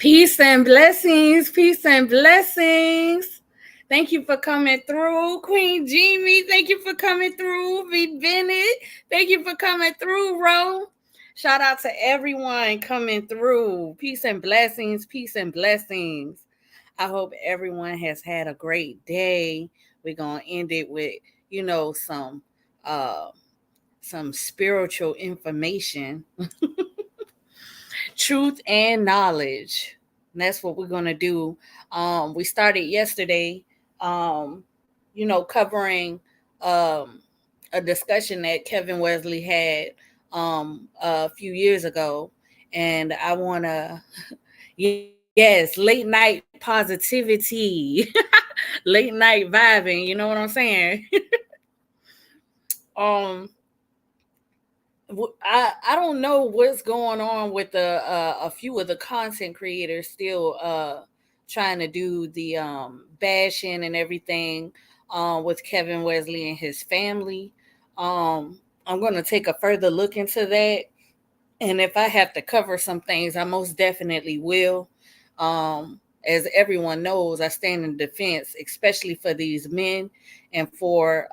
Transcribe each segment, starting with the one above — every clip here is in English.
Peace and blessings. Peace and blessings. Thank you for coming through, Queen Jamie. Thank you for coming through, V. Bennett. Thank you for coming through, Ro. Shout out to everyone coming through. Peace and blessings. Peace and blessings. I hope everyone has had a great day. We're gonna end it with, some uh some spiritual information, truth and knowledge. And that's what we're gonna do. We started yesterday, um, covering a discussion that Kevin Wesley had a few years ago, and I wanna, yes, late night positivity, late night vibing. You know what I'm saying? um, I don't know what's going on with a few of the content creators still trying to do the bashing and everything with Kevin Wesley and his family. I'm going to take a further look into that, and if I have to cover some things, I most definitely will. As everyone knows, I stand in defense, especially for these men and for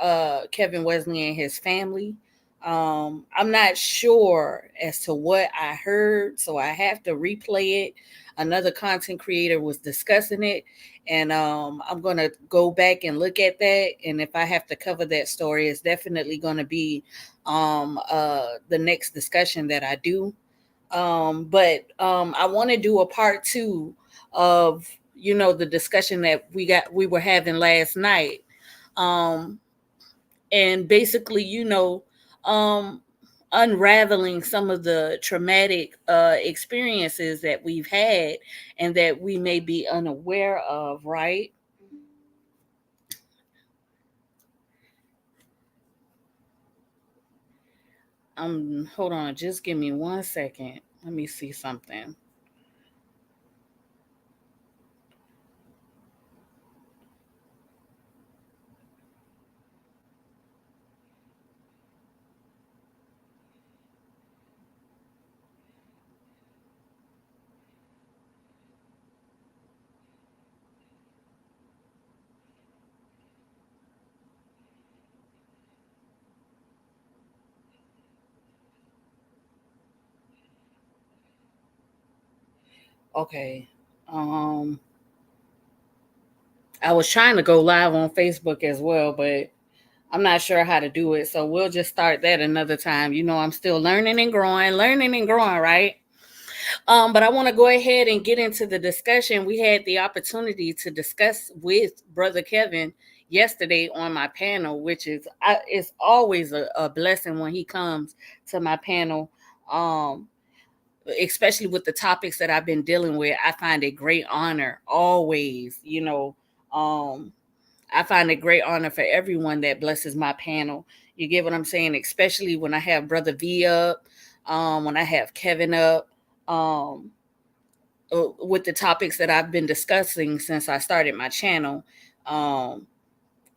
Kevin Wesley and his family. I'm not sure as to what I heard, so I have to replay it. Another content creator was discussing it, and I'm going to go back and look at that. And if I have to cover that story, it's definitely going to be the next discussion that I do. But I want to do a part two of the discussion that we were having last night. Um, and basically, um, unraveling some of the traumatic experiences that we've had and that we may be unaware of, right? Hold on, just give me 1 second. Let me see something. Okay. Um, I was trying to go live on Facebook as well, but I'm not sure how to do it. So we'll just start that another time. I'm still learning and growing, right? But I want to go ahead and get into the discussion. We had the opportunity to discuss with Brother Kevin yesterday on my panel, which it's always a blessing when he comes to my panel. Especially with the topics that I've been dealing with, I find it great honor always. I find it great honor for everyone that blesses my panel. You get what I'm saying? Especially when I have Brother V up, when I have Kevin up, um, with the topics that I've been discussing since I started my channel. Um,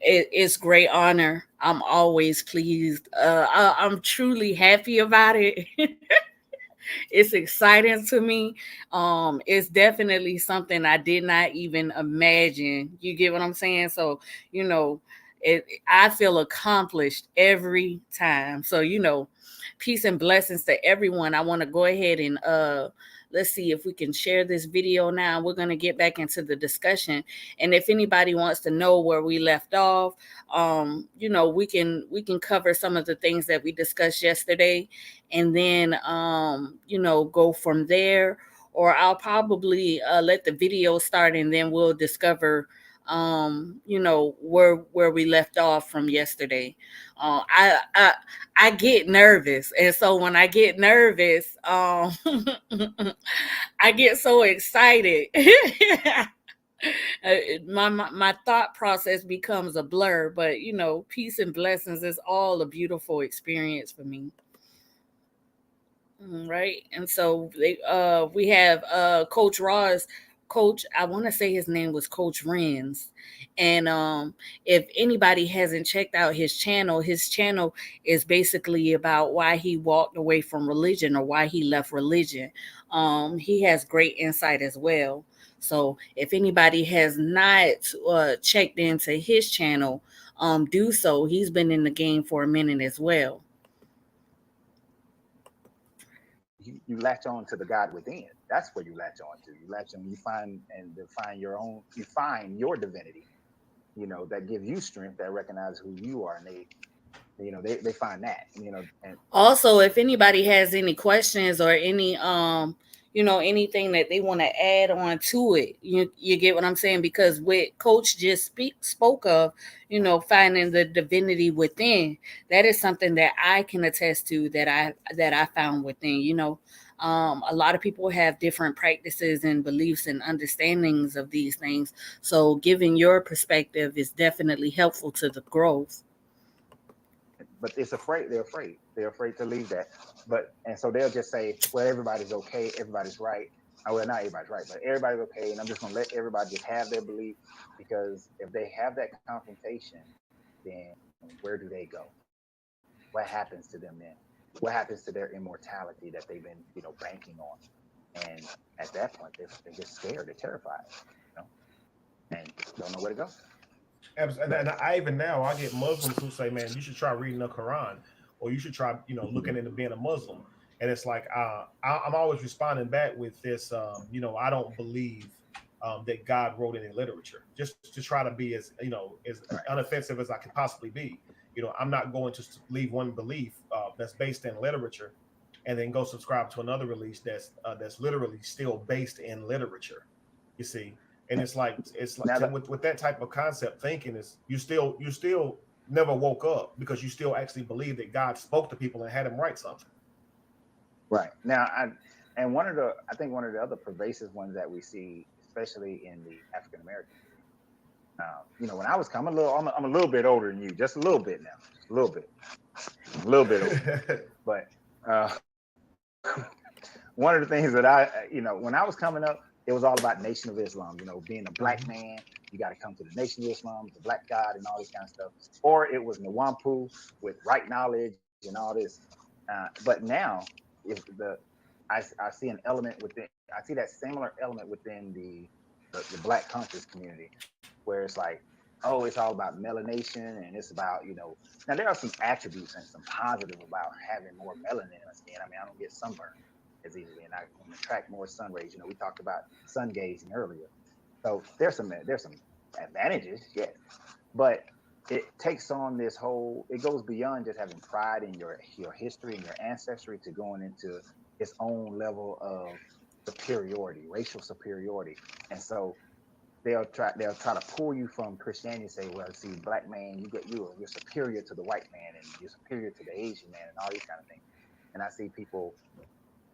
it's great honor. I'm always pleased. I'm truly happy about it. It's exciting to me. It's definitely something I did not even imagine. You get what I'm saying? So, you know, I feel accomplished every time. So, peace and blessings to everyone. I want to go ahead and let's see if we can share this video now. We're going to get back into the discussion. And if anybody wants to know where we left off, we can cover some of the things that we discussed yesterday, and then go from there. Or I'll probably let the video start, and then we'll discover where we left off from yesterday. I get nervous, and so when I get nervous, I get so excited. My thought process becomes a blur, but peace and blessings is all a beautiful experience for me. Right. And so we have Coach Ross. Coach, I want to say his name was Coach Renz. And if anybody hasn't checked out his channel is basically about why he walked away from religion or why he left religion. He has great insight as well. So if anybody has not checked into his channel, do so. He's been in the game for a minute as well. You latch on to the God within. That's where you latch on to. You latch on. You find and define your own. You find your divinity. That gives you strength. That recognize who you are, and they find that. And Also, if anybody has any questions or any anything that they want to add on to it, you get what I'm saying, because what Coach just spoke of, finding the divinity within, that is something that I can attest to, that I found within. A lot of people have different practices and beliefs and understandings of these things, so giving your perspective is definitely helpful to the growth. but it's afraid. They're afraid to leave that. And so they'll just say, well, everybody's okay, everybody's right. Well, not everybody's right, but everybody's okay, and I'm just going to let everybody just have their belief, because if they have that confrontation, then where do they go? What happens to them then? What happens to their immortality that they've been banking on? And at that point, they're just scared, they're terrified, you know and don't know where to go. And I even now I get Muslims who say, "Man, you should try reading the Quran, or you should try, looking into being a Muslim." And it's like I'm always responding back with this. I don't believe that God wrote any literature. Just to try to be as Right. unoffensive as I can possibly be. I'm not going to leave one belief that's based in literature, and then go subscribe to another release that's literally still based in literature. You see, and it's like Now that with that type of concept thinking is you still never woke up because you still actually believe that God spoke to people and had them write something. Right now, and I think one of the other pervasive ones that we see, especially in the African American community. When I was coming, I'm a little bit older than you, just a little bit now, just a little bit older. But uh, one of the things that when I was coming up, it was all about Nation of Islam. Being a black Mhm. man, you got to come to the Nation of Islam, the Black God, and all this kind of stuff. Or it was Nawampu with right knowledge and all this. But now, if I see an element within, I see that similar element within the Black conscious community, where it's like, oh, it's all about melanation, and it's about Now there are some attributes and some positive about having more melanin in our skin. I mean, I don't get sunburned as easily, and I can attract more sun rays. We talked about sun gazing earlier, so there's some advantages, yes, but it takes on this whole. It goes beyond just having pride in your history and your ancestry to going into its own level of superiority, racial superiority, and so they'll try to pull you from Christianity and say, well, see, black man, you're superior to the white man, and you're superior to the Asian man, and all these kind of things. And I see people,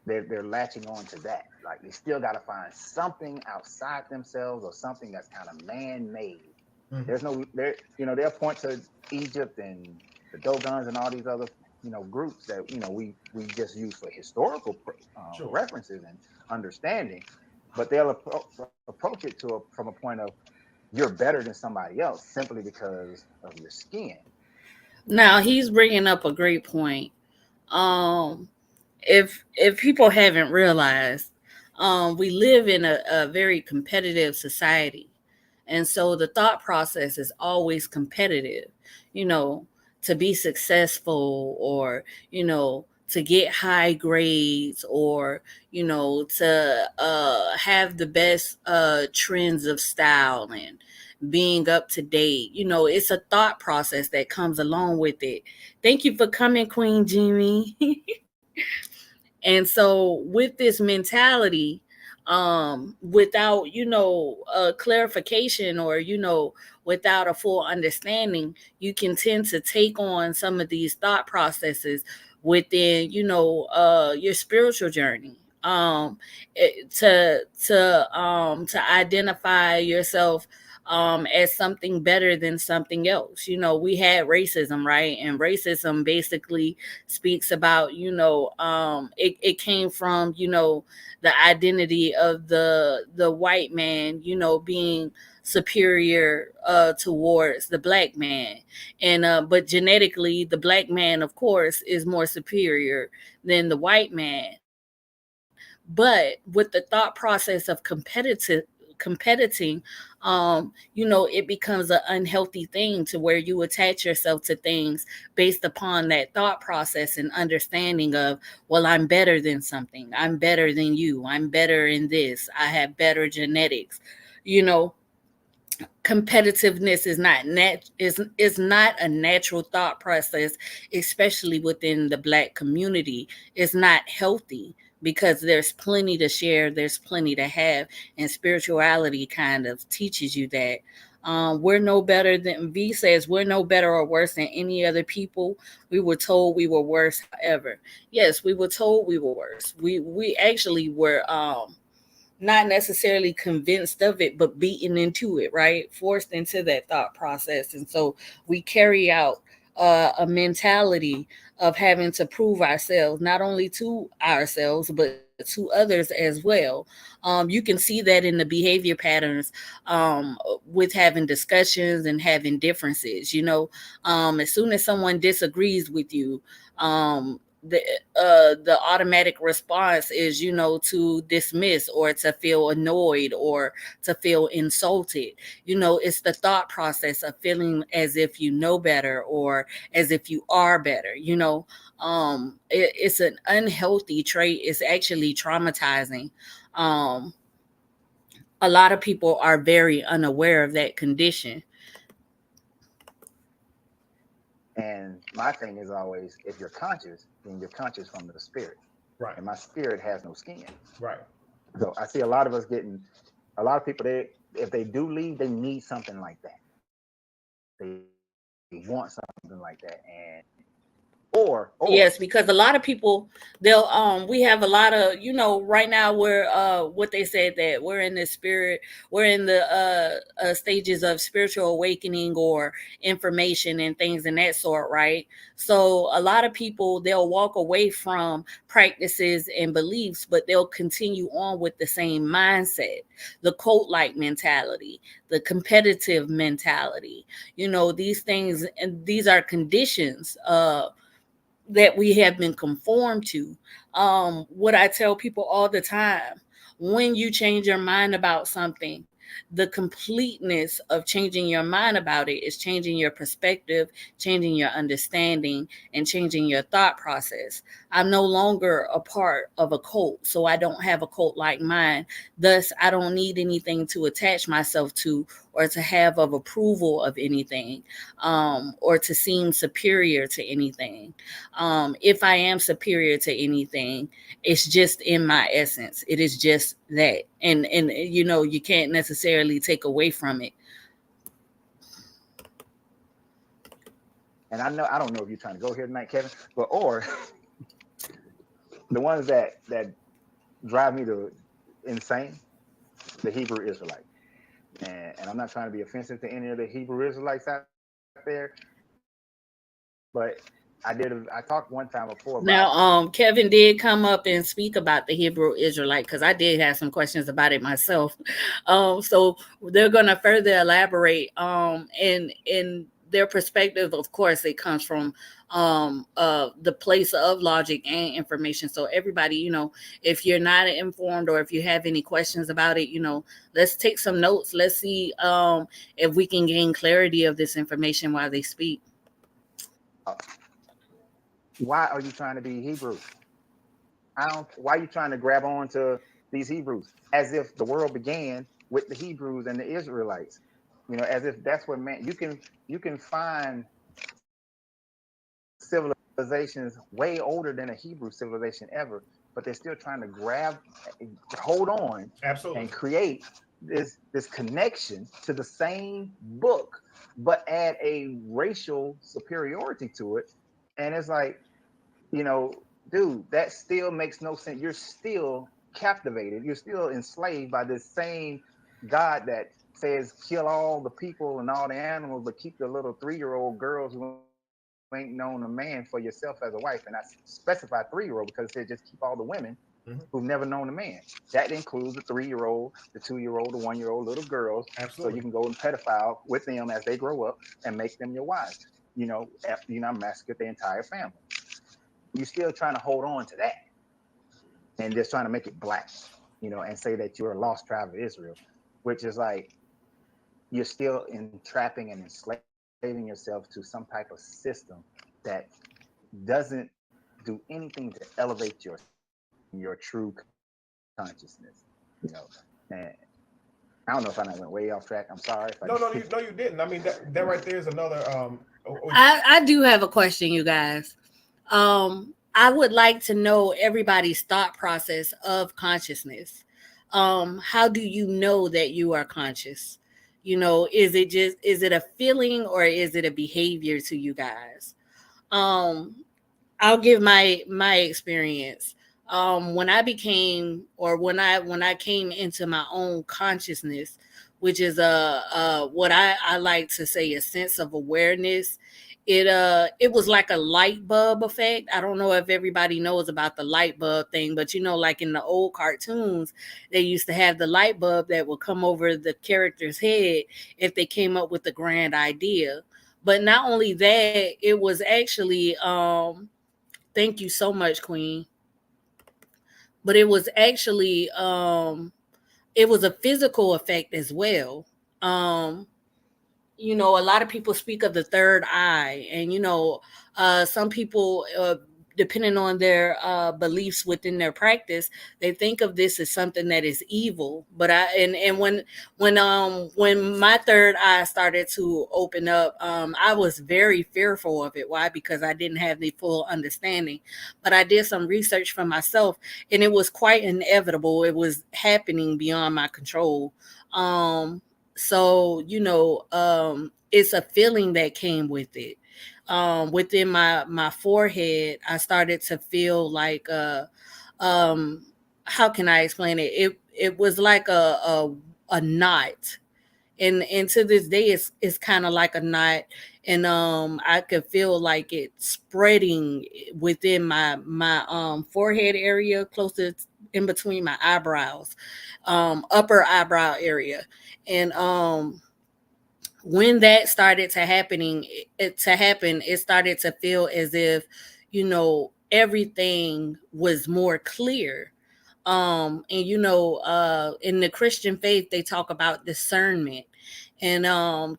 they're latching on to that. Like, they still got to find something outside themselves, or something that's kind of man-made. Mhm. There's no there they'll point to Egypt and the Dogons and all these other groups that we just use for historical Sure. references and understanding, but they'll approach it from a point of, you're better than somebody else simply because of your skin. Now he's bringing up a great point. Um, if people haven't realized, we live in a very competitive society, and so the thought process is always competitive. You know, to be successful, or to get high grades, or to have the best trends of style and being up to date. It's a thought process that comes along with it. Thank you for coming, Queen Jimmy. And so with this mentality, without a clarification, or without a full understanding, you can tend to take on some of these thought processes within your spiritual journey, to identify yourself, as something better than something else. We had racism, right? And racism basically speaks about, it came from, the identity of the white man, being superior towards the black man. And but genetically, the black man, of course, is more superior than the white man. But with the thought process of competing, it becomes an unhealthy thing to where you attach yourself to things based upon that thought process and understanding of, well, I'm better than something, I'm better than you, I'm better in this, I have better genetics. you know Competitiveness is not a natural thought process, especially within the black community. It's not healthy because there's plenty to share, there's plenty to have, and spirituality kind of teaches you that. We're no better than V says, we're no better or worse than any other people. We were told we were worse. However, yes, we were told we were worse. We actually were not necessarily convinced of it, but beaten into it, right? Forced into that thought process. And so we carry out a mentality of having to prove ourselves, not only to ourselves, but to others as well. You can see that in the behavior patterns, with having discussions and having differences. As soon as someone disagrees with you, the automatic response is, to dismiss or to feel annoyed or to feel insulted. It's the thought process of feeling as if you know better or as if you are better. It's an unhealthy trait. It's actually traumatizing. um a lot of people are very unaware of that condition. And my thing is always, if you're conscious, then you're conscious from the spirit. Right. And my spirit has no skin. Right. So I see a lot of us getting, a lot of people, they, if they do leave, they need something like that. They want something like that. And, or, Yes, because a lot of people, they'll we have a lot of, right now we're what they said, that we're in the spirit, we're in the stages of spiritual awakening or information and things in that sort, right? So a lot of people, they'll walk away from practices and beliefs, but they'll continue on with the same mindset, the cult like mentality, the competitive mentality. These things, and these are conditions that we have been conformed to. What I tell people all the time, when you change your mind about something, the completeness of changing your mind about it is changing your perspective, changing your understanding, and changing your thought process. I'm no longer a part of a cult, so I don't have a cult like mind. Thus, I don't need anything to attach myself to or to have of approval of anything, or to seem superior to anything. If I am superior to anything, it's just in my essence. It is just that, and you can't necessarily take away from it. and I don't know if you're trying to go here tonight, Kevin, but, or the ones that drive me to insane, the Hebrew Israelite. And I'm not trying to be offensive to any of the Hebrew Israelites out there, but I talked one time before about, Now, Kevin did come up and speak about the Hebrew Israelite because I did have some questions about it myself. So they're going to further elaborate. In their perspective, of course, it comes from the place of logic and information. So everybody, if you're not informed or if you have any questions about it, let's take some notes. Let's see if we can gain clarity of this information while they speak. uh, why are you trying to be Hebrew? I don't. Why are you trying to grab on to these Hebrews as if the world began with the Hebrews and the Israelites? As if that's what man. You can find civilizations way older than a Hebrew civilization ever, but they're still trying to hold on, and Absolutely. create this connection to the same book, but add a racial superiority to it. And it's like, you know, dude, that still makes no sense. You're still captivated. You're still enslaved by this same God that says kill all the people and all the animals, but keep the little 3-year-old girls who ain't known a man for yourself as a wife. And I specify 3-year-old because it said just keep all the women who've never Hmm. known a man. That includes the 3-year-old, the 2-year-old, the 1-year-old little girls, so you can Absolutely. go and pedophile with them as they grow up and make them your wives. After massacre the entire family. You're still trying to hold on to that and just trying to make it black, and say that you're a lost tribe of Israel, which is like you're still entrapping and enslaving yourself to some type of system that doesn't do anything to elevate yourself in your true consciousness. And I don't know if I went way off track. I'm sorry if I No, no, did. no, you didn't. I mean, that right there is another. I do have a question, you guys. I would like to know everybody's thought process of consciousness. How do you know that you are conscious? Is it a feeling or is it a behavior to you guys? Um, I'll give my experience. When I became, or when I came into my own consciousness, which is what I like to say a sense of awareness. It was like a light bulb effect. I don't know if everybody knows about the light bulb thing, but like in the old cartoons, they used to have the light bulb that would come over the character's head if they came up with a grand idea. But not only that, it was actually thank you so much, Queen. But it was a physical effect as well. Um, a lot of people speak of the third eye, and some people, depending on their beliefs within their practice, they think of this as something that is evil. But and when my third eye started to open up, I was very fearful of it. Why? Because I didn't have the full understanding. But I did some research for myself, and it was quite inevitable. It was happening beyond my control. So it's a feeling that came with it. Within my forehead, I started to feel like um how can I explain it? It was like a knot, and to this day it's kind of like a knot, and I could feel like it spreading within my forehead area, closer in between my eyebrows, upper eyebrow area. And when that started to happen, it started to feel as if everything was more clear. And in the Christian faith they talk about discernment. And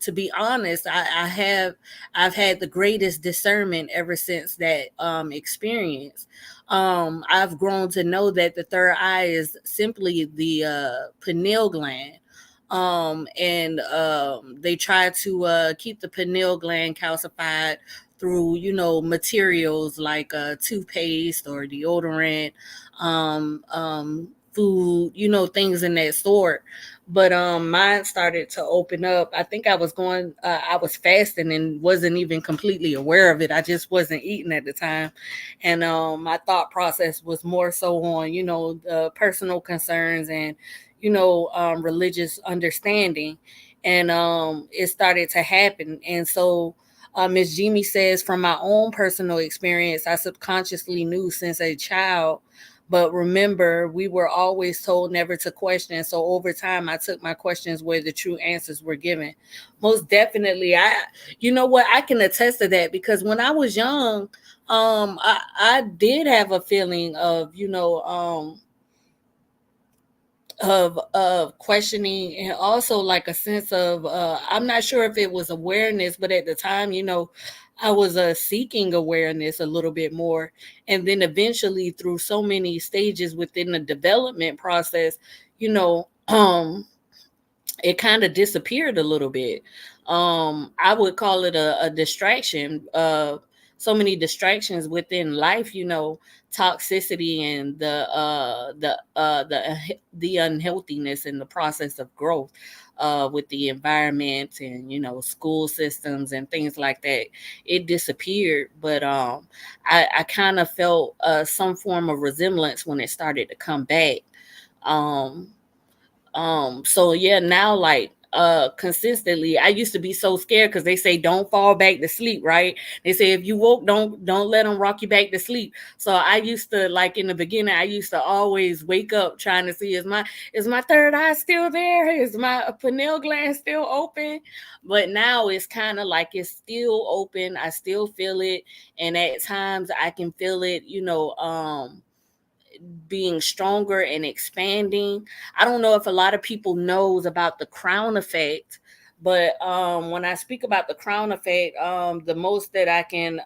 to be honest, I've had the greatest discernment ever since that experience. I've grown to know that the third eye is simply the pineal gland. And they try to keep the pineal gland calcified through materials like toothpaste or deodorant, food, things in that sort. But mine started to open up. I think I was fasting and wasn't even completely aware of it. I just wasn't eating at the time. And my thought process was more so on personal concerns and religious understanding. And it started to happen. And so Miss Jimmy says, from my own personal experience, I subconsciously knew since a child. But remember, we were always told never to question. So over time, I took my questions where the true answers were given. Most definitely, you know what, I can attest to that, because when I was young, I did have a feeling of of questioning, and also like a sense of I'm not sure if it was awareness, but at the time I was seeking awareness a little bit more. And then eventually, through so many stages within the development process, you know um it kind of disappeared a little bit. I would call it a distraction. So many distractions within life, toxicity and the unhealthiness in the process of growth, with the environment and school systems and things like that. It disappeared, but I kind of felt some form of resemblance when it started to come back. um so yeah, now, like, consistently. I used to be so scared because they say don't fall back to sleep, right? They say if you woke, don't let them rock you back to sleep. So I used to, like, in the beginning, I used to always wake up trying to see, is my third eye still there? Is my pineal gland still open? But now it's kind of like it's still open. I still feel it, and at times I can feel it, being stronger and expanding. I don't know if a lot of people knows about the crown effect, but when I speak about the crown effect, the most that I can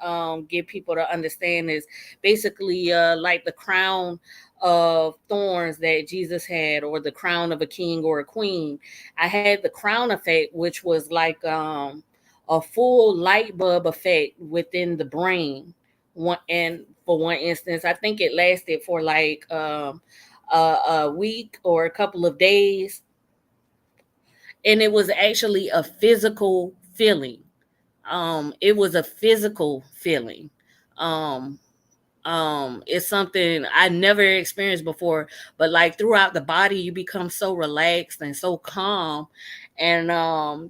get people to understand is basically like the crown of thorns that Jesus had, or the crown of a king or a queen. I had the crown effect, which was like a full light bulb effect within the brain. One, and for one instance, I think it lasted for like a week or a couple of days, and it was actually a physical feeling. It was a physical feeling. Um, it's something I never experienced before, but like throughout the body you become so relaxed and so calm, and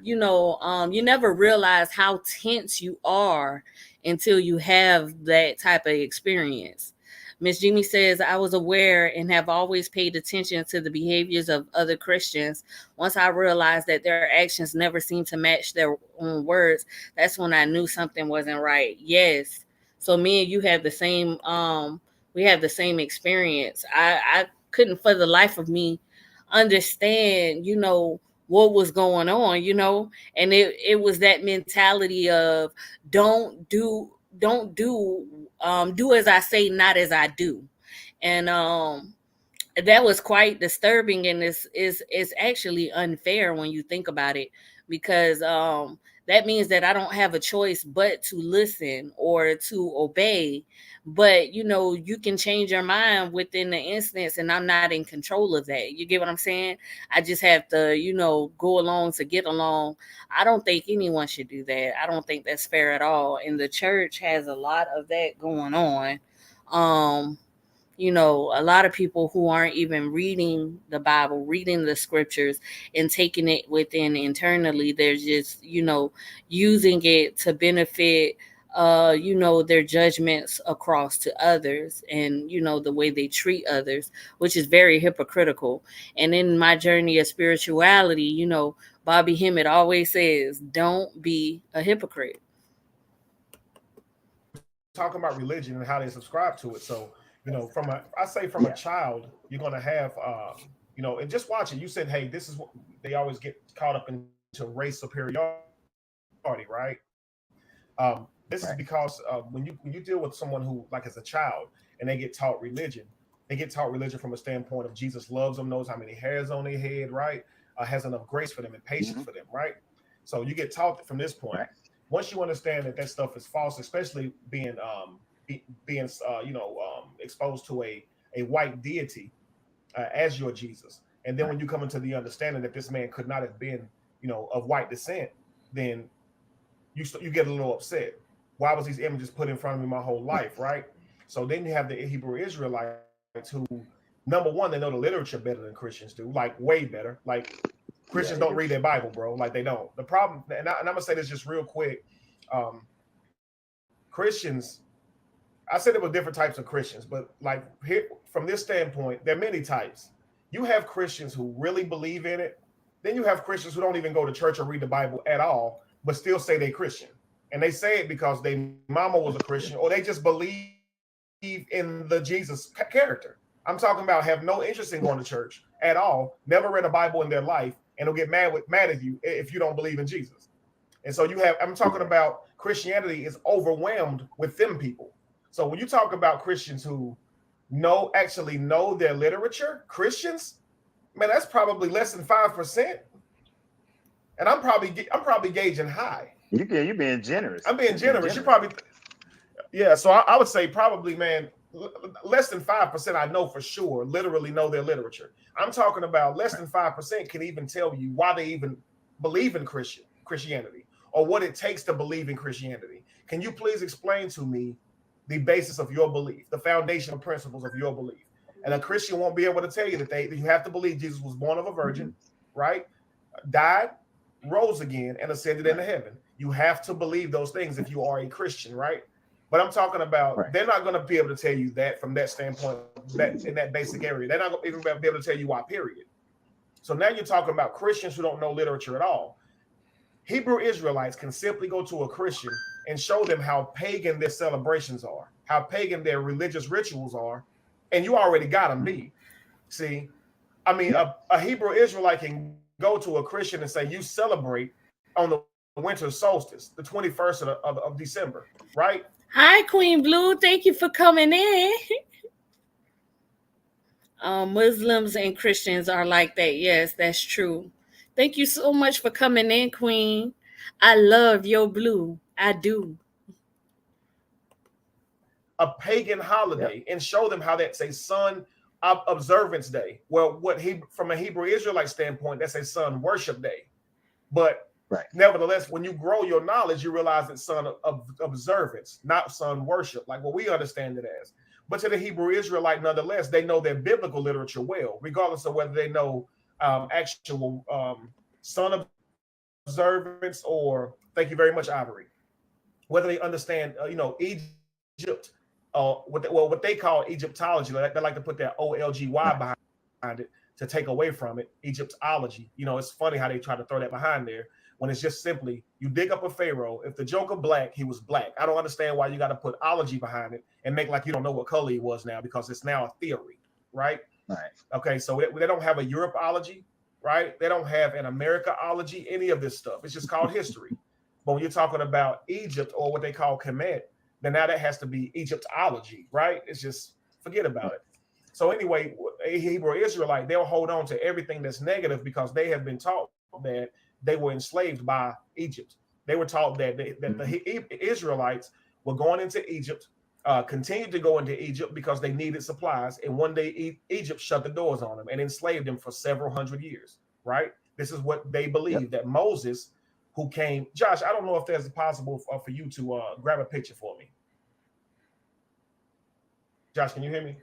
you never realize how tense you are until you have that type of experience. Miss Jeannie says, I was aware and have always paid attention to the behaviors of other Christians. Once I realized that their actions never seemed to match their own words, that's when I knew something wasn't right. Yes. So me and you have the same we have the same experience. I couldn't for the life of me understand, what was going on, and it was that mentality of do as I say, not as I do. And that was quite disturbing, and is actually unfair when you think about it, because that means that I don't have a choice but to listen or to obey. But you can change your mind within the instance, and I'm not in control of that. You get what I'm saying? I just have to go along to get along. I don't think anyone should do that. I don't think that's fair at all, and the church has a lot of that going on. um a lot of people who aren't even reading the Bible, reading the scriptures, and taking it within internally. They're just, using it to benefit, their judgments across to others, and, the way they treat others, which is very hypocritical. And in my journey of spirituality, Bobby Hemmett always says, don't be a hypocrite. We're talking about religion and how they subscribe to it. So, I say from a Yeah. child, you're going to have, and just watch it. You said, hey, this is what they always get caught up into race superiority, right? This is because Right. when you deal with someone who, like, as a child, and they get taught religion, they get taught religion from a standpoint of Jesus loves them, knows how many hairs on their head, right? Has enough grace for them and patience for Hmm. them, right? So you get taught from this point. Right. Once you understand that that stuff is false, especially being exposed to a white deity as your Jesus, and then Right. when you come into the understanding that this man could not have been of white descent, then you get a little upset. Why was these images put in front of me my whole life, right? So then you have the Hebrew Israelites who, number one, they know the literature better than Christians do, like way better. Like Christians Yeah, don't they read do. their Bible, bro. Like they don't. The problem, and I'm gonna say this just real quick. Christians, I said there were different types of Christians, but like here, from this standpoint, there are many types. You have Christians who really believe in it. Then you have Christians who don't even go to church or read the Bible at all, but still say they're Christian. And they say it because their mama was a Christian, or they just believe in the Jesus character. I'm talking about have no interest in going to church at all, never read a Bible in their life, and will get mad at you if you don't believe in Jesus. And so I'm talking Yeah. about Christianity is overwhelmed with them people. So when you talk about Christians who actually know their literature, Christians, man, that's probably less than 5%. And I'm probably gauging high. You're being generous. I'm being You're being generous. You generous. probably Yeah. So I would say probably, man, less than 5%. I know for sure literally know their literature. I'm talking about less than 5% can even tell you why they even believe in Christianity, or what it takes to believe in Christianity. Can you please explain to me the basis of your belief, the foundational principles of your belief? And a Christian won't be able to tell you that you have to believe Jesus was born of a virgin, Hmm. right? Died, rose again, and ascended into Right. heaven. You have to believe those things if you are a Christian, right? But I'm talking about Right. they're not going to be able to tell you that from that standpoint, that in that basic area. They're not even be able to tell you why, period. So now you're talking about Christians who don't know literature at all. Hebrew Israelites can simply go to a Christian and show them how pagan their celebrations are, how pagan their religious rituals are, and you already got them beat. See, I mean, Yeah. a Hebrew Israelite can go to a Christian and say, you celebrate on the winter solstice, the 21st of December, right? Hi, Queen Blue. Thank you for coming in. Muslims and Christians are like that. Yes, that's true. Thank you so much for coming in, Queen. I love your blue. I do. A pagan Yep. holiday and show them how that's a sun observance day. Well, what he from a Hebrew Israelite standpoint, that's a sun worship day. But Right. nevertheless, when you grow your knowledge, you realize it's sun of observance, not sun worship, like what we understand it as. But to the Hebrew Israelite, nonetheless, they know their biblical literature well, regardless of whether they know actual sun observance or thank you very much, Ivory. Whether they understand, Egypt, what they call Egyptology. They like to put that OLGY behind Right. it to take away from it. Egyptology. It's funny how they try to throw that behind there when it's just simply you dig up a pharaoh. If the Joker black, he was black. I don't understand why you got to put ology behind it and make like you don't know what color he was now because it's now a theory, right? Right. Okay, so they don't have a Europeology, right? They don't have an Americaology, any of this stuff. It's just called history. But when you're talking about Egypt or what they call Kemet, then now that has to be Egyptology, right? It's just forget about it. So anyway, a Hebrew Israelite, they'll hold on to everything that's negative because they have been taught that they were enslaved by Egypt. They were taught that that Mm-hmm. the Israelites were going into Egypt, continued to go into Egypt because they needed supplies, and one day Egypt shut the doors on them and enslaved them for several hundred years. Right? This is what they Yep. believe that Moses, who came. Josh, I don't know if there's possible for you to grab a picture for me. Josh, can you hear me?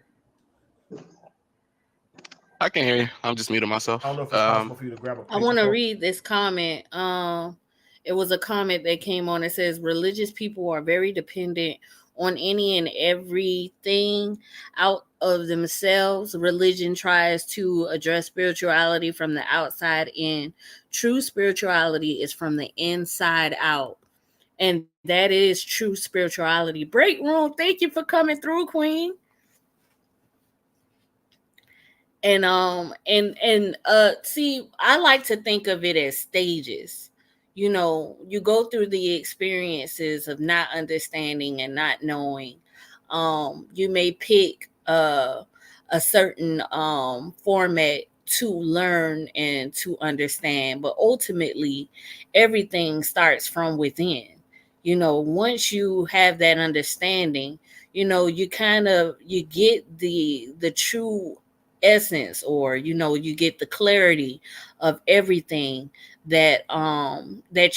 I can hear you. I'm just muting I don't myself. know if it's possible for you to grab a I picture want to for. read this comment. It was a comment that came on. It says religious people are very dependent on any and everything out of themselves. Religion tries to address spirituality from the outside in. True spirituality is from the inside out. And that is true spirituality. Break room. Thank you for coming through, Queen. And see, I like to think of it as stages. You go through the experiences of not understanding and not knowing. You may pick a certain format to learn and to understand, but ultimately everything starts from within. Once you have that understanding, you get the true essence, or you get the clarity of everything that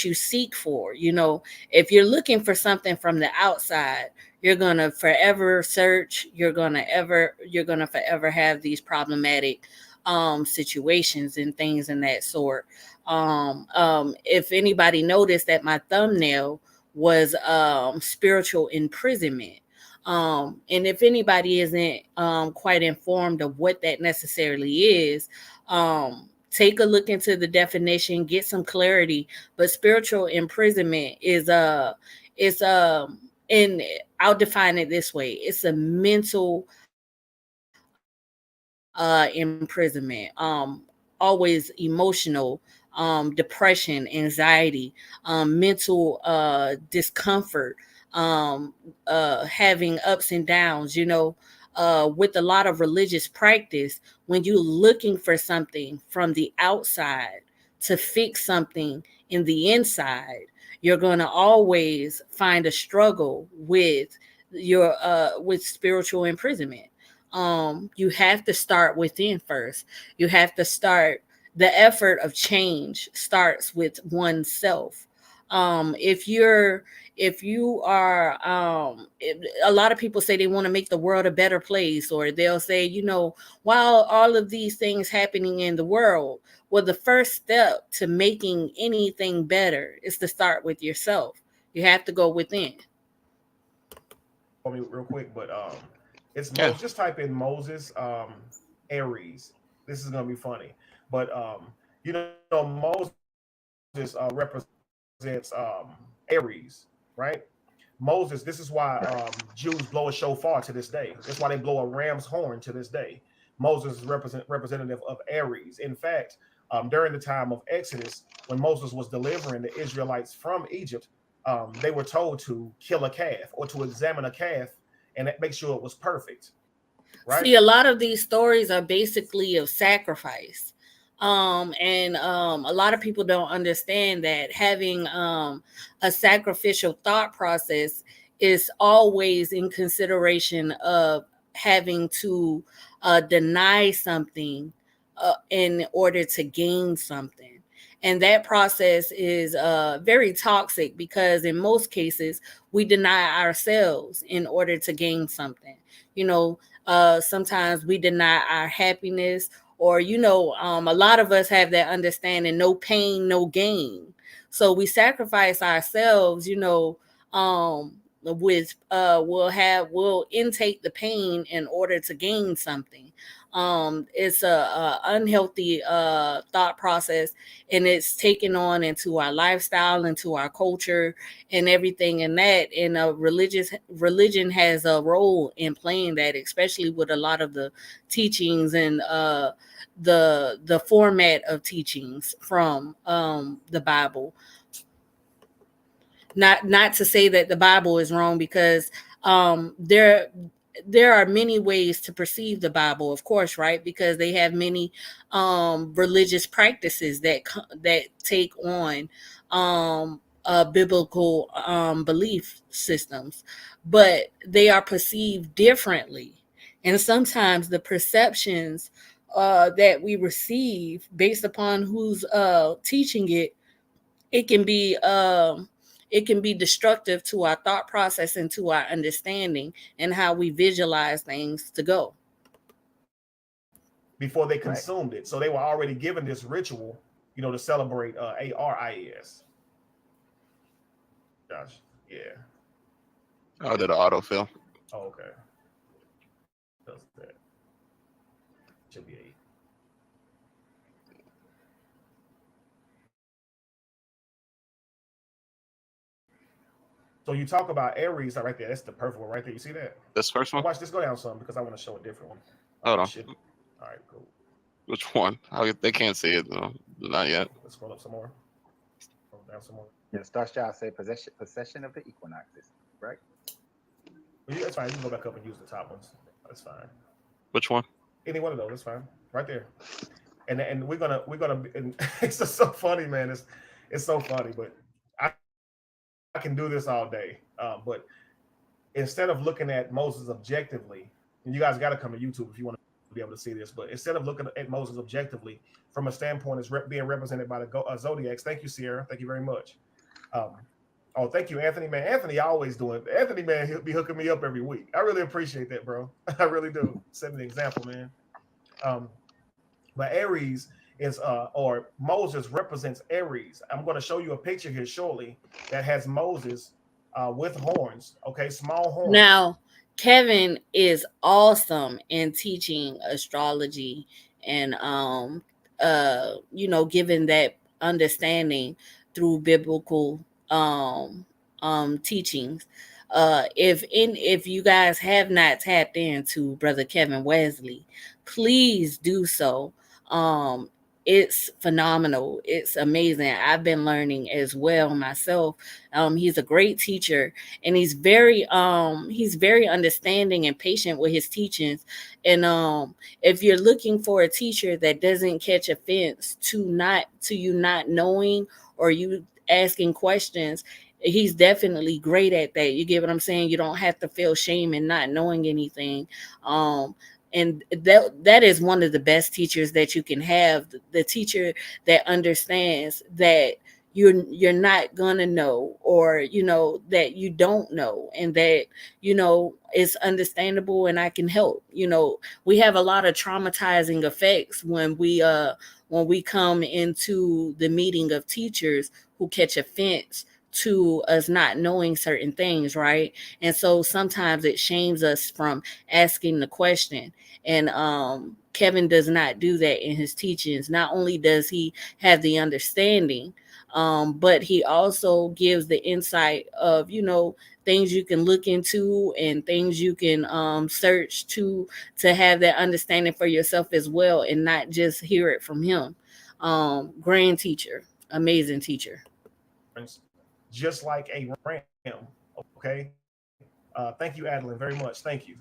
you seek for. If you're looking for something from the outside, you're going to forever search. You're going to forever have these problematic situations and things in that sort. If anybody noticed that my thumbnail was spiritual imprisonment. And if anybody isn't quite informed of what that necessarily is, take a look into the definition, get some clarity. But spiritual imprisonment is and I'll define it this way: it's a mental imprisonment. Always emotional, depression, anxiety, mental discomfort, having ups and downs. With a lot of religious practice, when you're looking for something from the outside to fix something in the inside, you're going to always find a struggle with spiritual imprisonment. You have to start within first. You have to start. The effort of change starts with oneself. If you're if you are a lot of people say they want to make the world a better place, or they'll say, while all of these things happening in the world, well, the first step to making anything better is to start with yourself. You have to go within. For me real quick, but it's Yeah. Moses. Just type in Moses Aries. This is gonna be funny, but Moses represents Aries, right? Moses. This is why Right. Jews blow a shofar to this day. That's why they blow a ram's horn to this day. Moses is representative of Aries. In fact, during the time of Exodus, when Moses was delivering the Israelites from Egypt, they were told to kill a calf or to examine a calf and make sure it was perfect, right? See, a lot of these stories are basically of sacrifice. And A lot of people don't understand that having a sacrificial thought process is always in consideration of having to deny something in order to gain something. And that process is very toxic, because in most cases, we deny ourselves in order to gain something. You know, Sometimes we deny our happiness, or a lot of us have that understanding: no pain, no gain. So we sacrifice ourselves. We'll intake the pain in order to gain something. It's a unhealthy thought process, and it's taken on into our lifestyle, into our culture, and everything in that. And religion has a role in playing that, especially with a lot of the teachings and the format of teachings from the Bible. Not to say that the Bible is wrong, because there are many ways to perceive the Bible, of course, right? Because they have many religious practices that take on biblical belief systems, but they are perceived differently, and sometimes the perceptions that we receive based upon who's teaching it, it can be um it can be destructive to our thought process and to our understanding and how we visualize things to go. Before they Right. consumed it, so they were already given this ritual, to celebrate Aries. Gosh, yeah. Oh, did the autofill? Oh, okay. Does that should be 8. So you talk about Aries right there. That's the perfect one right there. You see that? This first Now one? watch this go down some because I want to show a different one. Hold It on. should. All right, cool. Which one? They can't see it though. Not yet. Let's scroll up some more. Scroll down some more. Star Child say possession of the equinoxes. Right. But that's fine. You can go back up and use the top ones. That's fine. Which one? Any one of those. That's fine. Right there. And we're gonna. And it's just so funny, man. It's so funny, but I can do this all day. But instead of looking at Moses objectively, and you guys got to come to YouTube if you want to be able to see this. But instead of looking at Moses objectively from a standpoint as being represented by the zodiacs, thank you, Sierra. Thank you very much. Um, oh, thank you, Anthony. Man, Anthony always doing. Anthony, man, he'll be hooking me up every week. I really appreciate that, bro. I really do. Setting the example, man. Um, but Aries is or Moses represents Aries. I'm going to show you a picture here shortly that has Moses with horns. Okay, small horns. Now, Kevin is awesome in teaching astrology and giving that understanding through biblical um teachings. If you guys have not tapped into Brother Kevin Wesley, please do so. Um it's phenomenal. It's amazing. I've been learning as well myself. He's a great teacher, and he's very understanding and patient with his teachings. And if you're looking for a teacher that doesn't catch offense to you not knowing, or you asking questions, he's definitely great at that. You get what I'm saying? You don't have to feel shame in not knowing anything. Um and that is one of the best teachers that you can have, the teacher that understands that you're not gonna know, or that you don't know, and that it's understandable and I can help. We have a lot of traumatizing effects when we come into the meeting of teachers who catch offense to us not knowing certain things, right? And so sometimes it shames us from asking the question. And Kevin does not do that in his teachings. Not only does he have the understanding, but he also gives the insight of things you can look into and things you can search to have that understanding for yourself as well, and not just hear it from him. Grand teacher, amazing teacher. Just like a ram. Okay. Thank you, Adeline, very much. Thank you.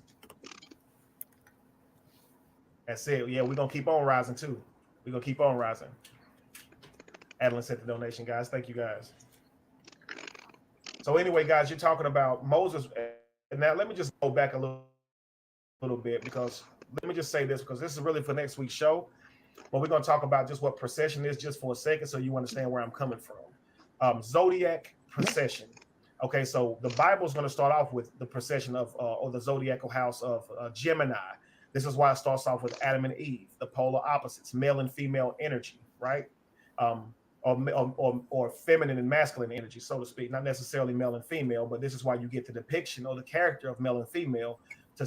That's it. Yeah, we're gonna keep on rising too. We're gonna keep on rising. Adeline sent the donation, guys. Thank you, guys. So anyway, guys, you're talking about Moses. And now let me just go back a little bit, because let me just say this, because this is really for next week's show. But we're going to talk about just what procession is just for a second, so you understand where I'm coming from. Zodiac procession. Okay, so the Bible is going to start off with the procession of, or the zodiacal house of Gemini. This is why it starts off with Adam and Eve, the polar opposites, male and female energy, right? Um, or feminine and masculine energy, so to speak, not necessarily male and female, but this is why you get the depiction or the character of male and female to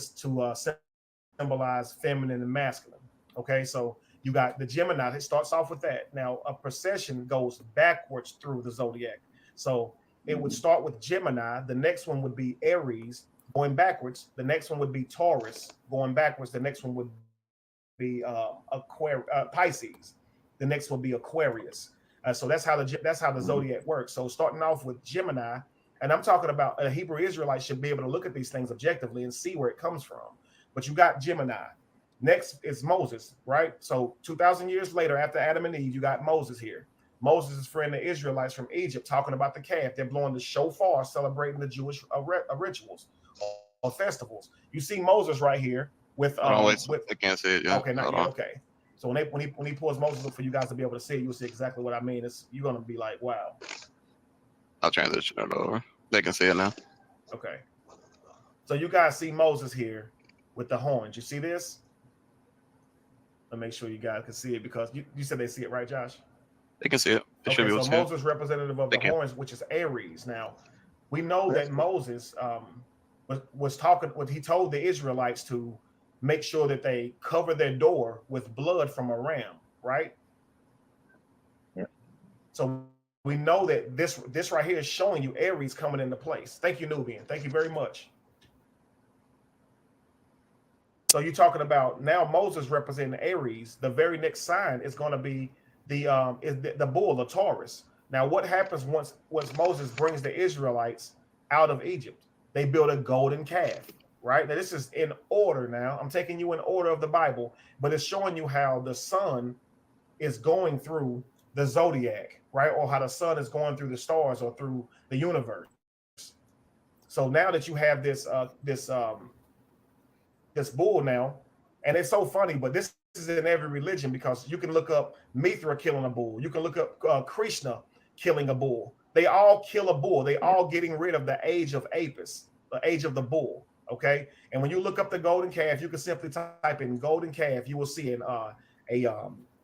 symbolize feminine and masculine. Okay, so you got the Gemini. It starts off with that. Now, a procession goes backwards through the zodiac. So it would start with Gemini. The next one would be Aries, going backwards. The next one would be Taurus, going backwards. The next one would be Pisces. The next will be Aquarius. So that's how the zodiac works. So starting off with Gemini, and I'm talking about a Hebrew Israelite should be able to look at these things objectively and see where it comes from. But you got Gemini. Next is Moses, right? So 2,000 years later, after Adam and Eve, you got Moses here. Moses is freeing the Israelites from Egypt, talking about the calf. They're blowing the shofar, celebrating the Jewish rituals or festivals. You see Moses right here Hold on, wait. with I can't say it yet. okay, not Hold yet. on. Okay. So when he pulls Moses up for you guys to be able to see it, you'll see exactly what I mean. It's you're gonna be like, wow. I'll transition it over. They can see it now. Okay. So you guys see Moses here with the horns. You see this? Let me make sure you guys can see it, because you said they see it, right, Josh? They can see it. They should Okay, be able so to see it. Moses representative of They the can. horns, which is Aries. Now, we know That's that cool. Moses was talking. What he told the Israelites to make sure that they cover their door with blood from a ram, right? Yeah. So we know that this right here is showing you Aries coming into place. Thank you, Nubian. Thank you very much. So you're talking about now Moses representing Aries. The very next sign is going to be the bull, the Taurus. Now, what happens once Moses brings the Israelites out of Egypt? They build a golden calf, right? Now, this is in order. Now, I'm taking you in order of the Bible, but it's showing you how the sun is going through the zodiac, right? Or how the sun is going through the stars or through the universe. So now that you have this bull now, and it's so funny, but this is in every religion, because you can look up Mithra killing a bull. You can look up Krishna killing a bull. They all kill a bull. They all getting rid of the age of Apis, the age of the bull. Okay, and when you look up the golden calf, you can simply type in golden calf. You will see a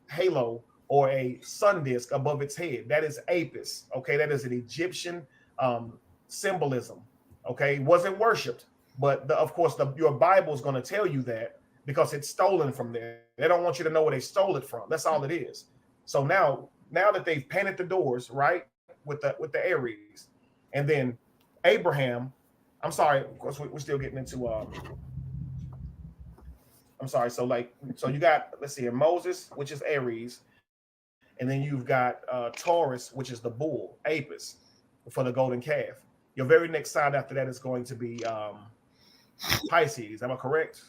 halo or a sun disk above its head. That is Apis. Okay, that is an Egyptian symbolism. Okay, it wasn't worshipped, but of course your Bible is going to tell you that, because it's stolen from there. They don't want you to know where they stole it from. That's all it is. So now that they've painted the doors right with the Aries, and then Abraham, I'm sorry, of course we're still getting into I'm sorry. So you got, let's see here, Moses, which is Aries, and then you've got Taurus, which is the bull, Apis, for the golden calf. Your very next sign after that is going to be Pisces. Am I correct?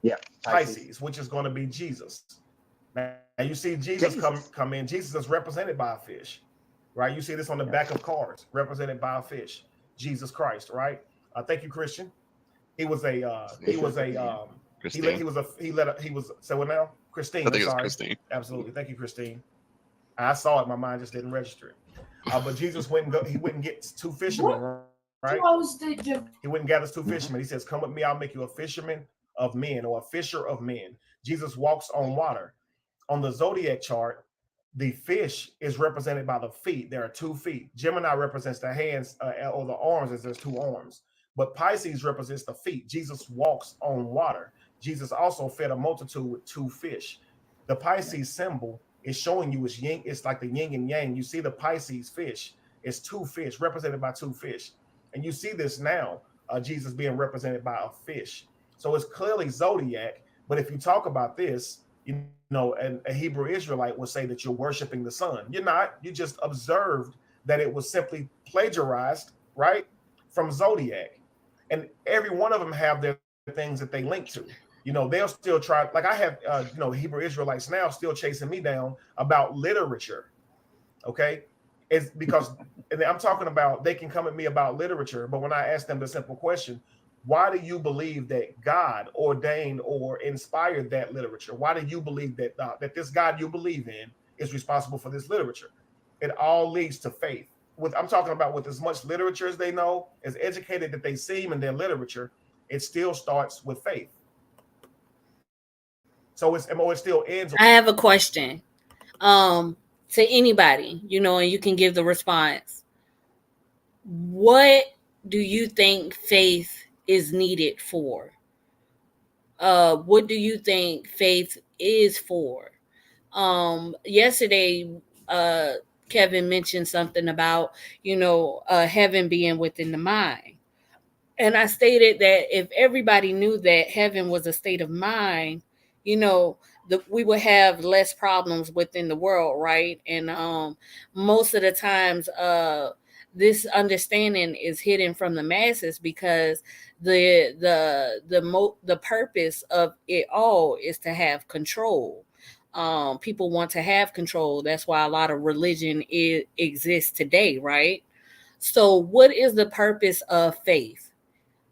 Yeah, Pisces. Pisces, which is going to be Jesus. Now you see Jesus come Jesus. in. Jesus is represented by a fish, right? You see this on the back Yeah. of cars, represented by a fish. Jesus Christ, right? Thank you, Christian. He was a he Yes, sir. was a Yeah. he Christine. was a he let a, he was so what now? I Christine, I'm think it's sorry. Christine. Absolutely. Thank you, Christine. I saw it. My mind just didn't register it. But Jesus went and he went and get two fishermen, right? He went and gathers two fishermen. He says, "Come with me. I'll make you a fisherman of men, or a fisher of men." Jesus walks on water. On the zodiac chart, the fish is represented by the feet. There are 2 feet. Gemini represents the hands or the arms, as there's 2 arms. But Pisces represents the feet. Jesus walks on water. Jesus also fed a multitude with 2 fish. The Pisces symbol is showing you it's yin. It's like the yin and yang. You see the Pisces fish. It's 2 fish represented by 2 fish, and you see this now. Jesus being represented by a fish. So it's clearly zodiac. But if you talk about this, a Hebrew Israelite would say that you're worshiping the sun. You're not. You just observed that it was simply plagiarized, right, from zodiac. And every one of them have their things that they link to. They'll still try. Like I have, Hebrew Israelites now still chasing me down about literature. Okay, it's because, and I'm talking about, they can come at me about literature, but when I ask them the simple question, why do you believe that God ordained or inspired that literature? Why do you believe that this God you believe in is responsible for this literature? It all leads to faith. I'm talking about, with as much literature as they know, as educated that they seem in their literature, it still starts with faith. So it still ends. I have a question. To anybody, and you can give the response. What do you think faith is needed for? What do you think faith is for? Yesterday, uh, Kevin mentioned something about, heaven being within the mind. And I stated that if everybody knew that heaven was a state of mind, you know, we would have less problems within the world, right? And most of the times, this understanding is hidden from the masses because the purpose of it all is to have control. People want to have control. That's why a lot of religion exists today, right? So, what is the purpose of faith?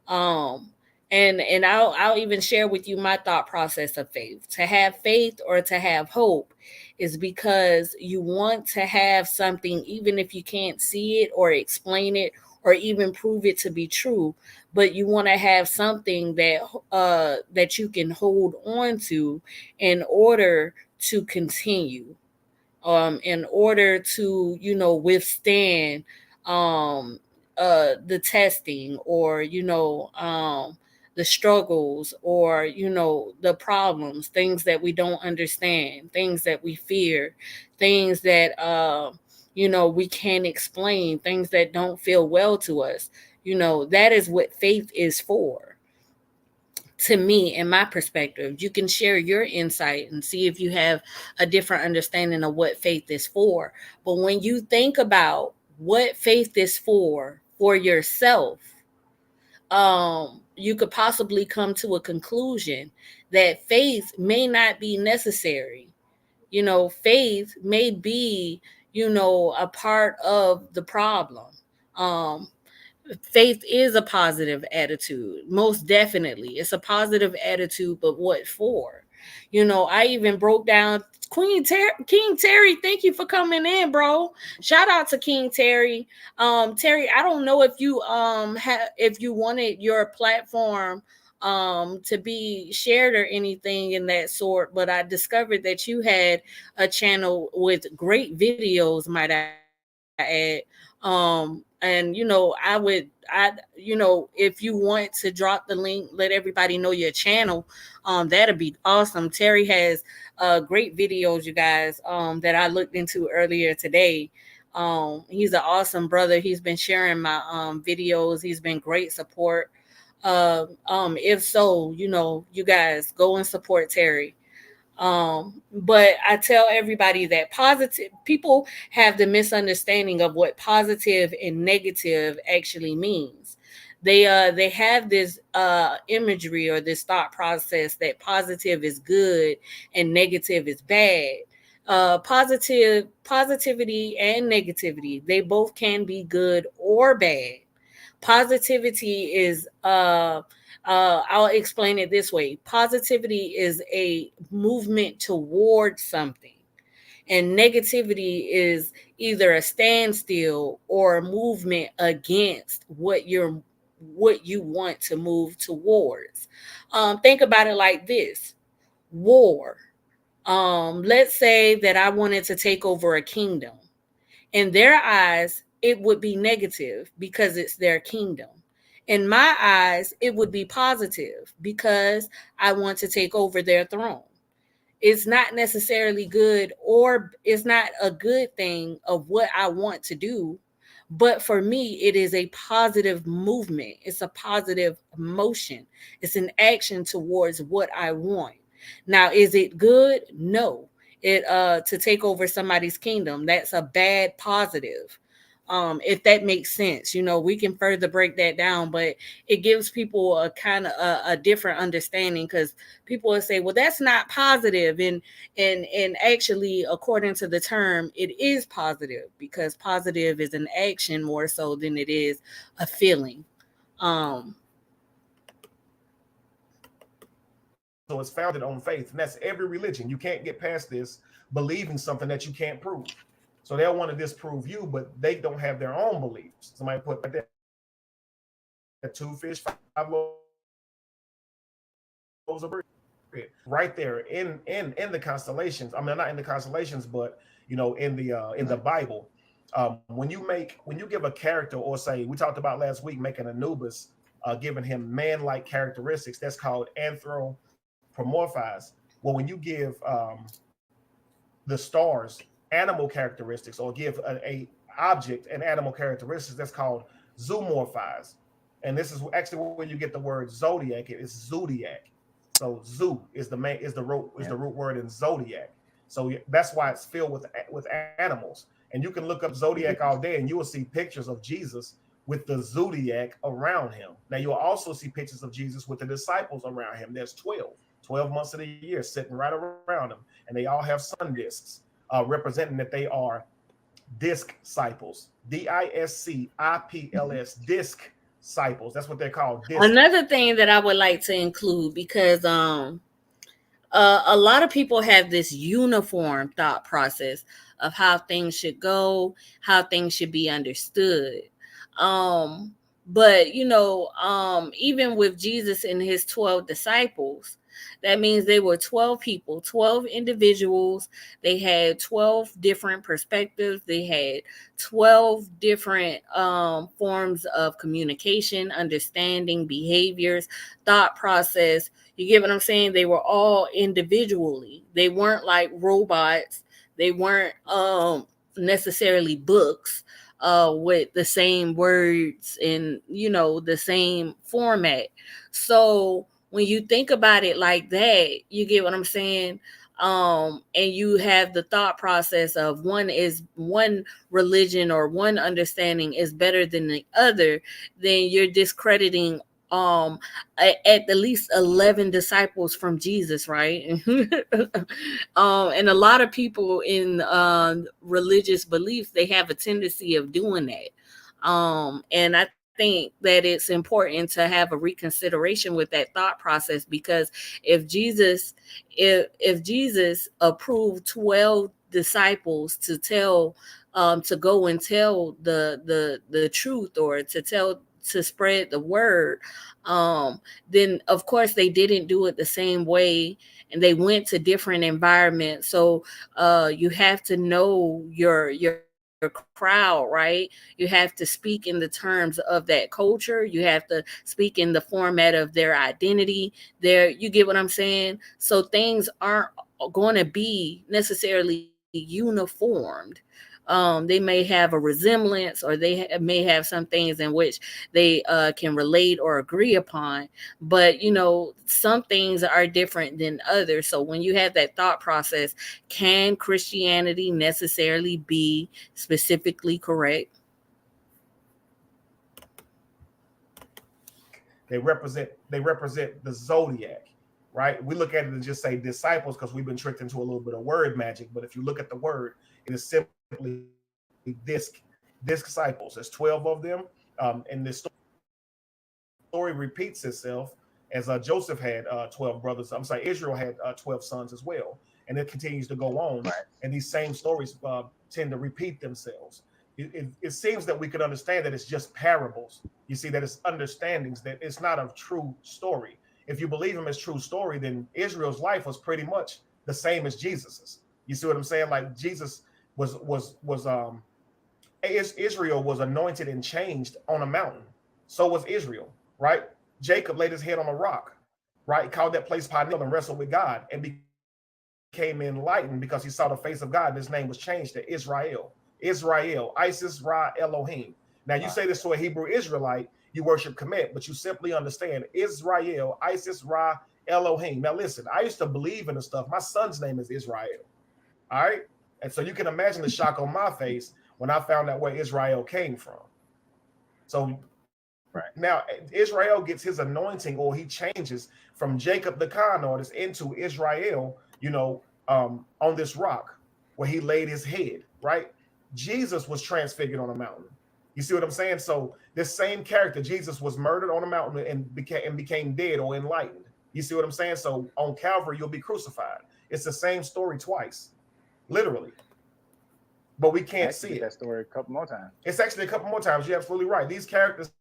um and I'll even share with you my thought process of faith. To have faith or to have hope is because you want to have something, even if you can't see it or explain it or even prove it to be true, but you want to have something that you can hold on to in order to continue, in order to, withstand um the testing, or the struggles, or the problems, things that we don't understand, things that we fear, things that we can't explain, things that don't feel well to us. That is what faith is for, to me, in my perspective. You can share your insight and see if you have a different understanding of what faith is for. But when you think about what faith is for yourself, you could possibly come to a conclusion that faith may not be necessary. Faith may be, a part of the problem. Um, Faith is a positive attitude, most definitely. It's a positive attitude, but what for? I even broke down King Terry. Thank you for coming in, bro. Shout out to King Terry. Terry, I don't know if you if you wanted your platform to be shared or anything in that sort, but I discovered that you had a channel with great videos, might I add. And if you want to drop the link, let everybody know your channel. That'd be awesome. Terry has great videos, you guys, that I looked into earlier today. He's an awesome brother. He's been sharing my videos. He's been great support. If so, you guys go and support Terry. But I tell everybody that positive people have the misunderstanding of what positive and negative actually means. They have this imagery or this thought process that positive is good and negative is bad. Positivity and negativity, they both can be good or bad. Positivity is I'll explain it this way. Positivity is a movement towards something. And negativity is either a standstill or a movement against what you want to move towards. Think about it like this: war. Let's say that I wanted to take over a kingdom. In their eyes, it would be negative because it's their kingdom. In my eyes, it would be positive because I want to take over their throne. It's not necessarily good, or it's not a good thing of what I want to do. But for me, it is a positive movement. It's a positive motion. It's an action towards what I want. Now, is it good? No. It To take over somebody's kingdom, that's a bad positive. If that makes sense, we can further break that down, but it gives people a kind of a different understanding, because people will say, well, that's not positive. And actually, according to the term, it is positive, because positive is an action more so than it is a feeling. um So it's founded on faith, and that's every religion. You can't get past this believing something that you can't prove. So they'll want to disprove you, but they don't have their own beliefs. Somebody put that two fish, five loaves of bread, right there in the constellations. I mean, not in the constellations, but in the Bible. When you give a character, or say we talked about last week, making Anubis, giving him man-like characteristics, that's called anthropomorphize. Well, when you give the stars animal characteristics, or give a object an animal characteristics, that's called zoomorphize. And this is actually where you get the word zodiac. It's zodiac. So zoo is the main is Yeah. the root word in zodiac. So that's why it's filled with animals. And you can look up zodiac all day, and you will see pictures of Jesus with the zodiac around him. Now you'll also see pictures of Jesus with the disciples around him. There's 12 months of the year sitting right around him, and they all have sun discs, representing that they are disc disciples. DISCIPLS, disc disciples. That's what they're called, disc. Another thing that I would like to include, because a lot of people have this uniform thought process of how things should go, how things should be understood. Um, but even with Jesus and his 12 disciples, that means they were 12 people, 12 individuals. They had 12 different perspectives. They had 12 different forms of communication, understanding, behaviors, thought process. You get what I'm saying? They were all individually. They weren't like robots. They weren't necessarily books with the same words and the same format. So when you think about it like that, you get what I'm saying? And you have the thought process of one religion or one understanding is better than the other, then you're discrediting um at the least 11 disciples from Jesus, right? And a lot of people in religious beliefs, they have a tendency of doing that. And I think that it's important to have a reconsideration with that thought process, because if Jesus if Jesus approved 12 disciples to tell to go and tell the truth, or to spread the word, then of course they didn't do it the same way, and they went to different environments. So you have to know your crowd, right? You have to speak in the terms of that culture. You have to speak in the format of their identity. You get what I'm saying? So things aren't going to be necessarily uniformed. They may have a resemblance, or may have some things in which they can relate or agree upon, but some things are different than others. So when you have that thought process, can Christianity necessarily be specifically correct? They represent the zodiac, right? We look at it and just say disciples because we've been tricked into a little bit of word magic. But if you look at the word, it is simply disc disciples. There's 12 of them, and this story repeats itself as Joseph had 12 brothers. I'm sorry, Israel had 12 sons as well. and it continues to go on. Right. And these same stories tend to repeat themselves. It seems that we could understand that it's just parables. You see, that it's understandings, that it's not a true story. If you believe him as true story, then Israel's life was pretty much the same as Jesus's. You see what I'm saying? Like Jesus was Israel was anointed and changed on a mountain. So was Israel, right? Jacob laid his head on a rock, right? He called that place Peniel and wrestled with God and became enlightened because he saw the face of God. And his name was changed to Israel. Israel, Isis, Ra, Elohim. Now, you say this to a Hebrew Israelite, you worship Kemet, but you simply understand Israel, Isis, Ra, Elohim. Now, listen, I used to believe in the stuff. My son's name is Israel. All right. And so you can imagine the shock on my face when I found out where Israel came from. So Right. now Israel gets his anointing, or he changes from Jacob the con artist into Israel, on this rock where he laid his head, right? Jesus was transfigured on a mountain. You see what I'm saying? So this same character, Jesus, was murdered on a mountain and became dead or enlightened. You see what I'm saying? So on Calvary, you'll be crucified. It's the same story twice, literally, but we I can't actually see get it. that story a couple more times. It's actually a couple more times. You're absolutely right. These characters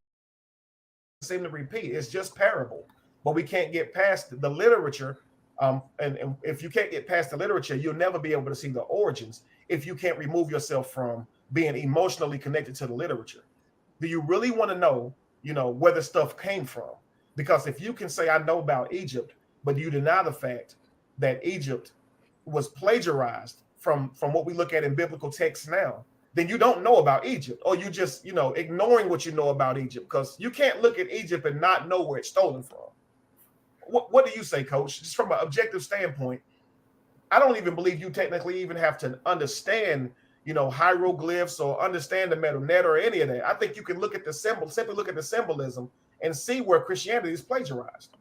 seem to repeat. It's just parable, but we can't get past the literature. And if you can't get past the literature, you'll never be able to see the origins if you can't remove yourself from being emotionally connected to the literature. Do you really want to know where the stuff came from? Because if you can say, I know about Egypt, but you deny the fact that Egypt was plagiarized from what we look at in biblical texts now, then you don't know about Egypt, or you just ignoring what you know about Egypt, because you can't look at Egypt and not know where it's stolen from. What do you say, Coach? Just from an objective standpoint, I don't even believe you technically even have to understand hieroglyphs or understand the metal net or any of that. I think you can look at the symbol, simply look at the symbolism, and see where Christianity is plagiarized.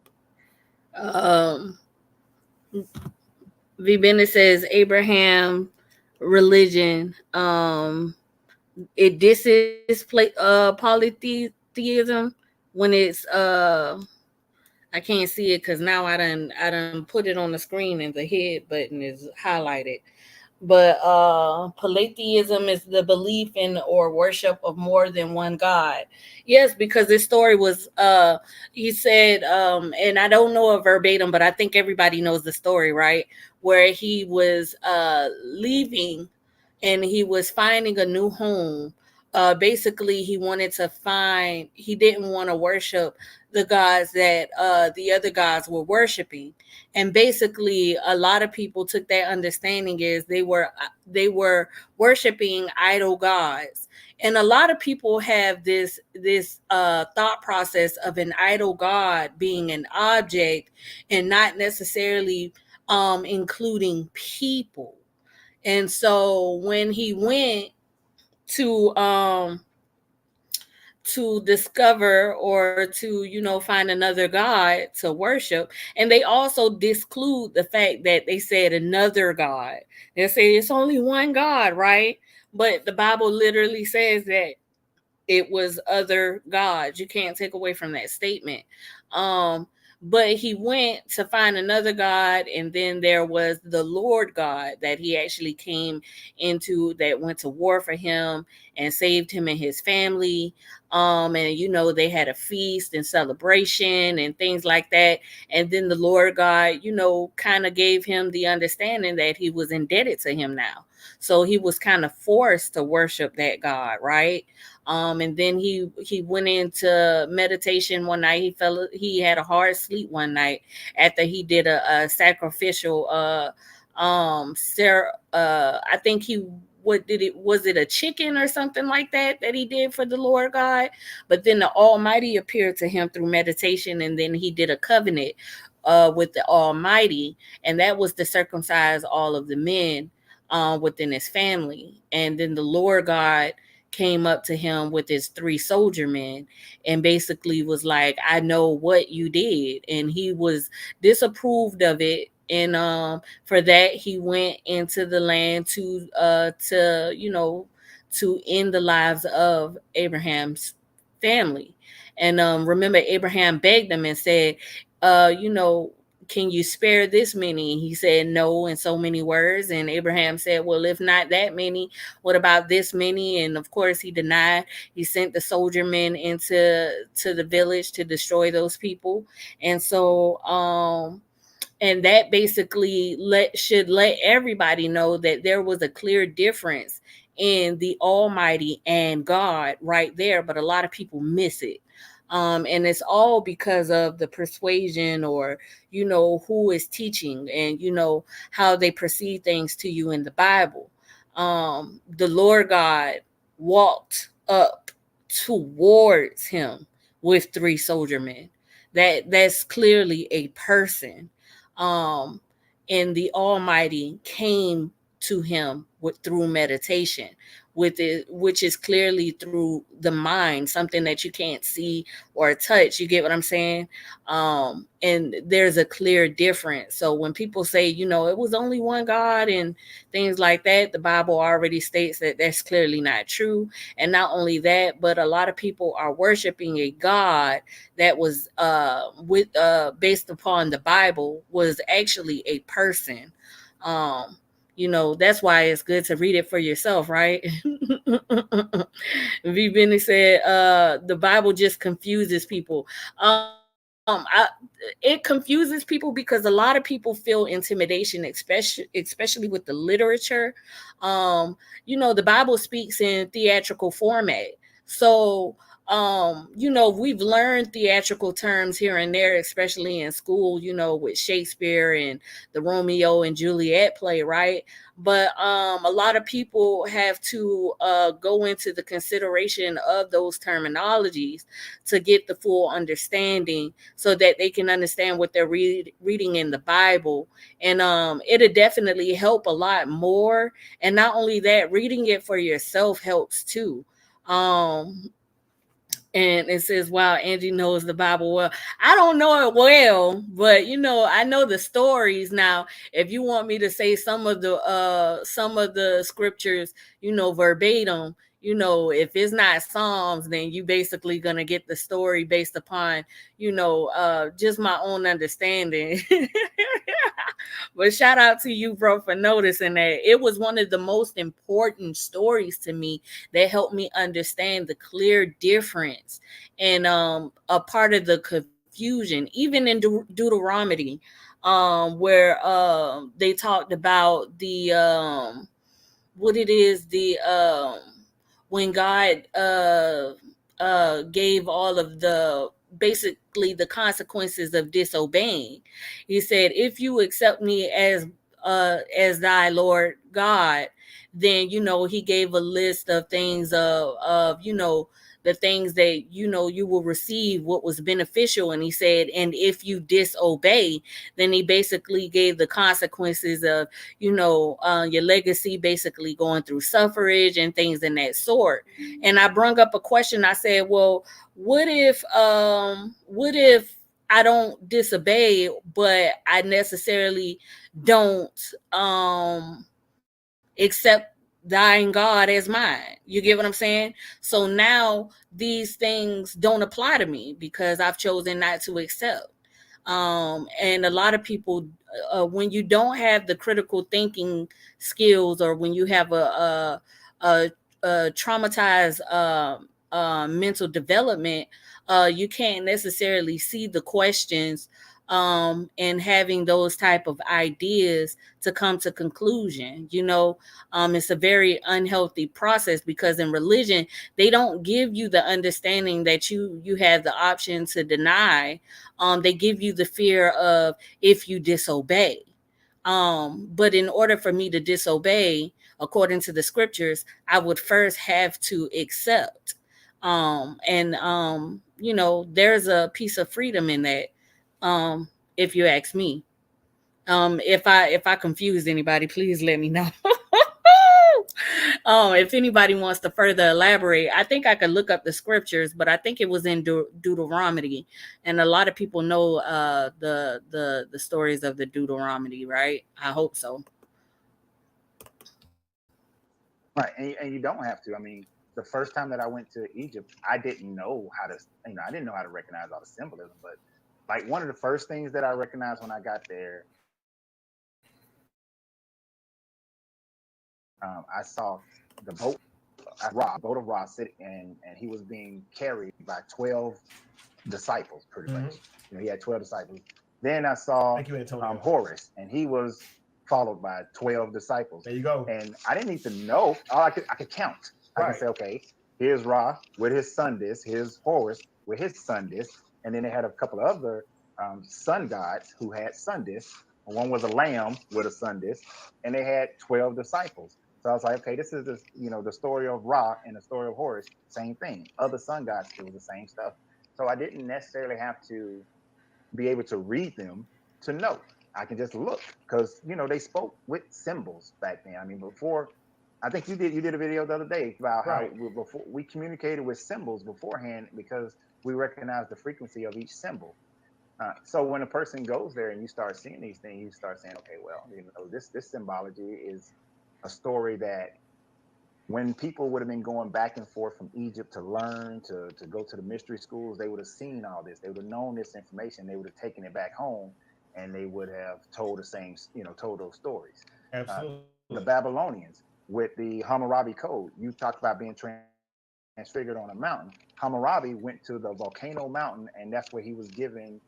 Um, V. Bennett says Abraham religion. It disses polytheism when it's I can't see it because now I done put it on the screen and the head button is highlighted. But polytheism is the belief in or worship of more than one god. Yes, because this story was he said and I don't know it verbatim, but I think everybody knows the story, right? Where he was leaving and he was finding a new home. Basically he didn't want to worship the gods that the other gods were worshiping. And basically a lot of people took that understanding is they were worshiping idol gods. And a lot of people have this thought process of an idol god being an object and not necessarily including people. And so when he went to discover or to find another god to worship, and they also disclude the fact that they said another god. They say it's only one god, right? But the Bible literally says that it was other gods. You can't take away from that statement. Um, but he went to find another God, and then there was the Lord God that he actually came into, that went to war for him and saved him and his family. And they had a feast and celebration and things like that. And then the Lord God, kind of gave him the understanding that he was indebted to him now. So he was kind of forced to worship that God, right? And then he went into meditation one night. He had a hard sleep one night after he did a sacrificial I think he what did it was it a chicken or something like that he did for the Lord God. But then the Almighty appeared to him through meditation, and then he did a covenant with the Almighty, and that was to circumcise all of the men within his family. And then the Lord God came up to him with his three soldier men and basically was like, I know what you did. And he was disapproved of it. And for that he went into the land to end the lives of Abraham's family. And remember, Abraham begged them and said, uh, you know, can you spare this many? He said no in so many words. And Abraham said, well, if not that many, what about this many? And of course he denied. He sent the soldier men to the village to destroy those people. And so and that basically should let everybody know that there was a clear difference in the Almighty and God right there, but a lot of people miss it. And it's all because of the persuasion, or who is teaching, and how they perceive things to you in the Bible. The Lord God walked up towards him with three soldier men. That's clearly a person. um and the Almighty came to him through meditation, with it, which is clearly through the mind, something that you can't see or touch. You get what I'm saying? And there's a clear difference. So when people say, it was only one God and things like that, the Bible already states that that's clearly not true. And not only that, but a lot of people are worshiping a God that was based upon the Bible, was actually a person. um that's why it's good to read it for yourself, right? V. Benny said, the Bible just confuses people. It confuses people because a lot of people feel intimidation, especially with the literature. The Bible speaks in theatrical format. So, we've learned theatrical terms here and there, especially in school, with Shakespeare and the Romeo and Juliet play, right? But a lot of people have to go into the consideration of those terminologies to get the full understanding, so that they can understand what they're reading in the Bible. And it'll definitely help a lot more. And not only that, reading it for yourself helps too. um and it says, wow, Angie knows the Bible well. I don't know it well, but I know the stories. Now, if you want me to say some of the scriptures, verbatim, if it's not Psalms, then you basically gonna get the story based upon, just my own understanding. But shout out to you, bro, for noticing that. It was one of the most important stories to me that helped me understand the clear difference, and a part of the confusion, even in Deuteronomy, where they talked about the what it is, the when God gave all of the, basically, the consequences of disobeying. He said, if you accept me as thy Lord God, then he gave a list of things, of the things that you will receive, what was beneficial. And he said, and if you disobey, then he basically gave the consequences of your legacy, basically going through suffrage and things in that sort. And I brung up a question. I said, well, what if I don't disobey, but I necessarily don't accept dying God as mine? You get what I'm saying? So now these things don't apply to me because I've chosen not to accept. And a lot of people, when you don't have the critical thinking skills, or when you have a, a traumatized mental development, you can't necessarily see the questions, and having those type of ideas to come to conclusion. It's a very unhealthy process, because in religion they don't give you the understanding that you have the option to deny. They give you the fear of, if you disobey. But in order for me to disobey, according to the scriptures, I would first have to accept. And there's a piece of freedom in that. If you ask me. If I confused anybody, please let me know. If anybody wants to further elaborate, I think I could look up the scriptures, but I think it was in Deuteronomy, and a lot of people know the stories of the Deuteronomy, right? I hope so. Right, and you don't have to. I mean, the first time that I went to Egypt, I didn't know how to, I didn't know how to recognize all the symbolism, but Like one of the first things that I recognized when I got there, I saw the boat, boat of Ra sitting, and he was being carried by 12 disciples, pretty much. Hmm. He had 12 disciples. Then I saw Thank you, Antonio. Horus, and he was followed by 12 disciples. There you go. And I didn't need to know. All I could count. I can Right. say, okay, here's Ra with his sun disk. Here's Horus with his sun disk. And then they had a couple of other sun gods who had sun disks. One was a lamb with a sun disk, and they had 12 disciples. So I was like, okay, this is the story of Ra and the story of Horus, same thing. Other sun gods, it was the same stuff. So I didn't necessarily have to be able to read them to know. I can just look because they spoke with symbols back then. I mean, before I think you did a video the other day about how Right. before we communicated with symbols beforehand because we recognize the frequency of each symbol. So when a person goes there and you start seeing these things, you start saying, okay, well, this symbology is a story that when people would have been going back and forth from Egypt to learn, to go to the mystery schools, they would have seen all this. They would have known this information. They would have taken it back home, and they would have told the same, told those stories. Absolutely. The Babylonians with the Hammurabi Code. You talked about being transfigured on a mountain. Hammurabi went to the volcano mountain, and that's where he was given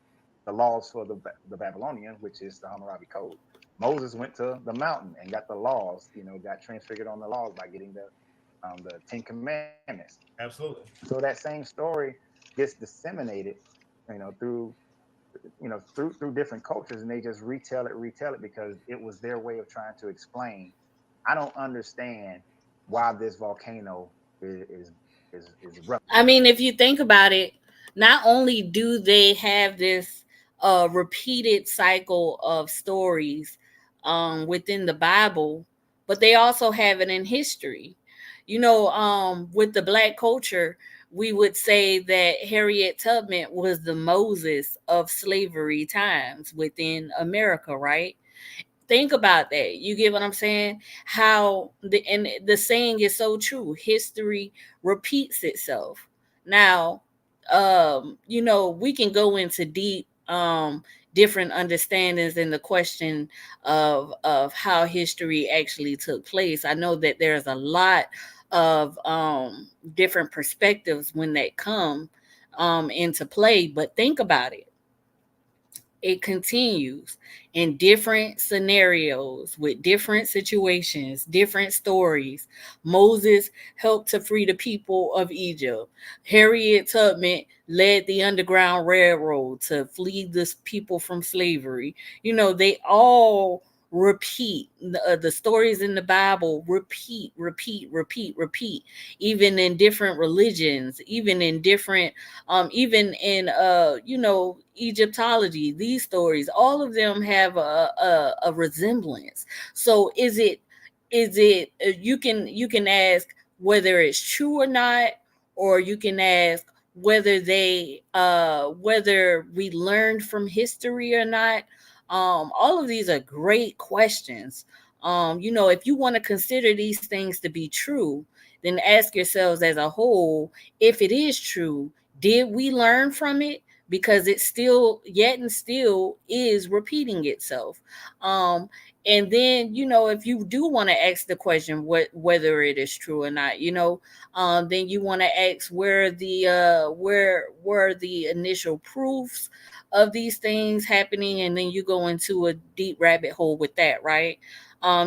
the laws for the Babylonian, which is the Hammurabi Code. Moses went to the mountain and got the laws. Got transfigured on the laws by getting the Ten Commandments. Absolutely. So that same story gets disseminated, through through different cultures, and they just retell it because it was their way of trying to explain. I don't understand why this volcano is I erupting. mean, if you think about it, not only do they have this repeated cycle of stories within the Bible, but they also have it in history. With the black culture, we would say that Harriet Tubman was the Moses of slavery times within America, right? Think about that. You get what I'm saying? How the saying is so true. History repeats itself. Now, we can go into deep different understandings in the question of how history actually took place. I know that there's a lot of different perspectives when that come into play, but think about it. It continues in different scenarios with different situations, different stories. Moses helped to free the people of Egypt. Harriet Tubman led the Underground Railroad to flee the people from slavery. They all repeat. The stories in the Bible repeat, repeat, repeat, repeat, even in different religions, even in Egyptology, these stories, all of them have a resemblance. So is it you can ask whether it's true or not, or you can ask whether we learned from history or not. All of these are great questions. If you want to consider these things to be true, then ask yourselves as a whole, if it is true, did we learn from it? Because it still, yet and still, is repeating itself. Um, and then, if you do want to ask the question whether it is true or not, then you want to ask where were the initial proofs of these things happening, and then you go into a deep rabbit hole with that, right?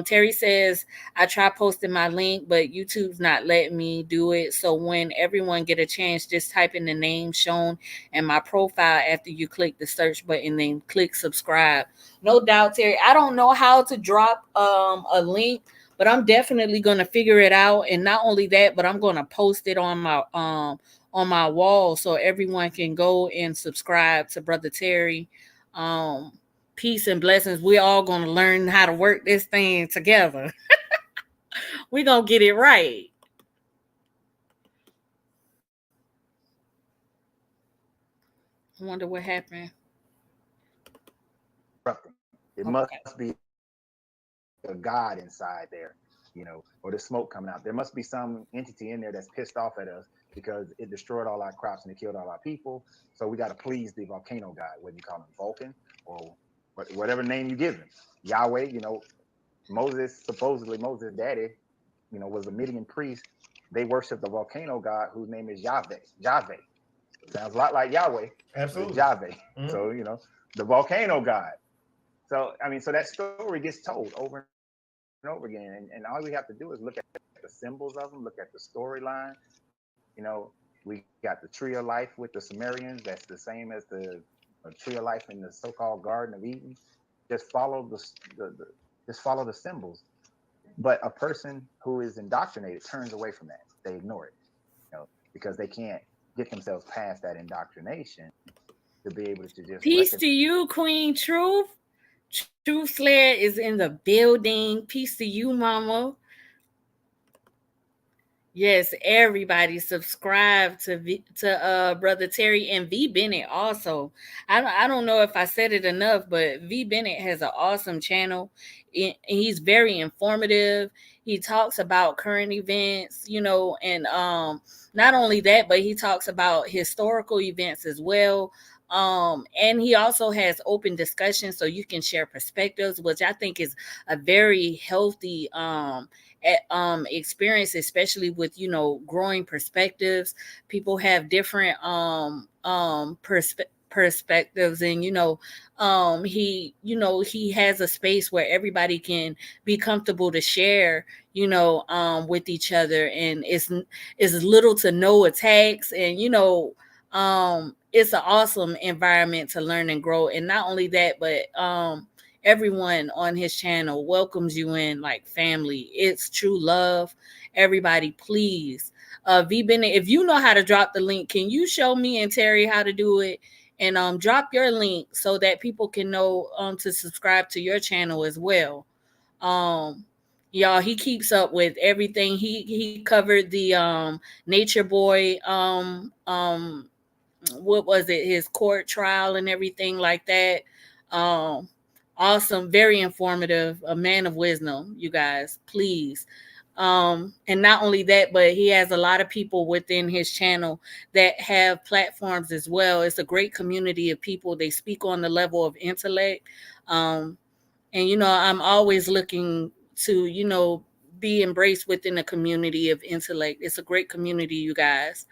Terry says, I try posting my link, but YouTube's not letting me do it. So when everyone get a chance, just type in the name shown in my profile after you click the search button, then click subscribe. No doubt, Terry. I don't know how to drop a link, but I'm definitely gonna figure it out. And not only that, but I'm gonna post it on my wall so everyone can go and subscribe to Brother Terry. Um, Peace and blessings. We're all gonna learn how to work this thing together. We're gonna get it right. I wonder what happened. It must Okay. be a God inside there, or the smoke coming out. There must be some entity in there that's pissed off at us because it destroyed all our crops and it killed all our people. So we got to please the volcano god, whether you call him Vulcan or whatever name you give him. Yahweh, Moses, supposedly Moses' daddy, was a Midian priest. They worship the volcano god whose name is Yahweh. Yahweh. Sounds a lot like Yahweh, but it's Absolutely. Yahweh. Hmm. So, the volcano god. So, I mean, so that story gets told over and over again. And all we have to do is look at the symbols of them, look at the storyline. We got the tree of life with the Sumerians. That's the same as the tree of life in the so-called Garden of Eden. Just just follow the symbols. But a person who is indoctrinated turns away from that. They ignore it, because they can't get themselves past that indoctrination to be able to just Peace recognize. to you, Queen Truth. Truth Slayer is in the building. Peace to you, Mama. Yes, everybody subscribe to brother Terry and V Bennett also. I don't know if I said it enough, but V Bennett has an awesome channel. He's very informative. He talks about current events, and not only that, but he talks about historical events as well. And he also has open discussions so you can share perspectives, which I think is a very healthy experience, especially with growing perspectives. People have different perspectives, and he has a space where everybody can be comfortable to share, with each other, and it's little to no attacks, and it's an awesome environment to learn and grow. And not only that, but everyone on his channel welcomes you in like family. It's true love. Everybody, please. V Bennett, if you know how to drop the link, can you show me and Terry how to do it? And drop your link so that people can know to subscribe to your channel as well. Um Y'all, he keeps up with everything. He covered the Nature Boy what was it, his court trial and everything like that. um Awesome, very informative, a man of wisdom, you guys, please. And not only that, but he has a lot of people within his channel that have platforms as well. It's a great community of people. They speak on the level of intellect. And I'm always looking to be embraced within a community of intellect. It's a great community, you guys.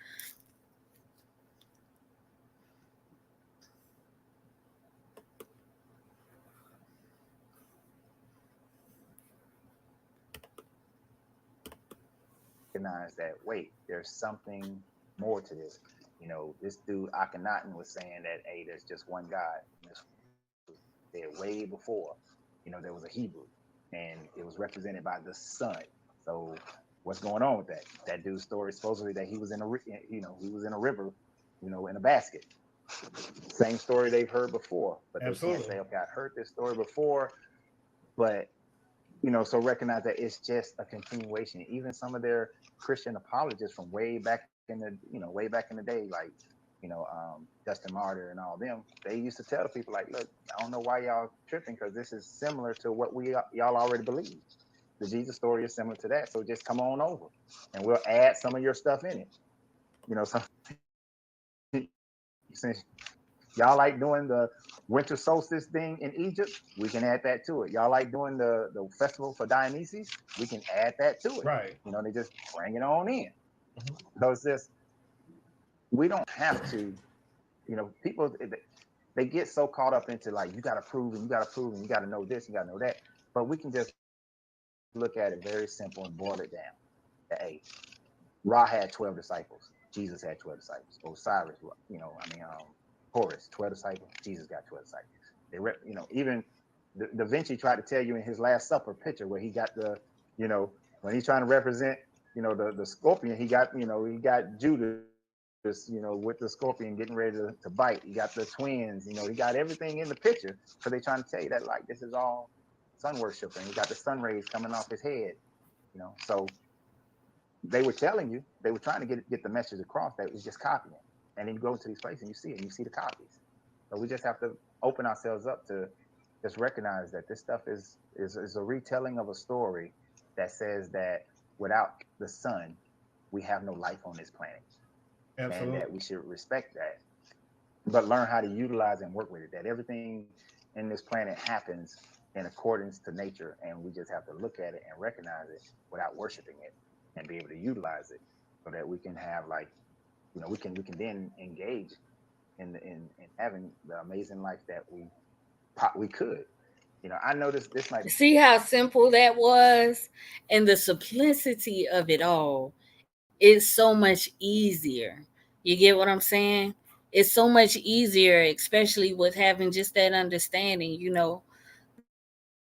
That, wait, there's something more to this. This dude Akhenaten was saying that, hey, there's just one God. And this was there way before. There was a Hebrew, and it was represented by the sun. So what's going on with that? That dude's story supposedly that he was in a he was in a river, in a basket. Same story they've heard before, but they can't Absolutely. say, okay, I heard this story before, but so recognize that it's just a continuation. Even some of their Christian apologists from way back in the, way back in the day, like, Justin Martyr and all them, they used to tell the people like, look, I don't know why y'all tripping, because this is similar to what y'all already believe. The Jesus story is similar to that, so just come on over, and we'll add some of your stuff in it. Some since y'all like doing the winter solstice thing in Egypt, we can add that to it. Y'all like doing the festival for Dionysus, we can add that to it. Right. They just bring it on in. Mhm. So it's just, we don't have to, people, they get so caught up into like, you got to prove and you got to prove and you got to know this, you got to know that. But we can just look at it very simple and boil it down. That, hey, Ra had 12 disciples. Jesus had 12 disciples. Osiris, Horus, 12 disciples. Jesus got 12 disciples. Even Da Vinci tried to tell you in his Last Supper picture where he got when he's trying to represent, the scorpion, he got Judas, with the scorpion getting ready to bite. He got the twins, he got everything in the picture. So they trying to tell you that like this is all sun worshiping. He got the sun rays coming off his head, So they were telling you, they were trying to get the message across that it was just copying. And then you go into these places and you see it, and you see the copies. So we just have to open ourselves up to just recognize that this stuff is a retelling of a story that says that without the sun, we have no life on this planet. and Absolutely. that we should respect that, but learn how to utilize and work with it. That everything in this planet happens in accordance to nature, and we just have to look at it and recognize it without worshiping it, and be able to utilize it so that we can have like, we can then engage in having the amazing life that we could. I noticed this might. See how simple that was? And the simplicity of it all is so much easier. You get what I'm saying? It's so much easier, especially with having just that understanding.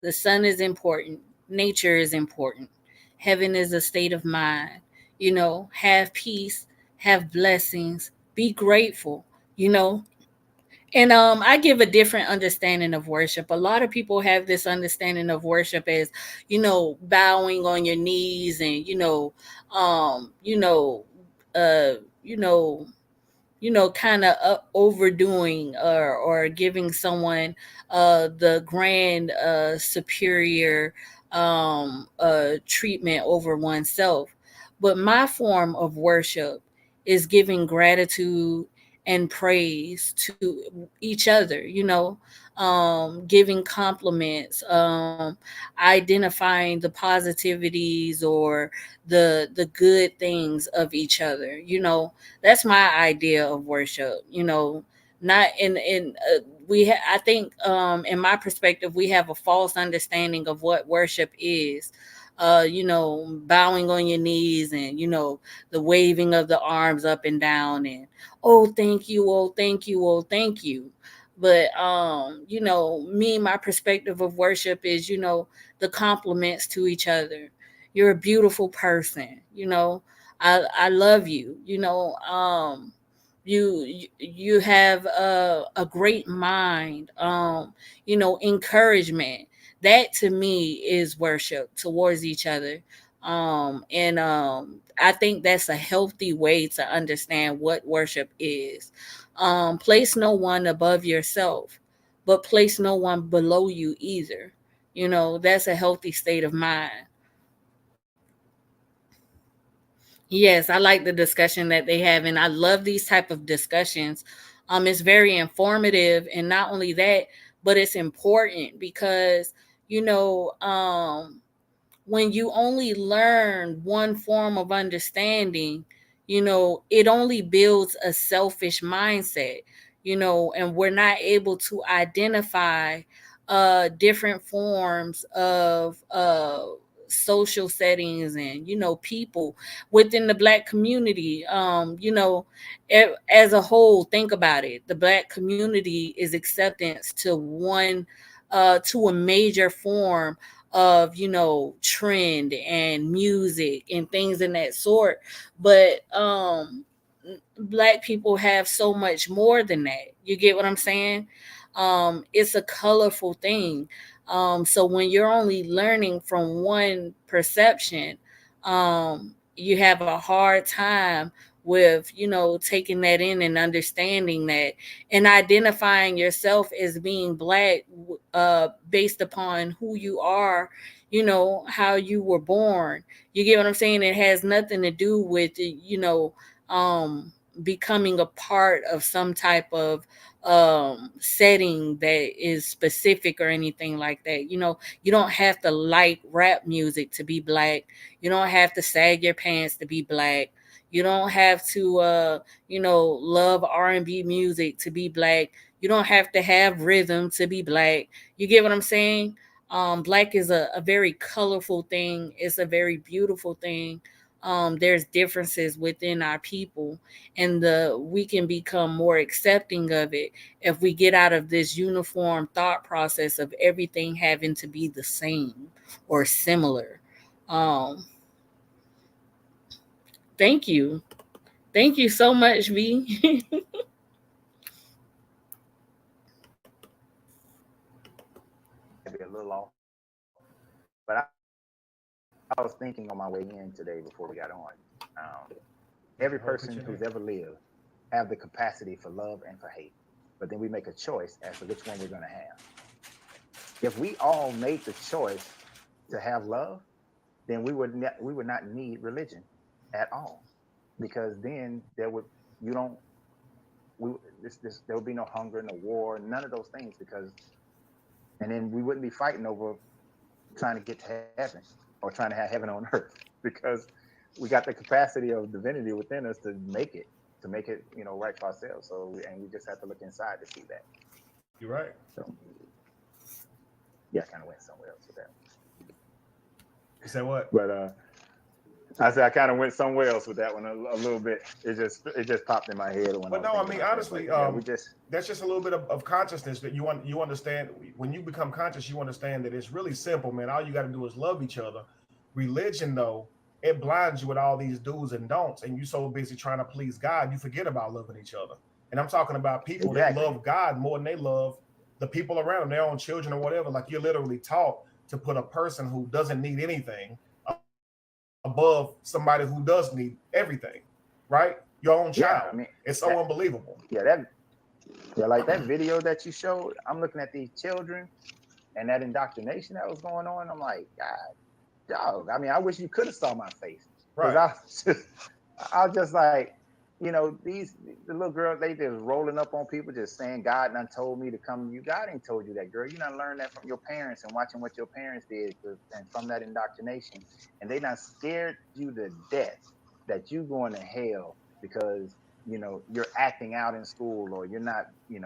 The sun is important, nature is important, heaven is a state of mind. Have peace, have blessings, be grateful, you know, and I give a different understanding of worship. A lot of people have this understanding of worship as, bowing on your knees and, um, you know, uh, you know, kind of overdoing or giving someone the grand superior treatment over oneself. But my form of worship is giving gratitude and praise to each other, giving compliments, identifying the positivities or the good things of each other. That's my idea of worship. Not in I think in my perspective we have a false understanding of what worship is. Bowing on your knees and the waving of the arms up and down and oh thank you, oh thank you, oh thank you. But me, my perspective of worship is the compliments to each other. You're a beautiful person. I love you. You have a great mind. Encouragement. That to me is worship towards each other. And I think that's a healthy way to understand what worship is. Place no one above yourself, but place no one below you either. That's a healthy state of mind. Yes, I like the discussion that they have, and I love these type of discussions. It's very informative, and not only that, but it's important because you know, when you only learn one form of understanding, it only builds a selfish mindset, and we're not able to identify different forms of social settings and people within the black community. As a whole, think about it. The black community is acceptance to a major form of trend and music and things in that sort. But black people have so much more than that. You get what I'm saying? It's a colorful thing. So when you're only learning from one perception, you have a hard time with taking that in and understanding that and identifying yourself as being black based upon who you are, how you were born. You get what I'm saying? It has nothing to do with um becoming a part of some type of setting that is specific or anything like that. You don't have to like rap music to be black. You don't have to sag your pants to be black. You don't have to love R&B music to be black. You don't have to have rhythm to be black. You get what I'm saying? Black is a very colorful thing. It's a very beautiful thing. There's differences within our people, and the we can become more accepting of it if we get out of this uniform thought process of everything having to be the same or similar. Um, thank you so much, V. Might be a little off, but I was thinking on my way in today before we got on. Um, every person Let who's me ever hold put your lived hand. have the capacity for love and for hate, but then we make a choice as to which one we're going to have. If we all made the choice to have love, then we would not need religion at all, because then there would you don't we there would be no hunger, no war, none of those things because and then we wouldn't be fighting over trying to get to heaven or trying to have heaven on earth because we got the capacity of divinity within us to make it, right for ourselves. So and we just have to look inside to see that. You're right. So yeah, I kind of went somewhere else with that. You said what? But I said I kind of went somewhere else with that one a little bit. It just popped in my head when I But was no, I thinking mean about that. honestly, But yeah, we just that's just a little bit of consciousness that you understand. When you become conscious, you understand that it's really simple, man. All you got to do is love each other. Religion, though, it blinds you with all these do's and don'ts, and you so busy trying to please God, you forget about loving each other. And I'm talking about people, they exactly. love God more than they love the people around them, their own children or whatever. Like you're literally taught to put a person who doesn't need anything above somebody who does need everything, right? Your own child. Yeah, I It's mean so that. unbelievable. Yeah, like that video that you showed. I'm looking at these children and that indoctrination that was going on. I'm like, God, dog. I mean, I wish you could have saw my face because Right. I was just like, these the little girls, they just rolling up on people, just saying God done told me to come to you. God ain't told you that, girl. You done learned that from your parents and watching what your parents did, and from that indoctrination, and they done scared you to death that you going to hell because you're acting out in school or you're not, you're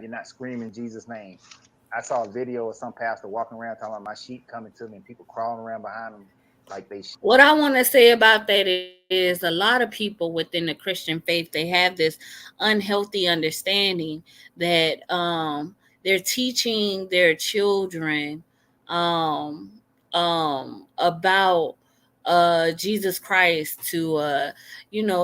not screaming Jesus name. I saw a video of some pastor walking around talking about my sheep coming to me and people crawling around behind them like they sheep. What I want to say about that is a lot of people within the Christian faith, they have this unhealthy understanding that they're teaching their children um about Jesus Christ to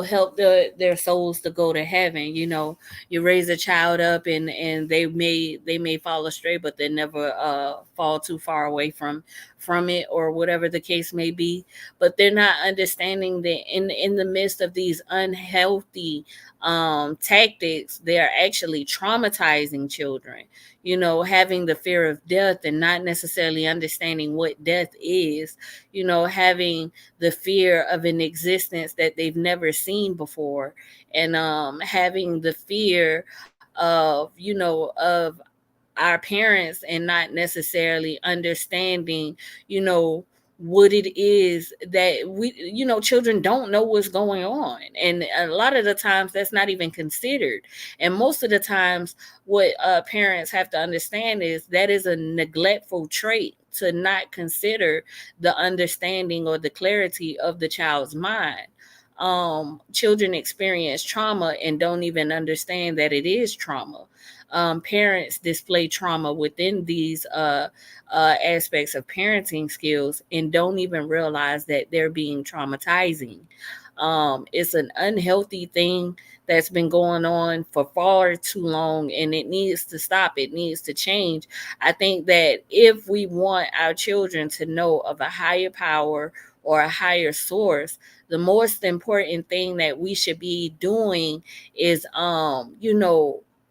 help their souls to go to heaven. You raise a child up and they may fall astray, but they never fall too far away from it, or whatever the case may be. But they're not understanding that in the midst of these unhealthy tactics, they are actually traumatizing children. Having the fear of death and not necessarily understanding what death is. Having the fear of an existence that they've never seen before, and having the fear of our parents, and not necessarily understanding, you know, what it is that children don't know what's going on. And a lot of the times that's not even considered. And most of the times, what parents have to understand is that is a neglectful trait, to not consider the understanding or the clarity of the child's mind. Children experience trauma and don't even understand that it is trauma. Parents display trauma within these aspects of parenting skills and don't even realize that they're being traumatizing. It's an unhealthy thing that's been going on for far too long, and it needs to stop. It needs to change. I think that if we want our children to know of a higher power or a higher source, the most important thing that we should be doing is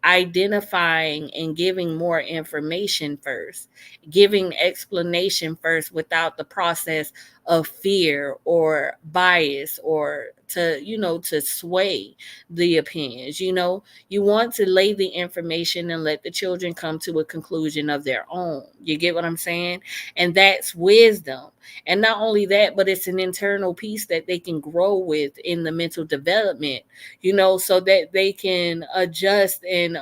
identifying and giving more information first, giving explanation first, without the process of fear or bias, or to sway the opinions. You want to lay the information and let the children come to a conclusion of their own. You get what I'm saying? And that's wisdom. And not only that, but it's an internal piece that they can grow with in the mental development, so that they can adjust and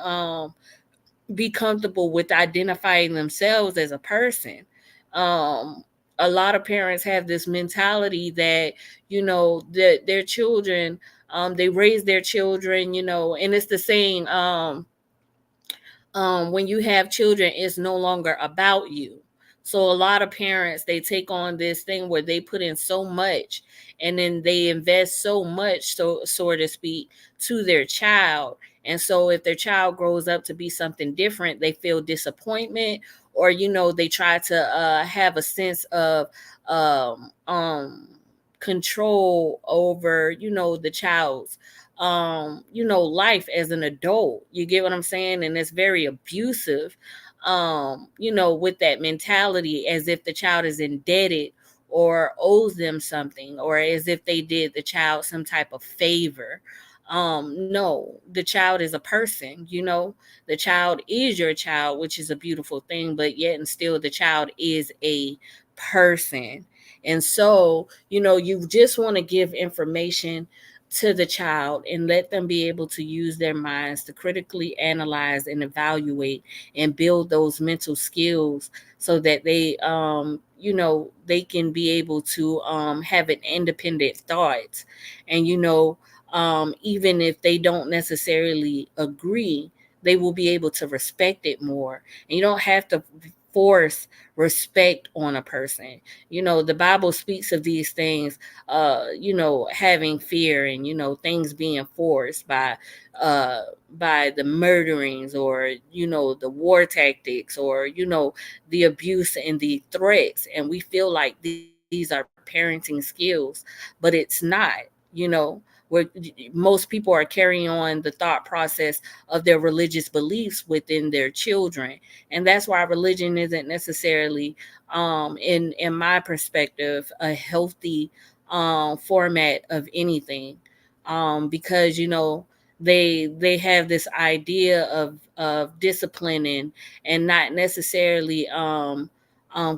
be comfortable with identifying themselves as a person. Um, a lot of parents have this mentality that, that their children, they raise their children, and it's the saying, when you have children, it's no longer about you. So a lot of parents, they take on this thing where they put in so much, and then they invest so much, so to speak, to their child. And so if their child grows up to be something different, they feel disappointment, or they try to have a sense of control over the child's life as an adult. You get what I'm saying? And it's very abusive, with that mentality, as if the child is indebted or owes them something, or as if they did the child some type of favor. No, the child is a person, the child is your child, which is a beautiful thing, but yet and still the child is a person. And so, you just want to give information to the child and let them be able to use their minds to critically analyze and evaluate and build those mental skills so that they can be able to have an independent thought. And even if they don't necessarily agree, they will be able to respect it more. And you don't have to force respect on a person. The Bible speaks of these things, having fear and, things being forced uh, by the murderings, or, the war tactics, or, the abuse and the threats. And we feel like these are parenting skills, but it's not. you know where most people are carrying on the thought process of their religious beliefs within their children. And that's why religion isn't necessarily, in my perspective, a healthy format of anything, because they have this idea of disciplining and not necessarily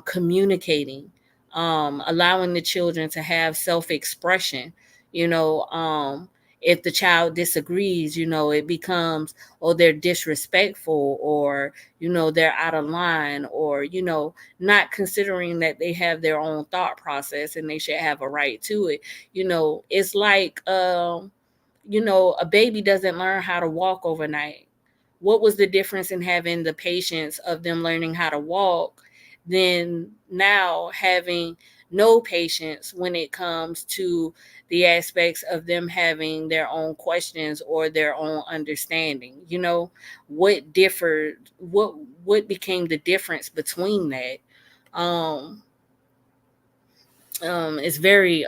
communicating, allowing the children to have self-expression. you know um if the child disagrees, it becomes, oh, they're disrespectful, or they're out of line, or not considering that they have their own thought process and they should have a right to it. It's like, a baby doesn't learn how to walk overnight. What was the difference in having the patience of them learning how to walk than now having no patience when it comes to the aspects of them having their own questions or their own understanding? What differed? What became the difference between that? Um, it's very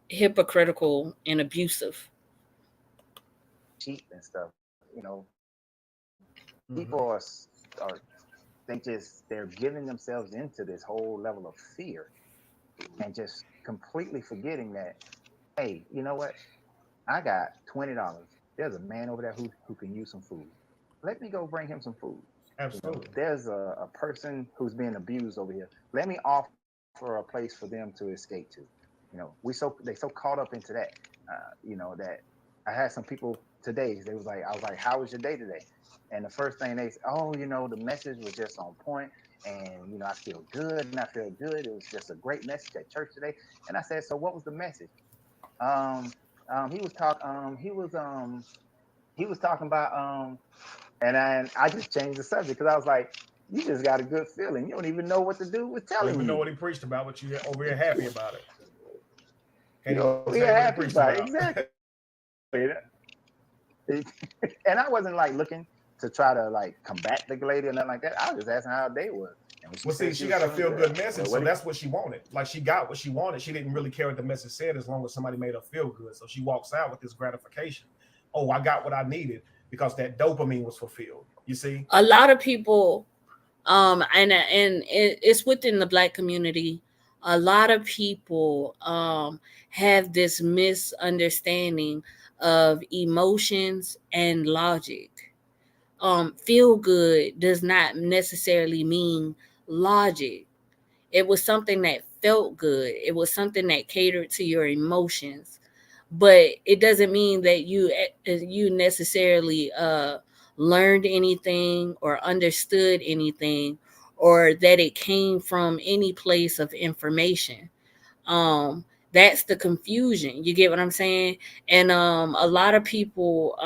hypocritical and abusive. Cheap and stuff. People Hmm. are they're giving themselves into this whole level of fear and just completely forgetting that, hey, you know what? I got $20. There's a man over there who can use some food. Let me go bring him some food. Absolutely. There's a person who's being abused over here. Let me offer a place for them to escape to. We so they so caught up into that. That I had some people today. They was like, I was like, how was your day today? And the first thing they said, oh, the message was just on point, and I feel good, and I feel good. It was just a great message at church today. And I said, so what was the message? Um, he was talk. He was talking about and I just changed the subject because I was like, you just got a good feeling. You don't even know what the dude was You don't telling even know you. what he preached about, but you over here happy about it. Can't You even know, tell you you're what he happy preached about about. it. Exactly. And I wasn't like looking to try to like combat the lady or nothing like that. I was just asking how her day was. And when she Well, see, said she she was got a feeling feel good, good message, well, so what? that's what she wanted. Like she got what she wanted. She didn't really care what the message said as long as somebody made her feel good. So she walks out with this gratification. Oh, I got what I needed because that dopamine was fulfilled. You see? A lot of people, it's within the Black community. A lot of people have this misunderstanding of emotions and logic. Feel good does not necessarily mean logic. It was something that felt good. It was something that catered to your emotions. But it doesn't mean that you necessarily learned anything or understood anything, or that it came from any place of information. um that's the confusion. You get what I'm saying? And a lot of people,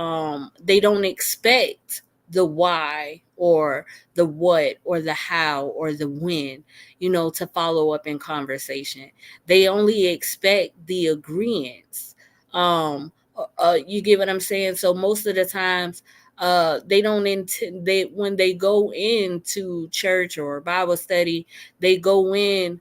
they don't expect the why or the what or the how or the when, to follow up in conversation. They only expect the agreements. You get what I'm saying? So most of the times, they don't intend, they when they go into church or Bible study, they go in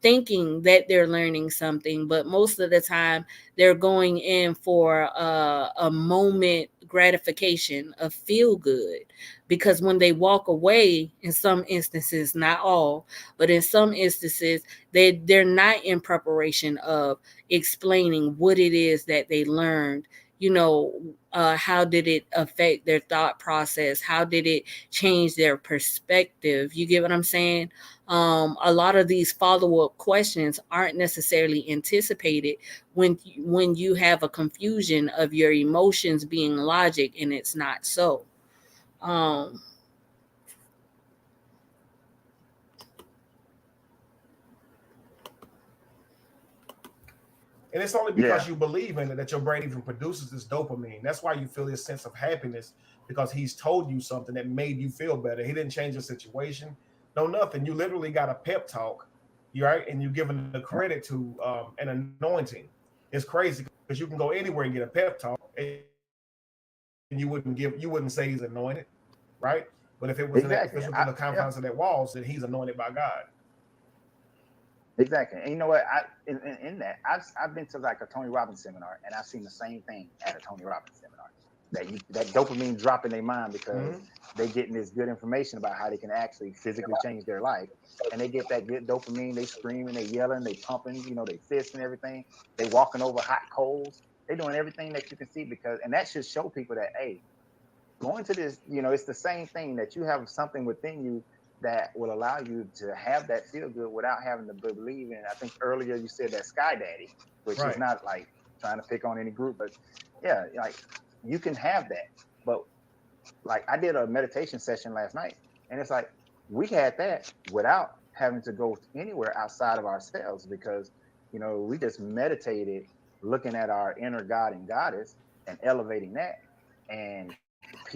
thinking that they're learning something, but most of the time they're going in for a moment gratification, a feel good, because when they walk away, in some instances, not all, but in some instances, they're not in preparation of explaining what it is that they learned. You know, how did it affect their thought process? How did it change their perspective? You get what I'm saying? A lot of these follow-up questions aren't necessarily anticipated when you have a confusion of your emotions being logic, and it's not so. um And it's only Yeah, because you believe in it that your brain even produces this dopamine. That's why you feel this sense of happiness, because he's told you something that made you feel better. He didn't change your situation, no nothing. You literally got a pep talk, right? And you're given the credit to an anointing. It's crazy because you can go anywhere and get a pep talk, and you wouldn't say he's anointed, right? But if it was if it's exactly. within the confines Yeah, of that walls, then he's anointed by God. exactly. And you know what? In that, I've been to like a Tony Robbins seminar, and I've seen the same thing at a Tony Robbins seminar. That dopamine drop in their mind because Mm-hmm. they getting this good information about how they can actually physically change their life, and they get that good dopamine. They screaming, they yelling, they pumping, they fist and everything. They walking over hot coals. They doing everything that you can see because, and that should show people that hey, going to this, it's the same thing that you have something within you that will allow you to have that feel good without having to believe in. I think earlier you said that Sky Daddy, which is Right. not like trying to pick on any group, but yeah, like you can have that. But like I did a meditation session last night, and it's like we had that without having to go anywhere outside of ourselves because we just meditated looking at our inner God and goddess and elevating that and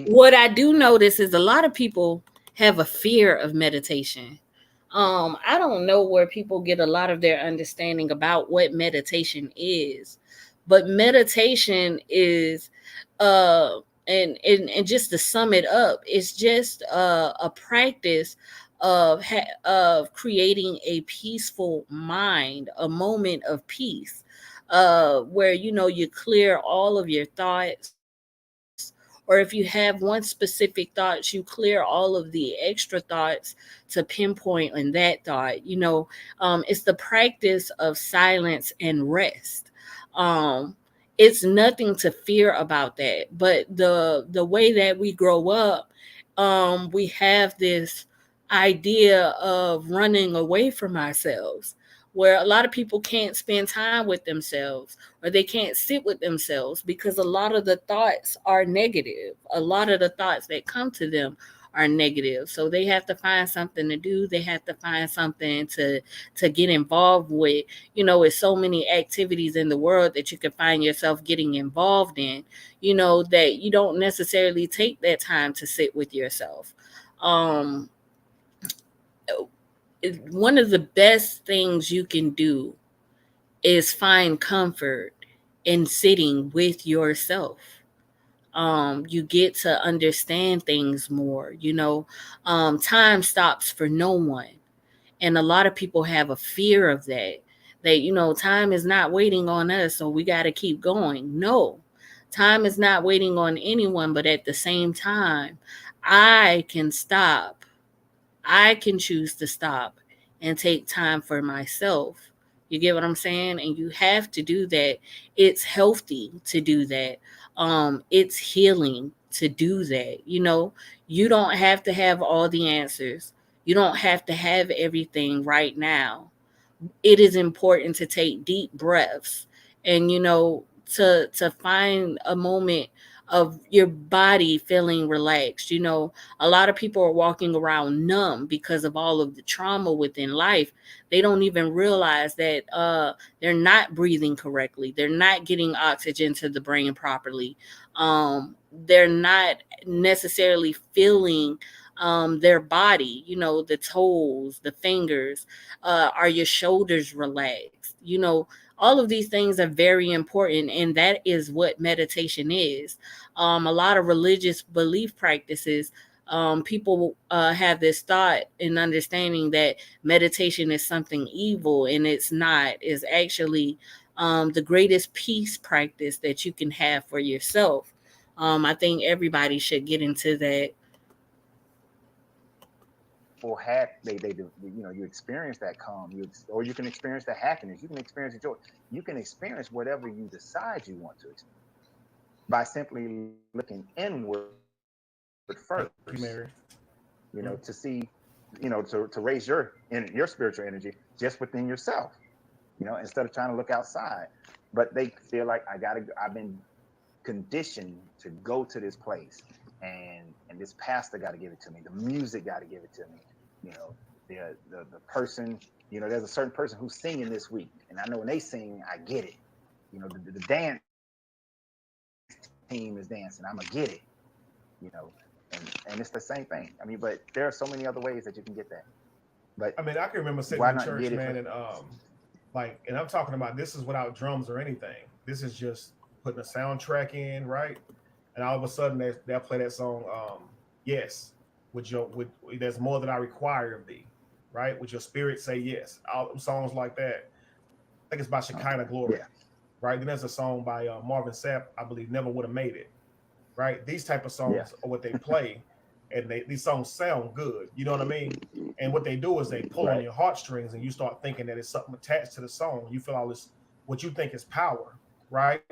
what I do notice is a lot of people have a fear of meditation. I don't know where people get a lot of their understanding about what meditation is, but meditation is, and just to sum it up, it's just a practice of creating a peaceful mind, a moment of peace, where you clear all of your thoughts, or if you have one specific thought, you clear all of the extra thoughts to pinpoint on that thought. It's the practice of silence and rest. um it's nothing to fear about that, but the way that we grow up, we have this idea of running away from ourselves, where a lot of people can't spend time with themselves, or they can't sit with themselves because a lot of the thoughts are negative. A lot of the thoughts that come to them are negative. So they have to find something to do. They have to find something to get involved with. With so many activities in the world that you can find yourself getting involved in, that you don't necessarily take that time to sit with yourself. Um One of the best things you can do is find comfort in sitting with yourself. You get to understand things more. Time stops for no one, and a lot of people have a fear of that. That time is not waiting on us, so we got to keep going. No, time is not waiting on anyone, but at the same time, I can stop. I can choose to stop and take time for myself. You get what I'm saying? And you have to do that. It's healthy to do that. It's healing to do that. You don't have to have all the answers. You don't have to have everything right now. It is important to take deep breaths, and to find a moment of your body feeling relaxed. A lot of people are walking around numb because of all of the trauma within life. They don't even realize that they're not breathing correctly, they're not getting oxygen to the brain properly. They're not necessarily feeling their body, the toes, the fingers. Are your shoulders relaxed? All of these things are very important, and that is what meditation is. A lot of religious belief practices people have this thought and understanding that meditation is something evil, and it's not. It's actually the greatest peace practice that you can have for yourself. I think everybody should get into that. People have they do, you know, you experience that calm, or you can experience the happiness, you can experience the joy, you can experience whatever you decide you want to experience by simply looking inward first, Thank you, you Mary. know, to see, to raise your spiritual energy just within yourself, instead of trying to look outside. But they feel like I've been conditioned to go to this place, and this pastor got to give it to me, the music got to give it to me, you know the person, there's a certain person who's singing this week, and I know when they sing I get it. The dance team is dancing, I'm gonna get it. you know and it's the same thing. I mean, but there are so many other ways that you can get that. But I mean, I can remember why sitting in not get church, it for? man, and like, and I'm talking about this is without drums or anything. This is just putting a soundtrack in, right? And all of a sudden they'll play that song, yes, with there's more than I require of thee, right? With your spirit say yes. All them songs like that. I think it's by Okay, Shekinah yeah, Glory, right? Then there's a song by Marvin Sapp, I believe, Never Would Have Made It, right? These type of yeah, songs are what they play, and these songs sound good. You know what I mean? And what they do is they pull on right, your heartstrings, and you start thinking that it's something attached to the song. You feel all this what you think is power, right?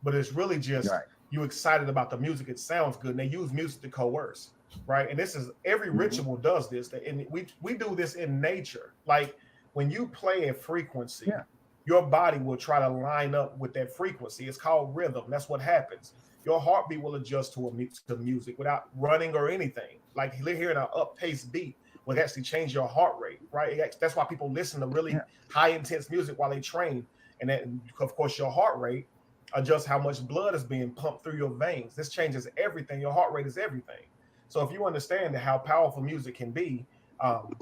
But it's really just right. you excited about the music. It sounds good, and they use music to coerce, right? And this is every Hmm. ritual does this, and we do this in nature. Like when you play a frequency, Yeah, your body will try to line up with that frequency. It's called rhythm. That's what happens. Your heartbeat will adjust to music without running or anything. Like hearing an up paced beat will actually change your heart rate, right? That's why people listen to really yeah, high intense music while they train, and then of course your heart rate adjusts how much blood is being pumped through your veins. This changes everything. Your heart rate is everything. So if you understand how powerful music can be, um,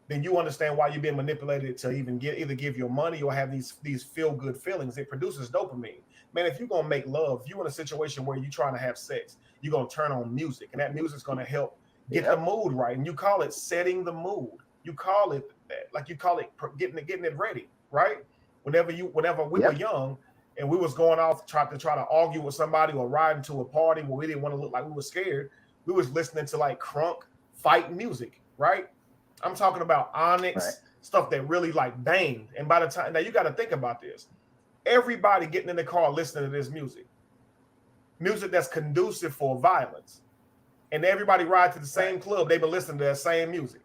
then you understand why you're being manipulated to even get either give your money or have these feel good feelings. It produces dopamine. Man, if you're gonna make love, if you're in a situation where you're trying to have sex, you're gonna turn on music, and that music's gonna help get the yep, mood right. And you call it setting the mood. You call it that, like you call it getting it ready, right? Whenever we were yep, young and we was going off try to argue with somebody or riding to a party where we didn't want to look like we were scared, we was listening to like crunk fight music, right? I'm talking about right, Onyx stuff that really like banged. And by the time now you got to think about this, everybody getting in the car listening to this music that's conducive for violence, and everybody ride to the right, same club. They've been listening to that same music,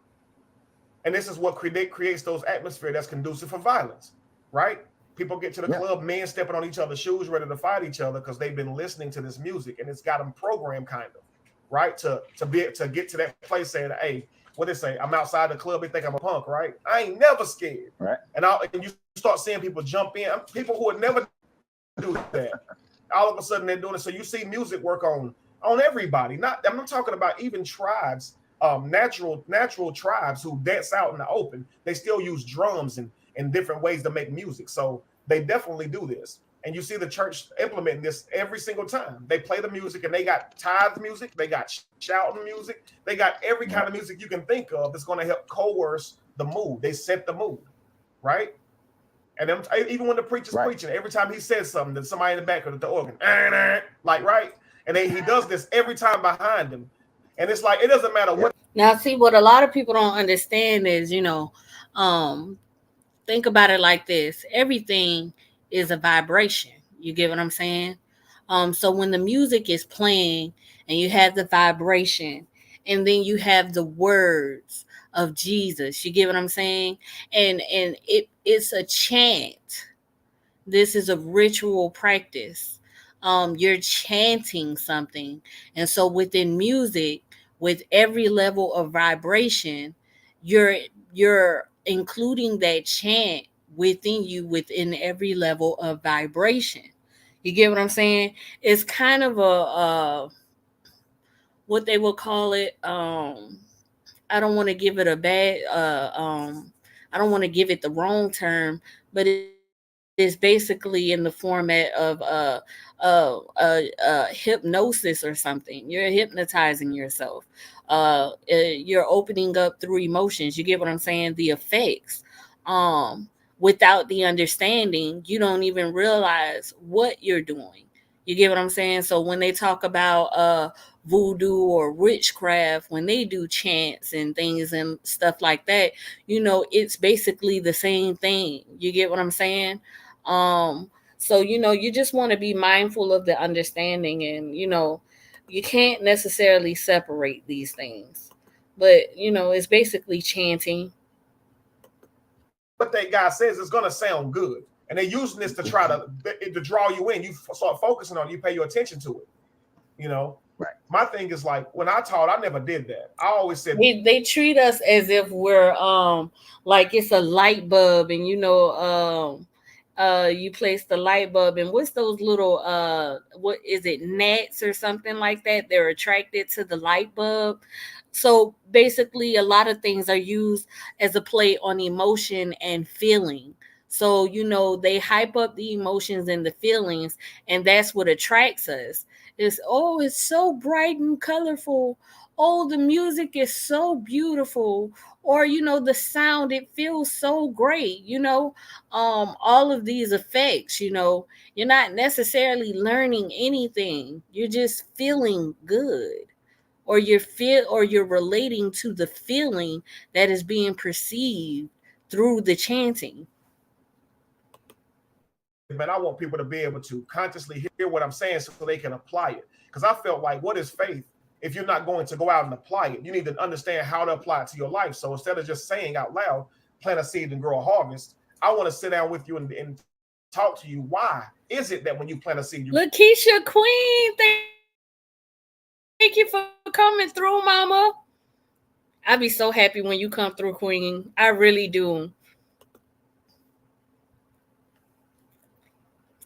and this is what creates those atmosphere that's conducive for violence, right? People get to the yeah, club, men stepping on each other's shoes, ready to fight each other because they've been listening to this music, and it's got them programmed kind of, right? To get to that place saying, "Hey, what they say? I'm outside the club. They think I'm a punk, right? I ain't never scared." right, And you start seeing people jump in. People who would never do that, all of a sudden they're doing it. So you see music work on everybody. Not I'm not talking about even tribes, natural tribes who dance out in the open. They still use drums and different ways to make music. So they definitely do this. And you see the church implementing this every single time. They play the music, and they got tithe music, they got shouting music, they got every kind of right, music you can think of that's going to help coerce the mood. They set the mood, right? And them, even when the preacher's right. preaching, every time he says something, there's somebody in the back of the organ, like, right? And then he does this every time behind him. And it's like, it doesn't matter what. Yep, Now, see, what a lot of people don't understand is, think about it like this: everything is a vibration. You get what I'm saying? So when the music is playing and you have the vibration, and then you have the words of Jesus, you get what I'm saying? And it's a chant. This is a ritual practice. You're chanting something. And so within music, with every level of vibration, you're you're including that chant within you within every level of vibration. You get what I'm saying? It's kind of a what they will call it. I don't want to give it a bad I don't want to give it the wrong term, but it's is basically in the format of hypnosis or something. You're hypnotizing yourself. You're opening up through emotions. You get what I'm saying? The effects. Um, Without the understanding, you don't even realize what you're doing. You get what I'm saying? So when they talk about voodoo or witchcraft, when they do chants and things and stuff like that, it's basically the same thing. You get what I'm saying? Um, so you just want to be mindful of the understanding, and you can't necessarily separate these things. But it's basically chanting. What that guy says is going to sound good, and they're using this to try to draw you in. You start focusing on it, you pay your attention to it. You know, Right. my thing is like when I taught, I never did that. I always said They treat us as if we're like it's a light bulb, and you place the light bulb, and what's those little what is it, gnats or something like that, they're attracted to the light bulb. So basically a lot of things are used as a play on emotion and feeling. So they hype up the emotions and the feelings, and that's what attracts us. It's so bright and colorful. Oh, the music is so beautiful. Or the sound, it feels so great. All of these effects, you're not necessarily learning anything, you're just feeling good, or you're relating to the feeling that is being perceived through the chanting. man, I want people to be able to consciously hear what I'm saying so they can apply it. Because I felt like, what is faith if you're not going to go out and apply it? You need to understand how to apply it to your life. So instead of just saying out loud, plant a seed and grow a harvest, I want to sit down with you and talk to you. Why is it that when you plant a seed, you Lakeisha Queen, thank you for coming through, mama. I be so happy when you come through, Queen. I really do.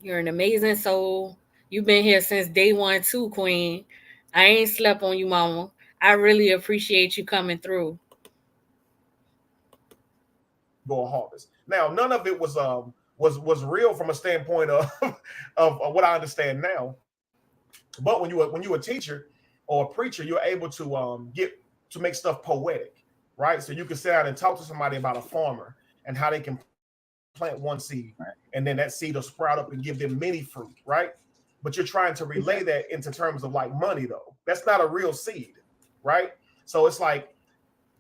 You're an amazing soul. You've been here since day one too, Queen. I ain't slept on you, mama. I really appreciate you coming through. go a harvest? Now, none of it was real from a standpoint of of what I understand now. But when you're a teacher or a preacher, you're able to get to make stuff poetic, right? So you can sit down and talk to somebody about a farmer and how they can plant one seed, and then that seed will sprout up and give them many fruit, right? But you're trying to relay Exactly. that into terms of like money, though. That's not a real seed, right? So it's like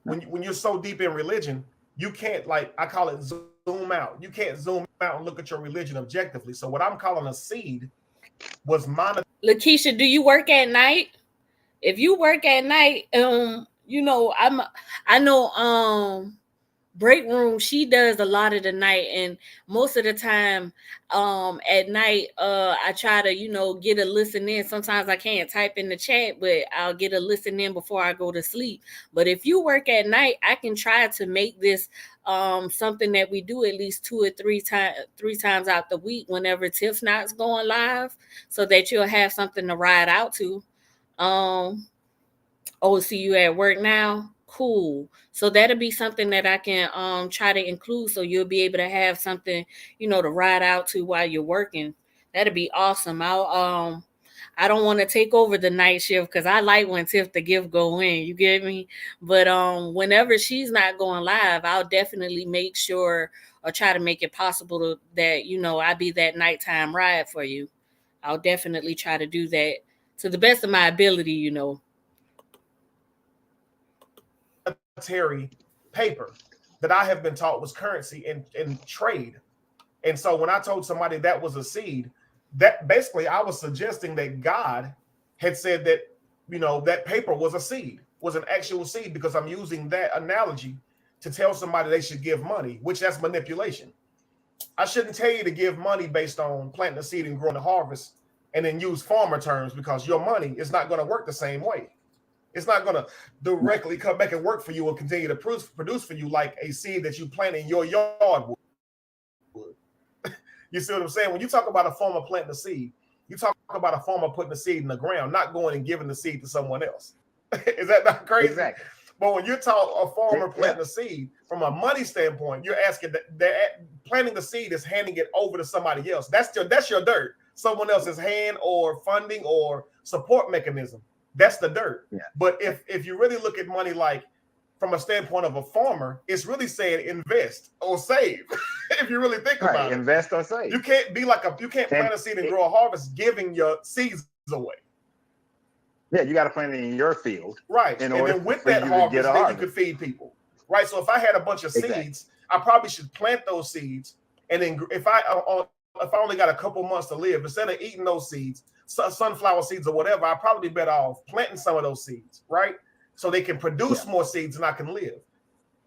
No. when you're so deep in religion, you can't, like, I call it zoom out. You can't zoom out and look at your religion objectively. So what I'm calling a seed was monetary. Lakeisha, do you work at night? If you work at night, I know break room, she does a lot of the night, and most of the time at night I try to get a listen in. Sometimes I can't type in the chat, but I'll get a listen in before I go to sleep. But if you work at night, I can try to make this something that we do at least two or three times out the week whenever Tiff Knot's going live, so that you'll have something to ride out to. um Oh, see you at work now? Cool. So that'll be something that I can try to include, so you'll be able to have something, to ride out to while you're working. That'll be awesome. I don't want to take over the night shift because I like when Tiff the gift go in. You get me? But whenever she's not going live, I'll definitely make sure or try to make it possible that I be that nighttime ride for you. I'll definitely try to do that to the best of my ability. Monetary paper that I have been taught was currency in trade. And so when I told somebody that was a seed, that basically I was suggesting that God had said that, that paper was a seed, was an actual seed, because I'm using that analogy to tell somebody they should give money, which that's manipulation. I shouldn't tell you to give money based on planting a seed and growing a harvest and then use farmer terms, because your money is not going to work the same way. It's not going to directly come back and work for you or continue to produce for you like a seed that you plant in your yard would. You see what I'm saying? When you talk about a farmer planting a seed, you talk about a farmer putting a seed in the ground, not going and giving the seed to someone else. Is that not crazy? Exactly. But when you're taught a farmer Yeah, planting a seed from a money standpoint, you're asking that planting the seed is handing it over to somebody else. That's your dirt. Someone else's hand or funding or support mechanism. That's the dirt. yeah. But if you really look at money like from a standpoint of a farmer, it's really saying invest or save. If you really think Right. about it, Invest or save. you can't be like you can't And plant a seed and it, grow a harvest giving your seeds away. yeah, you got to plant it in your field Right. in And order then with for that you to get a harvest, then you harvest. could feed people. Right. So if I had a bunch of Exactly. seeds, I probably should plant those seeds. And then if I only got a couple months to live, instead of eating those seeds, sunflower seeds or whatever, I'd probably be better off planting some of those seeds, right? So they can produce Yeah. more seeds and I can live.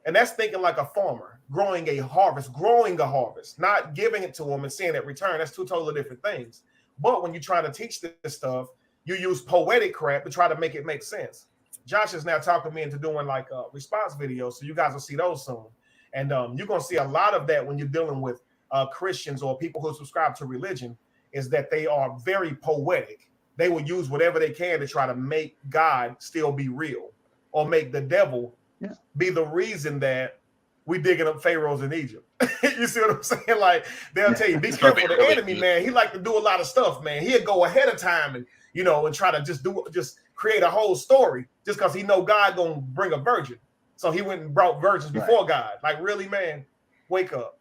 And that's thinking like a farmer, growing a harvest, not giving it to them and seeing it return. That's two totally different things. But when you try to teach this stuff, you use poetic crap to try to make it make sense. Josh is now talking me into doing like response videos, so you guys will see those soon. And you're gonna see a lot of that when you're dealing with Christians or people who subscribe to religion, is that they are very poetic. They will use whatever they can to try to make God still be real or make the devil Yeah. be the reason that we digging up pharaohs in Egypt. You see what I'm saying? Like they'll tell you, be It's gonna be careful. The really enemy, man, he like to do a lot of stuff, man. He'll go ahead of time and and try to just create a whole story just because he know God gonna bring a virgin. So he went and brought virgins Right. before God. Like, really, man, wake up.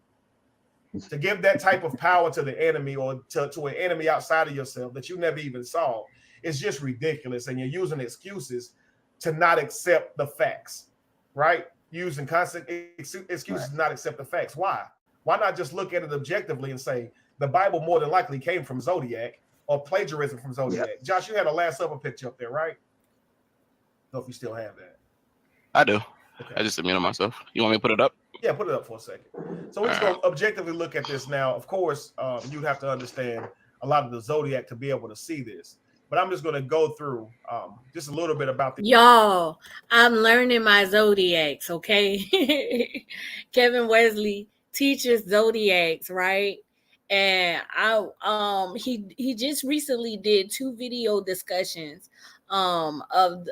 To give that type of power to the enemy or to an enemy outside of yourself that you never even saw is just ridiculous. And you're using excuses to not accept the facts, right? Using constant excuses Right. to not accept the facts. Why? Why not just look at it objectively and say the Bible more than likely came from Zodiac or plagiarism from Zodiac? Yep. Josh, you had a Last Supper picture up there, right? I don't know if you still have that. I do. Okay. I just admitted myself. You want me to put it up? Yeah, put it up for a second. So we're just going to objectively look at this now. Of course, you'd have to understand a lot of the Zodiac to be able to see this. But I'm just going to go through just a little bit about the. Y'all, I'm learning my zodiacs, okay? Kevin Wesley teaches zodiacs, right? And he just recently did 2 video discussions of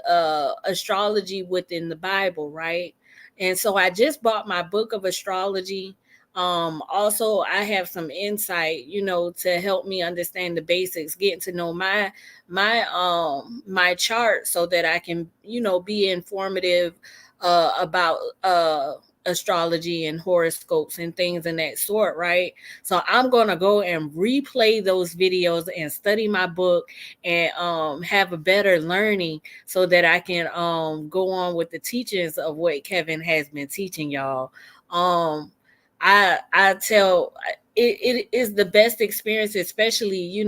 astrology within the Bible, right? And so I just bought my book of astrology. Also I have some insight, to help me understand the basics, getting to know my chart so that I can, be informative about astrology and horoscopes and things in that sort, right? So I'm gonna go and replay those videos and study my book and have a better learning so that I can go on with the teachings of what Kevin has been teaching y'all. Um I tell it is the best experience, especially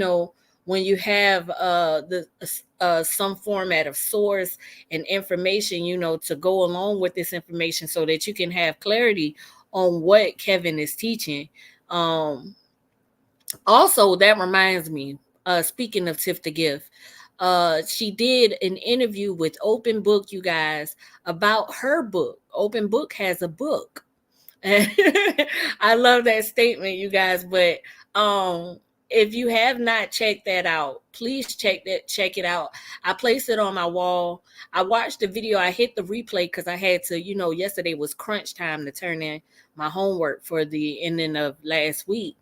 when you have the some format of source and information, to go along with this information so that you can have clarity on what Kevin is teaching. Um, Also, that reminds me, speaking of Tiff the Gift, she did an interview with Open Book, you guys, about her book. Open Book has a book. I love that statement, you guys. But um, if you have not checked that out, please check it out. I placed it on my wall. I watched the video. I hit the replay because I had to. Yesterday was crunch time to turn in my homework for the ending of last week.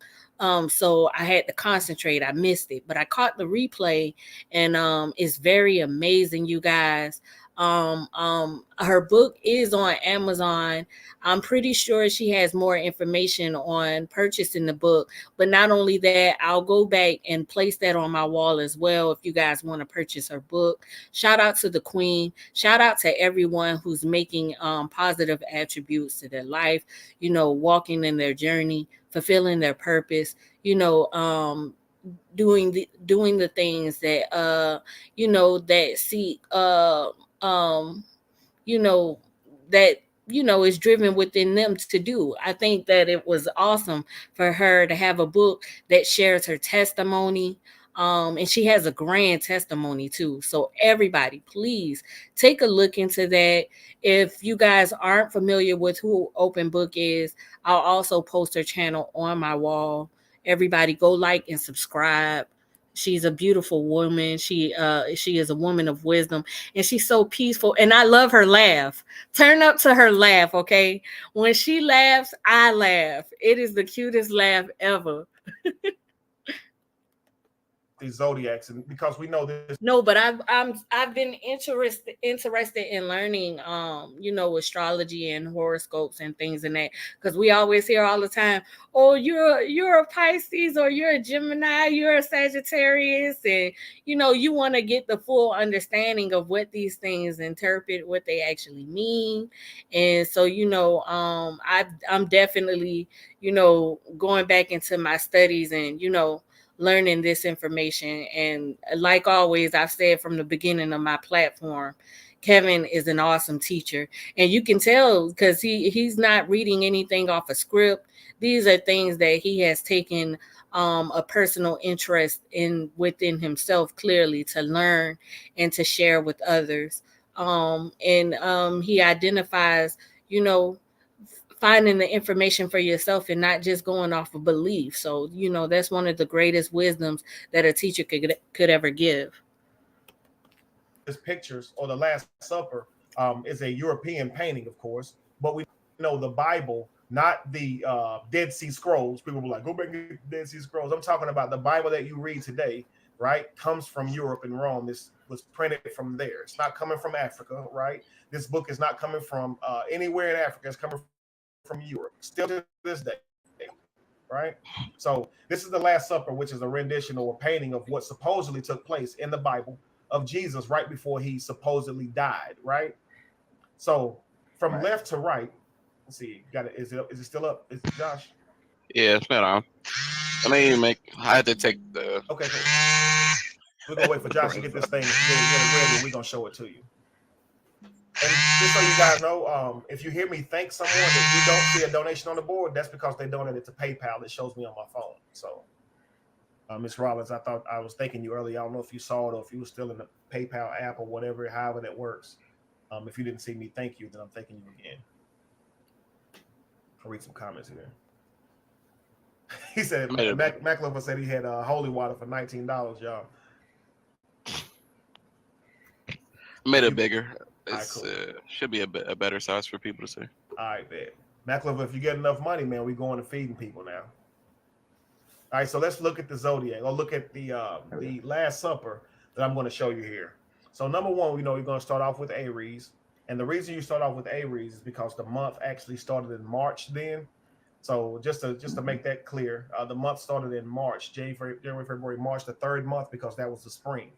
So I had to concentrate. I missed it, but I caught the replay, and it's very amazing, you guys. Her book is on Amazon. I'm pretty sure she has more information on purchasing the book. But not only that, I'll go back and place that on my wall as well if you guys want to purchase her book. Shout out to the Queen. Shout out to everyone who's making positive attributes to their life, walking in their journey, fulfilling their purpose, doing the things that that seek um you know that is driven within them to do. I think that it was awesome for her to have a book that shares her testimony. And she has a grand testimony too. So everybody, please take a look into that. If you guys aren't familiar with who Open Book is, I'll also post her channel on my wall. Everybody go like and subscribe. She's a beautiful woman. She is a woman of wisdom, and she's so peaceful. And I love her laugh. Turn up to her laugh, okay? When she laughs, I laugh. It is the cutest laugh ever. these zodiacs, and because we know this. No, but I've been interested in learning astrology and horoscopes and things and that, because we always hear all the time, oh, you're a Pisces, or you're a Gemini, you're a Sagittarius, and you want to get the full understanding of what these things interpret, what they actually mean. And so I'm definitely going back into my studies and learning this information. And like always, I've said from the beginning of my platform, Kevin is an awesome teacher. And you can tell because he's not reading anything off a script. These are things that he has taken a personal interest in within himself, clearly, to learn and to share with others. And he identifies, you know, finding the information for yourself and not just going off of belief. So, that's one of the greatest wisdoms that a teacher could ever give. His pictures or the Last Supper is a European painting, of course, but we know the Bible, not the Dead Sea Scrolls. People were like, go back and get the Dead Sea Scrolls. I'm talking about the Bible that you read today, right? Comes from Europe and Rome. This was printed from there. It's not coming from Africa, right? This book is not coming from anywhere in Africa. It's coming from Europe, still to this day, right? So this is the Last Supper, which is a rendition or a painting of what supposedly took place in the Bible of Jesus right before he supposedly died, right? So from Right. left to right, let's see, got it. Is it still up? Is it Josh? Yeah, it's been on. I mean, make I had to take the. Okay, cool. We're gonna wait for Josh to get this thing, get it ready, and we're gonna show it to you. And just so you guys know, if you hear me thank someone that you don't see a donation on the board, that's because they donated to PayPal. It shows me on my phone. So, Miss Rollins, I thought I was thanking you earlier. I don't know if you saw it or if you were still in the PayPal app or whatever, however that works. If you didn't see me thank you, then I'm thanking you again. I'll read some comments here. He said, McLaughlin said he had holy water for $19, y'all. Made it bigger. It's It's should be a better size for people to see. All right, man. McLaughlin, if you get enough money, man, we going to feeding people now. All right, so let's look at the zodiac or look at the Last Supper that I'm going to show you here. So number one, we know you're going to start off with Aries, and the reason you start off with Aries is because the month actually started in March then. So just to make that clear, the month started in March, January, February, March, the third month, because that was the spring.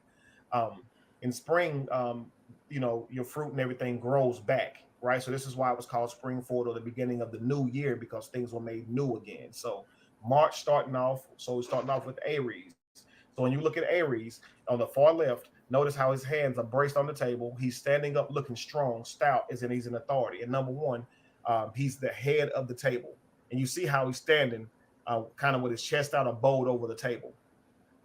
Um, in spring, your fruit and everything grows back, right? So this is why it was called spring forward, or the beginning of the new year, because things were made new again. So March starting off, so we're starting off with Aries. So when you look at Aries on the far left, notice how his hands are braced on the table. He's standing up, looking strong, stout, as in he's in authority. And number one, he's the head of the table. And you see how he's standing, kind of with his chest out, a bowed over the table.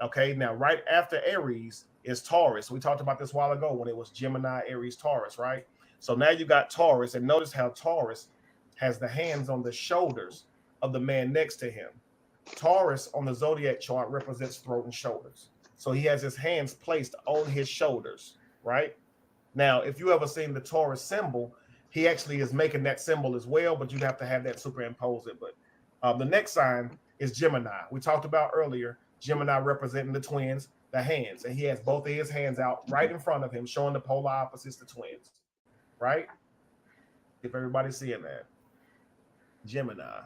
Okay, now right after Aries is Taurus. We talked about this a while ago when it was Gemini, Aries, Taurus, right? So now you got Taurus, and notice how Taurus has the hands on the shoulders of the man next to him. Taurus on the zodiac chart represents throat and shoulders. So he has his hands placed on his shoulders, right? Now, if you ever seen the Taurus symbol, he actually is making that symbol as well, but you'd have to have that superimposed it. But the next sign is Gemini. We talked about earlier, Gemini representing the twins, the hands, and he has both of his hands out right in front of him, showing the polar opposites, the twins, right? If everybody's seeing that. Gemini.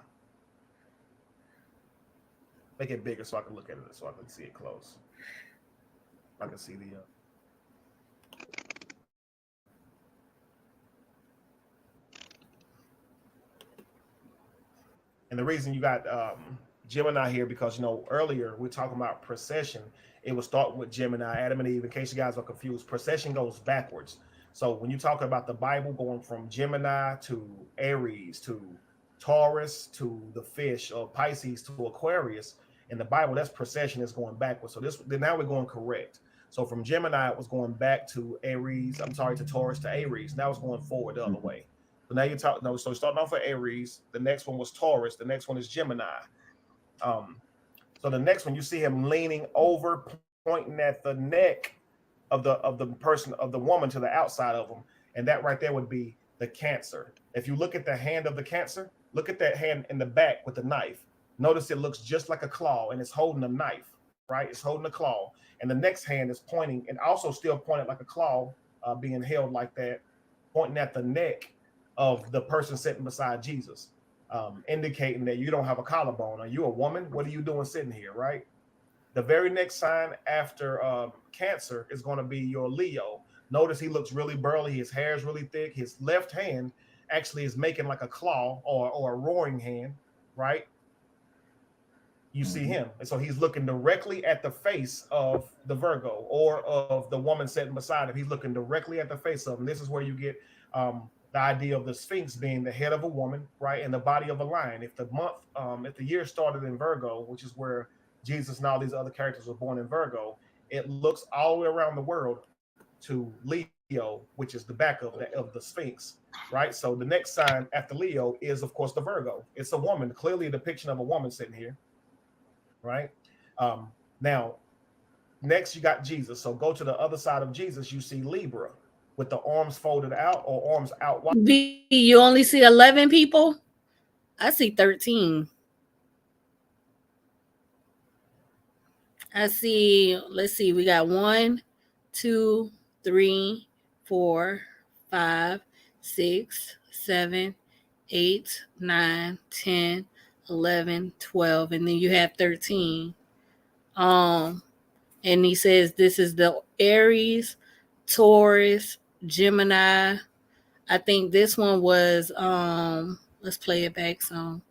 Make it bigger so I can look at it, so I can see it close. I can see the and the reason you got Gemini here, because earlier we're talking about procession. It was starting with Gemini, Adam and Eve. In case you guys are confused, procession goes backwards. So when you talk about the Bible going from Gemini to Aries to Taurus to the fish, or Pisces to Aquarius, in the Bible, that's procession is going backwards. So now we're going correct. So from Gemini, it was going back to Aries. I'm sorry, to Taurus to Aries. Now it's going forward the other way. So now you talk. No, so starting off with Aries. The next one was Taurus. The next one is Gemini. So the next one, you see him leaning over, pointing at the neck of the person, of the woman, to the outside of them, and that right there would be the cancer. If you look at the hand of the cancer, look at that hand in the back with the knife. Notice it looks just like a claw, and it's holding a knife, right? It's holding a claw, and the next hand is pointing, and also still pointed like a claw, being held like that, pointing at the neck of the person sitting beside Jesus, indicating that you don't have a collarbone. Are you a woman? What are you doing sitting here, right? The very next sign after cancer is going to be your Leo. Notice he looks really burly. His hair is really thick. His left hand actually is making like a claw or a roaring hand, right? You see him. And so he's looking directly at the face of the Virgo or of the woman sitting beside him. He's looking directly at the face of him. This is where you get the idea of the Sphinx being the head of a woman, right, and the body of a lion. If the year started in Virgo, which is where Jesus and all these other characters were born in Virgo, it looks all the way around the world to Leo, which is the back of the Sphinx, right? So the next sign after Leo is, of course, the Virgo. It's a woman, clearly a depiction of a woman sitting here, right? Now, next you got Jesus. So go to the other side of Jesus, you see Libra with the arms folded out or arms out wide. B, you only see 11 people? I see 13. I see, let's see, we got 1, 2, 3, 4, 5, 6, 7, 8, 9, 10, 11, 12, and then you have 13. Um, and he says this is the Aries, Taurus, Gemini. I think this one was let's play it back some.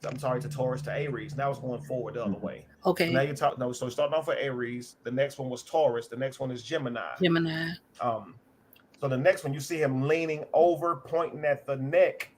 I'm sorry, to Taurus to Aries. Now it's going forward the other way. So now Okay. you talk. No, so starting off with Aries. The next one was Taurus. The next one is Gemini. Gemini. So the next one you see him leaning over, pointing at the neck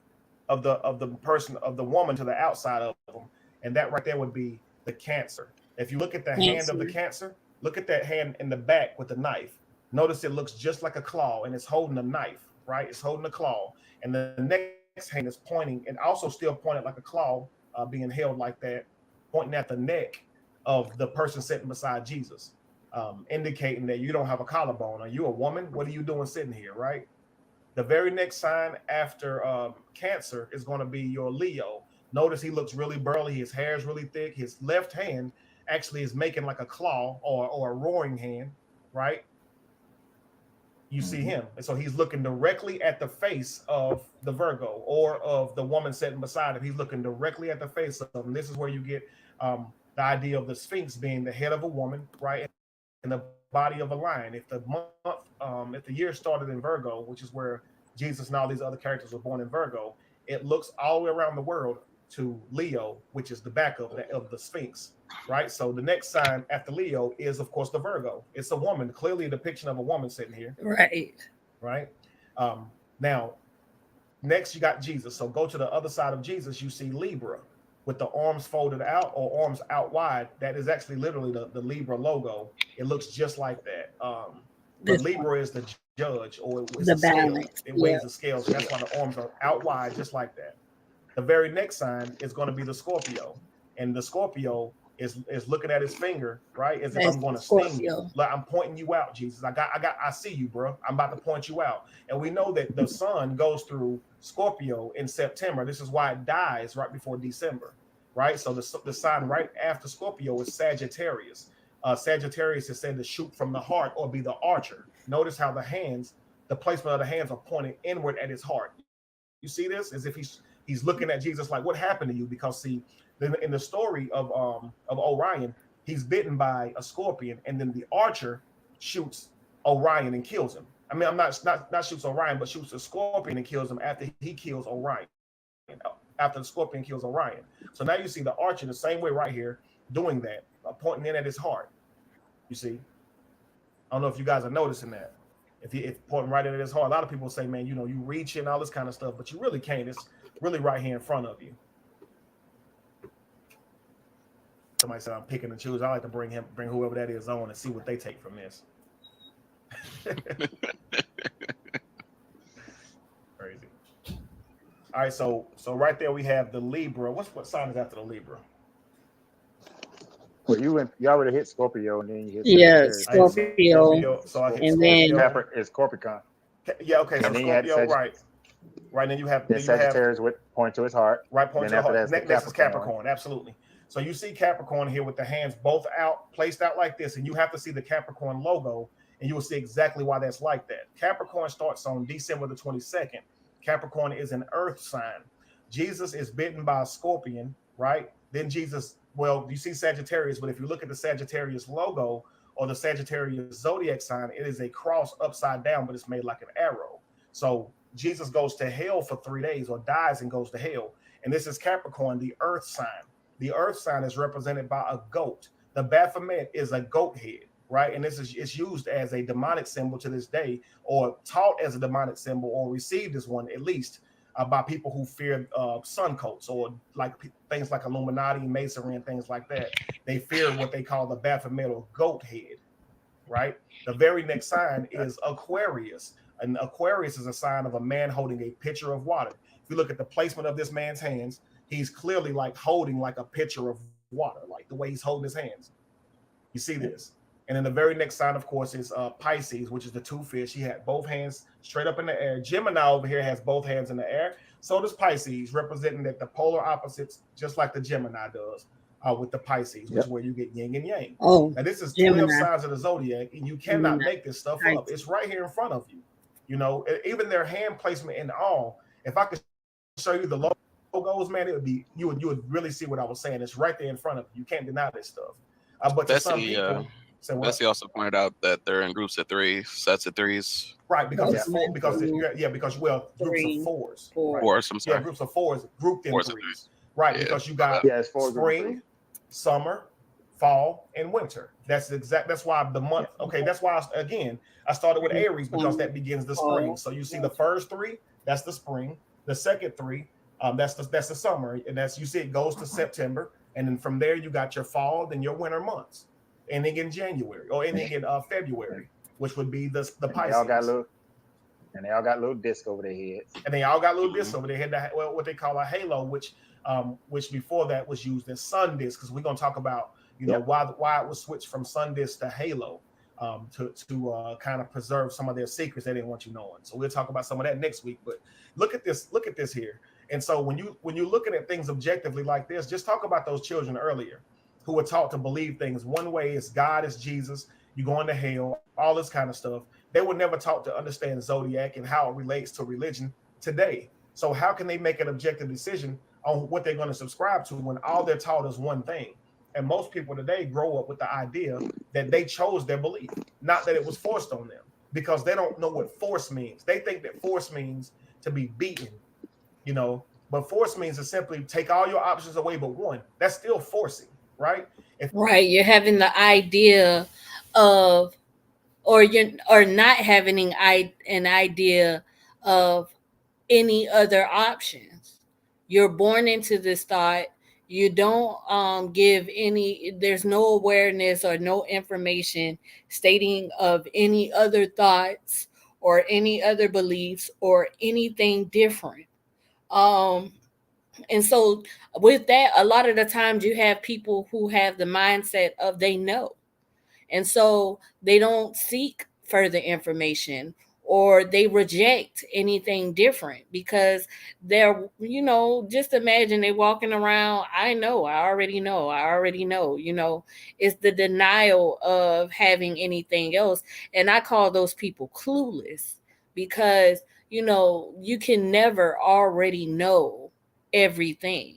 of the person, of the woman, to the outside of them, and that right there would be the Cancer. If you look at the hand of the Cancer. Cancer, look at that hand in the back with the knife. Notice it looks just like a claw, and it's holding a knife, right? It's holding a claw, and the next hand is pointing, and also still pointed like a claw, being held like that, pointing at the neck of the person sitting beside Jesus, indicating that you don't have a collarbone. Are you a woman? What are you doing sitting here, right? The very next sign after Cancer is going to be your Leo. Notice he looks really burly. His hair is really thick. His left hand actually is making like a claw or a roaring hand, right? You see him. And so he's looking directly at the face of the Virgo or of the woman sitting beside him. He's looking directly at the face of him. This is where you get the idea of the Sphinx being the head of a woman, right? And the body of a lion. If the year started in Virgo, which is where Jesus and all these other characters were born in Virgo, it looks all the way around the world to Leo, which is the back of the Sphinx, right? So the next sign after Leo is, of course, the Virgo. It's a woman, clearly a depiction of a woman sitting here, Right. right? Now, next you got Jesus. So go to the other side of Jesus, you see Libra with the arms folded out or arms out wide. That is actually literally the Libra logo. It looks just like that. But This one. Libra is the judge, or it's a The scale. balance. It weighs Yeah. the scales. And that's why the arms are out wide, just like that. The very next sign is going to be the Scorpio. And the Scorpio is looking at his finger, right? As if That's I'm going to sting you. Scorpio. Like I'm pointing you out, Jesus. I see you, bro. I'm about to point you out. And we know that the sun goes through Scorpio in September. This is why it dies right before December, right? So the sign right after Scorpio is Sagittarius. Sagittarius is said to shoot from the heart or be the archer. Notice how the placement of the hands are pointing inward at his heart. You see this? As if he's looking at Jesus like, what happened to you? Because see, in the story of Orion, he's bitten by a scorpion, and then the archer shoots Orion and kills him. I mean, I'm not shoots Orion, but shoots a scorpion and kills him after he kills Orion. After the scorpion kills Orion. So now you see the archer the same way right here doing that, pointing in at his heart. You see, I don't know if you guys are noticing that. If pointing right into his heart, a lot of people say, man, you reach and all this kind of stuff, but you really can't. It's really right here in front of you. Somebody said I'm picking and choose. I like to bring whoever that is on and see what they take from this. Crazy. All right, so right there we have the Libra. What sign is after the Libra? Well, you already hit Scorpio and then you hit Yeah, Sagittarius. I hit So Scorpio, Scorpio, so I hit and then Scorpio. Is Capricorn, Yeah, okay, so and then you had Scorpio, right, right. Then Then you have Sagittarius with point to his heart. right point Then to the after heart. that's the Next is Capricorn. Capricorn, absolutely. So you see Capricorn here with the hands both out, placed out like this, and you have to see the Capricorn logo, and you will see exactly why that's like that. Capricorn starts on December the 22nd. Capricorn is an earth sign. Jesus is bitten by a scorpion, right? Then Jesus, well, you see Sagittarius, but if you look at the Sagittarius logo or the Sagittarius zodiac sign, it is a cross upside down, but it's made like an arrow. So Jesus goes to hell for 3 days or dies and goes to hell. And this is Capricorn, the earth sign. The earth sign is represented by a goat. The Baphomet is a goat head, right? And this is it's used as a demonic symbol to this day, or taught as a demonic symbol, or received as one at least by people who fear sun cults or like things like Illuminati, Masonry, and things like that. They fear what they call the Baphomet or goat head, right? The very next sign is Aquarius. And Aquarius is a sign of a man holding a pitcher of water. If you look at the placement of this man's hands, he's clearly like holding like a pitcher of water, like the way he's holding his hands. You see this. And then the very next sign, of course, is Pisces, which is the two fish. He had both hands straight up in the air. Gemini over here has both hands in the air. So does Pisces, representing that the polar opposites, just like the Gemini does with the Pisces, which Yep. is where you get yin and yang. oh, Now, this is 12 Gemini, signs of the zodiac, and you cannot Gemini, make this stuff up. Pisces. It's right here in front of you. You know, even their hand placement and all. If I could show you the logos, man, it would be you would really see what I was saying. It's right there in front of you. You can't deny this stuff. But to some Bessie, people, say what? Bessie also pointed out that they're in groups of three, sets of threes, Right, because it's Yeah. four, One, because it, two, yeah, because well, groups of three, fours, right? four. fours. I'm Yeah, sorry, groups of fours grouped in fours of three. threes, right? Yeah, Because you my bad. got Yeah, it's four group of three. spring, summer, fall, and winter. That's why the month. Yeah. Okay, that's why again I started with Aries because Summer, that begins the spring. fall, So you see the winter. first three, that's the spring. The second three, that's the summer, and that's you see it goes to September, and then from there you got your fall, then your winter months, ending in January or ending in And, February, which would be the and they all got Pisces. little and they all got little disc over their heads. And they all got little Hmm. discs over. They had that, well, what they call a halo, which before that was used as sun disc, because we're gonna talk about Yep. why it was switched from sun disc to halo, to kind of preserve some of their secrets they didn't want you knowing. So we'll talk about some of that next week. But look at this here. And so when you're looking at things objectively like this, just talk about those children earlier who were taught to believe things one way is God is Jesus, you going to hell, all this kind of stuff. They were never taught to understand zodiac and how it relates to religion today. So how can they make an objective decision on what they're going to subscribe to when all they're taught is one thing? And most people today grow up with the idea that they chose their belief, not that it was forced on them, because they don't know what force means. They think that force means to be beaten, but force means to simply take all your options away but one. That's still forcing, right? If Right, you're having the idea of, or you're, or not having an idea of any other options. You're born into this thought. You don't give any, there's no awareness or no information stating of any other thoughts or any other beliefs or anything different. Um, and so, with that, a lot of the times you have people who have the mindset of they know, and so they don't seek further information or they reject anything different because they're, just imagine they walking around, I know, I already know, I already know, it's the denial of having anything else. And I call those people clueless because, you can never already know everything.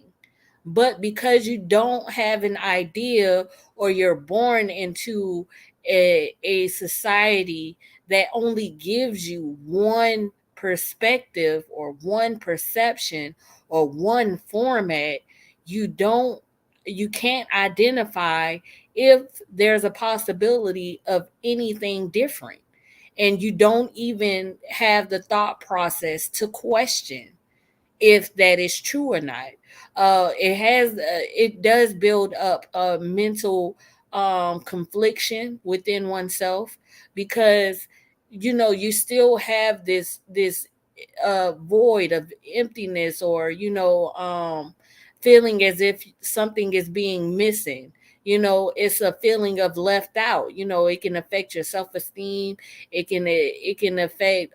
But because you don't have an idea or you're born into a society that only gives you one perspective or one perception or one format, you don't you can't identify if there's a possibility of anything different, and you don't even have the thought process to question if that is true or not. It does build up a mental confliction within oneself because you still have this void of emptiness, or feeling as if something is being missing. It's a feeling of left out. It can affect your self-esteem. It can affect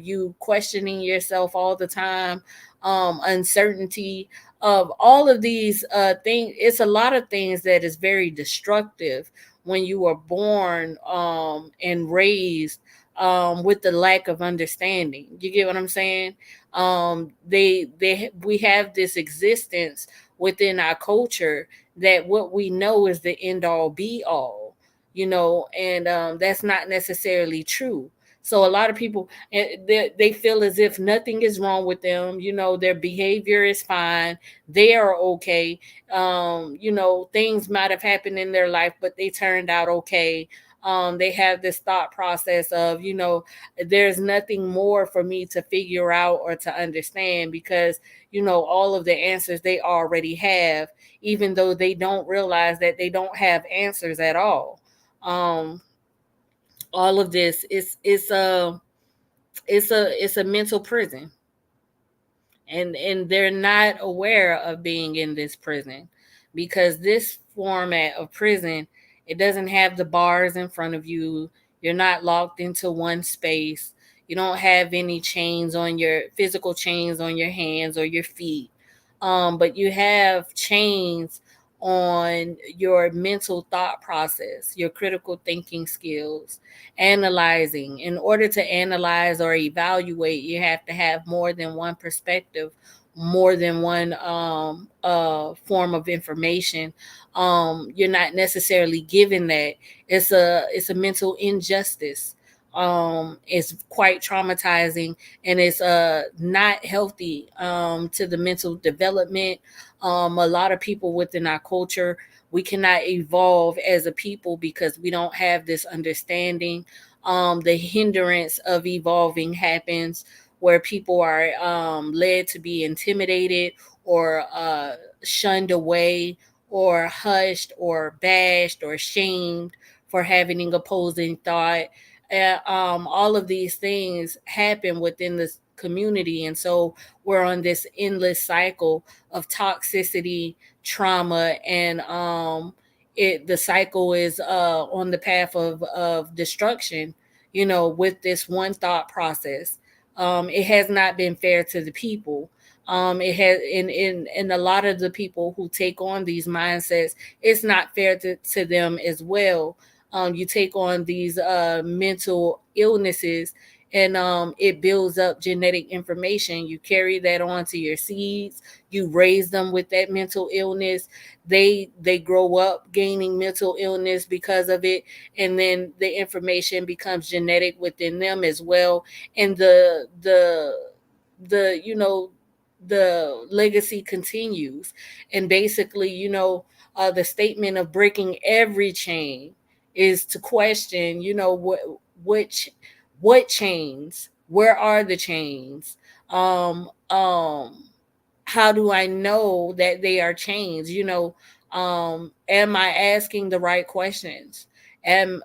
you questioning yourself all the time, uncertainty of all of these things. It's a lot of things that is very destructive when you are born and raised with the lack of understanding. You get what I'm saying? We have this existence within our culture that what we know is the end all be all, and that's not necessarily true. So a lot of people, they feel as if nothing is wrong with them. Their behavior is fine. They are okay. Things might have happened in their life, but they turned out okay. They have this thought process of, there's nothing more for me to figure out or to understand, because all of the answers they already have, even though they don't realize that they don't have answers at all. um all of this is it's a mental prison, and they're not aware of being in this prison, because this format of prison, it doesn't have the bars in front of you. You're not locked into one space. You don't have any chains on your physical chains on your hands or your feet, but you have chains on your mental thought process, your critical thinking skills, analyzing. In order to analyze or evaluate, you have to have more than one perspective, more than one form of information. You're not necessarily given that. It's a mental injustice. It's quite traumatizing, and it's not healthy to the mental development. A lot of people within our culture, we cannot evolve as a people because we don't have this understanding. The hindrance of evolving happens where people are led to be intimidated, or shunned away, or hushed, or bashed, or shamed for having an opposing thought. All of these things happen within this community. And so we're on this endless cycle of toxicity, trauma, and the cycle is on the path of destruction, with this one thought process. It has not been fair to the people. It has, in a lot of the people who take on these mindsets, it's not fair to them as well. You take on these mental illnesses, and it builds up genetic information. You carry that on to your seeds. You raise them with that mental illness. They grow up gaining mental illness because of it, and then the information becomes genetic within them as well. And the the legacy continues. And basically, the statement of breaking every chain is to question, which what chains, where are the chains, um um how do I know that they are chains? Am I asking the right questions? Am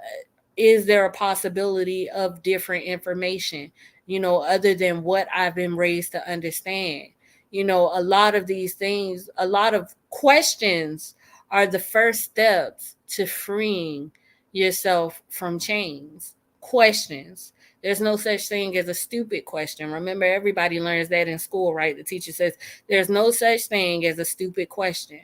Is there a possibility of different information, other than what I've been raised to understand? A lot of these things, a lot of questions are the first steps to freeing yourself from chains. Questions. There's no such thing as a stupid question. Remember, everybody learns that in school, right? The teacher says there's no such thing as a stupid question.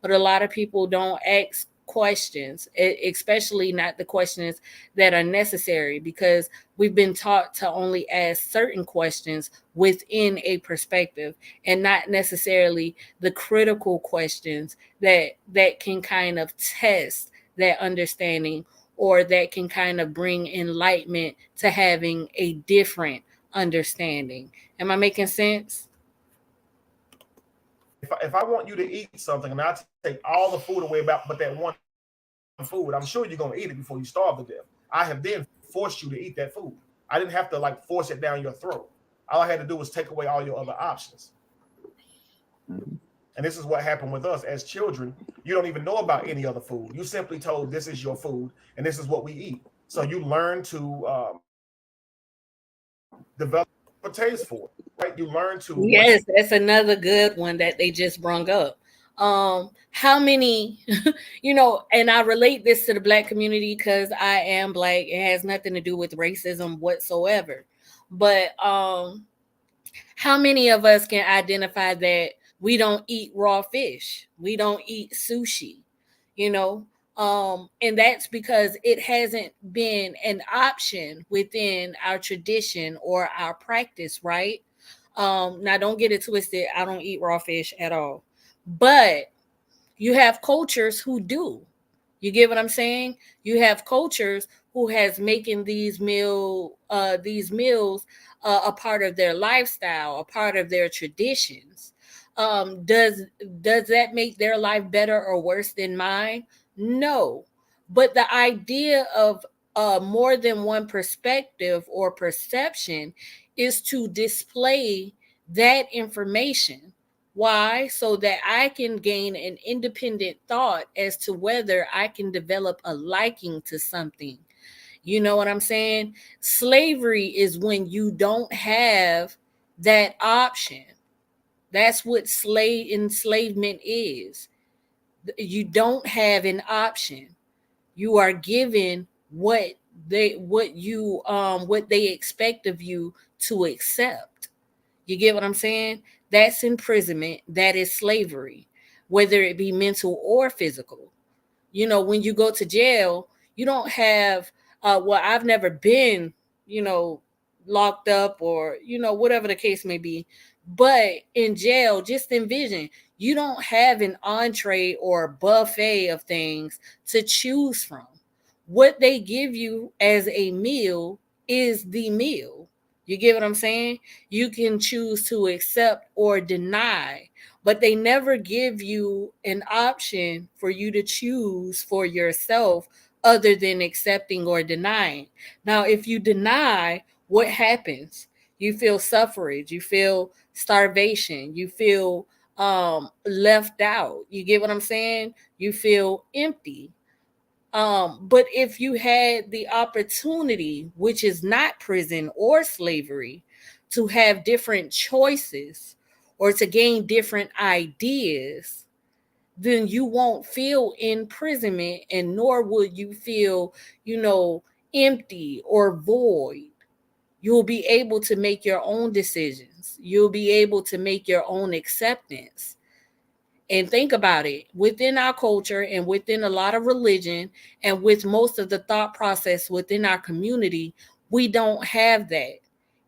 But a lot of people don't ask questions, especially not the questions that are necessary, because we've been taught to only ask certain questions within a perspective, and not necessarily the critical questions that can kind of test that understanding, or that can kind of bring enlightenment to having a different understanding. Am I making sense? If I want you to eat something and I take all the food away about but that one food, I'm sure you're gonna eat it before you starve to death. I have then forced you to eat that food. I didn't have to like force it down your throat. All I had to do was take away all your other options. Mhm. And this is what happened with us as children. You don't even know about any other food. You simply told this is your food and this is what we eat. So you learn to develop a taste for it, right? You learn to once you Yes, that's another good one that they just brung up. How many, and I relate this to the black community because I am black. It has nothing to do with racism whatsoever. But how many of us can identify that we don't eat raw fish? We don't eat sushi, you know? And that's because it hasn't been an option within our tradition or our practice, right? Now don't get it twisted. I don't eat raw fish at all. But you have cultures who do. You get what I'm saying? You have cultures who has making these meals a part of their lifestyle, a part of their traditions. Does that make their life better or worse than mine? No. But the idea of more than one perspective or perception is to display that information. Why? So that I can gain an independent thought as to whether I can develop a liking to something. You know what I'm saying? Slavery is when you don't have that option. That's what slave enslavement is. You don't have an option. You are given what they expect of you to accept. You get what I'm saying? That's imprisonment. That is slavery, whether it be mental or physical. When you go to jail, you don't have, well, I've never been, you know, locked up or, whatever the case may be. But in jail, just envision you don't have an entree or buffet of things to choose from. What they give you as a meal is the meal. You get what I'm saying? You can choose to accept or deny, but they never give you an option for you to choose for yourself other than accepting or denying. Now, if you deny, what happens? You feel suffrage, you feel starvation, you feel left out. You get what I'm saying? You feel empty. But if you had the opportunity, which is not prison or slavery, to have different choices or to gain different ideas, then you won't feel imprisonment and nor would you feel, you know, empty or void. You'll be able to make your own decisions. You'll be able to make your own acceptance. And think about it, within our culture and within a lot of religion and with most of the thought process within our community, we don't have that.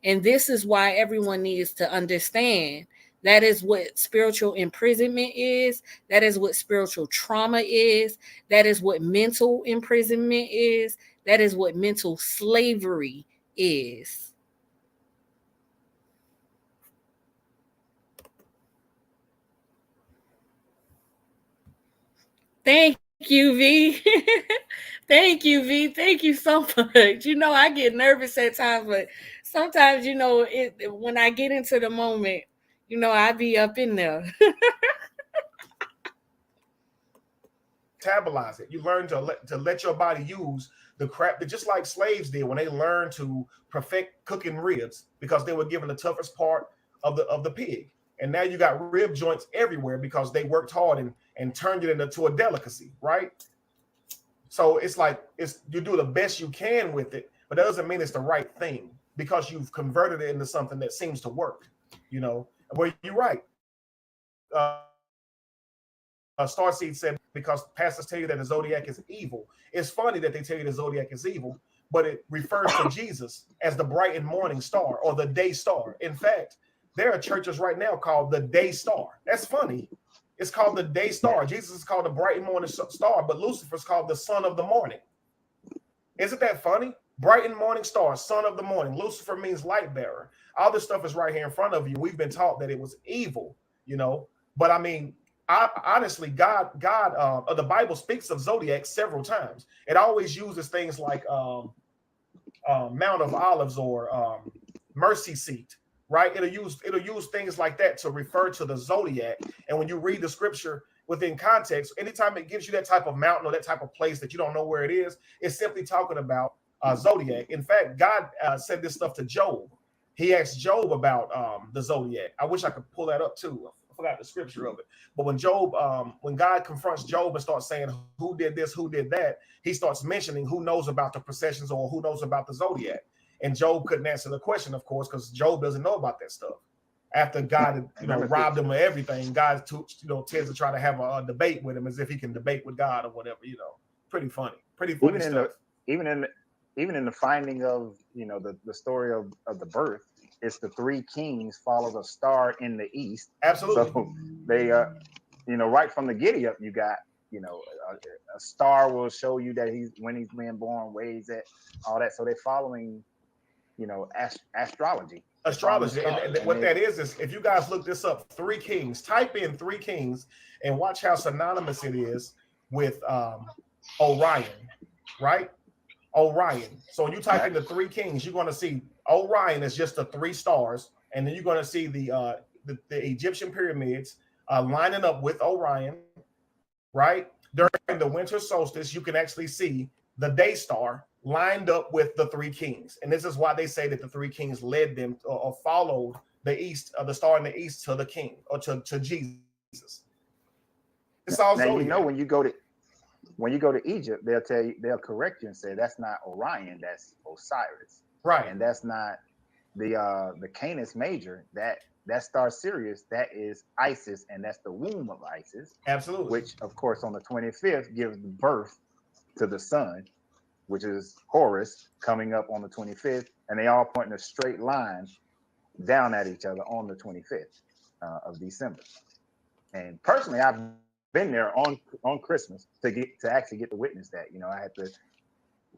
And this is why everyone needs to understand that is what spiritual imprisonment is. That is what spiritual trauma is. That is what mental imprisonment is. That is what mental slavery is. Thank you, V. Thank you, V. Thank you so much. I get nervous at times, but sometimes, when I get into the moment, I be up in there. Metabolize it. You learn to let your body use the crap that just like slaves did when they learned to perfect cooking ribs because they were given the toughest part of the pig. And now you got rib joints everywhere because they worked hard and turned it into a delicacy, right? So it's like it's you do the best you can with it, but that doesn't mean it's the right thing because you've converted it into something that seems to work. Well, you're right. Starseed said because pastors tell you that the zodiac is evil. It's funny that they tell you the zodiac is evil, but it refers to Jesus as the bright and morning star or the day star. In fact, there are churches right now called the day star. That's funny. It's called the day star. Jesus is called the bright and morning star, but Lucifer's called the son of the morning. Isn't that funny? Bright and morning star, son of the morning. Lucifer means light bearer. All this stuff is right here in front of you. We've been taught that it was evil, you know. But I mean, honestly, the Bible speaks of zodiac several times. It always uses things like Mount of Olives or mercy seat, right? It'll use things like that to refer to the zodiac. And when you read the scripture within context, anytime it gives you that type of mountain or that type of place that you don't know where it is, it's simply talking about zodiac. In fact, God said this stuff to Job. He asked Job about the zodiac. I wish I could pull that up too. forgot the scripture of it. But when Job, when God confronts Job and starts saying who did this, who did that, he starts mentioning who knows about the processions or who knows about the zodiac. And Job couldn't answer the question, of course, because Job doesn't know about that stuff. After God had, robbed him of everything, God, tends to try to have a debate with him as if he can debate with God or whatever. Pretty funny even in stuff. the even in the, even in the finding of the story of the birth, it's the three kings follow the star in the east. Absolutely. So they right from the giddy up, you got a star will show you that he's when he's being born, where he's at, all that. So they're following astrology. Astrology. And what that is if you guys look this up, three kings, type in three kings and watch how synonymous it is with Orion, right? Orion. So when you type in the three kings, you're going to see Orion is just the three stars, and then you're going to see the Egyptian pyramids lining up with Orion, right? During the winter solstice, you can actually see the day star lined up with the three kings, and this is why they say that the three kings led them or followed the east, the star in the east to the king or to Jesus. It's all now zodiac. when you go to Egypt, they'll correct you and say that's not Orion, that's Osiris, right? And that's not the Canis Major. That star Sirius, that is Isis, and that's the womb of Isis. Absolutely. Which, of course, on the 25th gives birth to the sun, which is Horus, coming up on the 25th, and they all point in a straight line down at each other on the 25th of December. And personally, I've been there on Christmas to actually get to witness that. I had to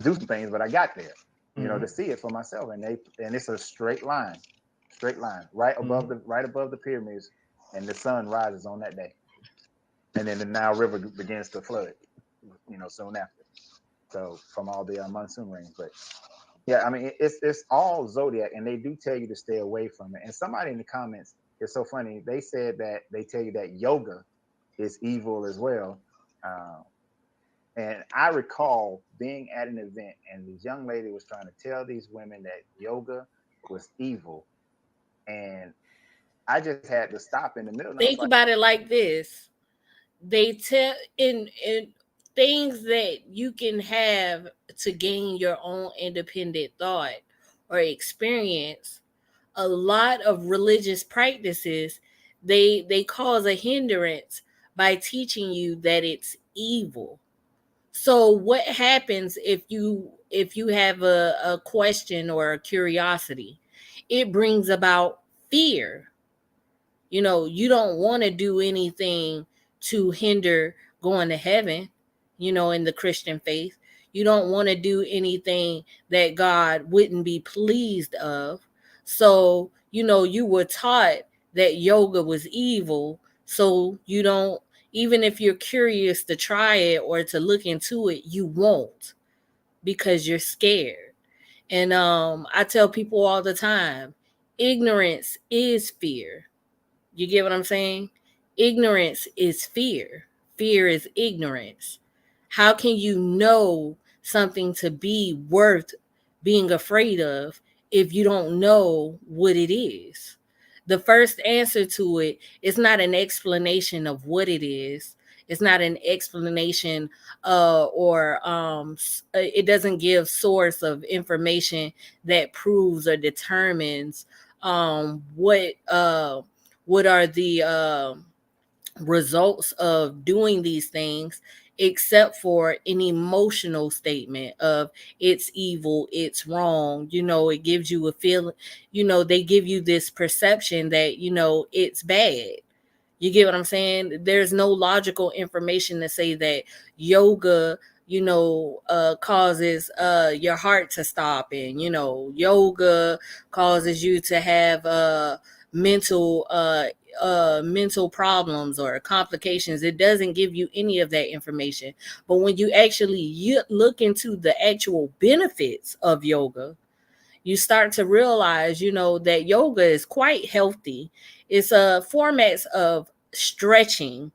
do some things, but I got there, to see it for myself. And it's a straight line, right above the pyramids, and the sun rises on that day, and then the Nile River begins to flood, soon after. So from all the monsoon rains, but yeah, I mean it's all zodiac, and they do tell you to stay away from it. And somebody in the comments, it's so funny. They said that they tell you that yoga is evil as well. Uh, and I recall being at an event, and this young lady was trying to tell these women that yoga was evil, and I just had to stop in the middle. And I was Think like, about it like this. They tell in things that you can have to gain your own independent thought or experience. A lot of religious practices, they cause a hindrance by teaching you that it's evil. So what happens if you have a question or a curiosity? It brings about fear. You don't want to do anything to hinder going to heaven, in the Christian faith. You don't want to do anything that God wouldn't be pleased of. So, you were taught that yoga was evil. So you don't, even if you're curious to try it or to look into it, you won't, because you're scared. And I tell people all the time, ignorance is fear. You get what I'm saying? Ignorance is fear. Fear is ignorance. How can you know something to be worth being afraid of if you don't know what it is? The first answer to it is not an explanation of what it is. It's not an explanation or it doesn't give source of information that proves or determines what are the results of doing these things, except for an emotional statement of it's evil, it's wrong. It gives you a feeling. They give you this perception that it's bad. You get what I'm saying? There's no logical information to say that yoga, causes your heart to stop, and yoga causes you to have mental mental problems or complications. It doesn't give you any of that information. But when you actually look into the actual benefits of yoga, you start to realize, that yoga is quite healthy. It's a formats of stretching,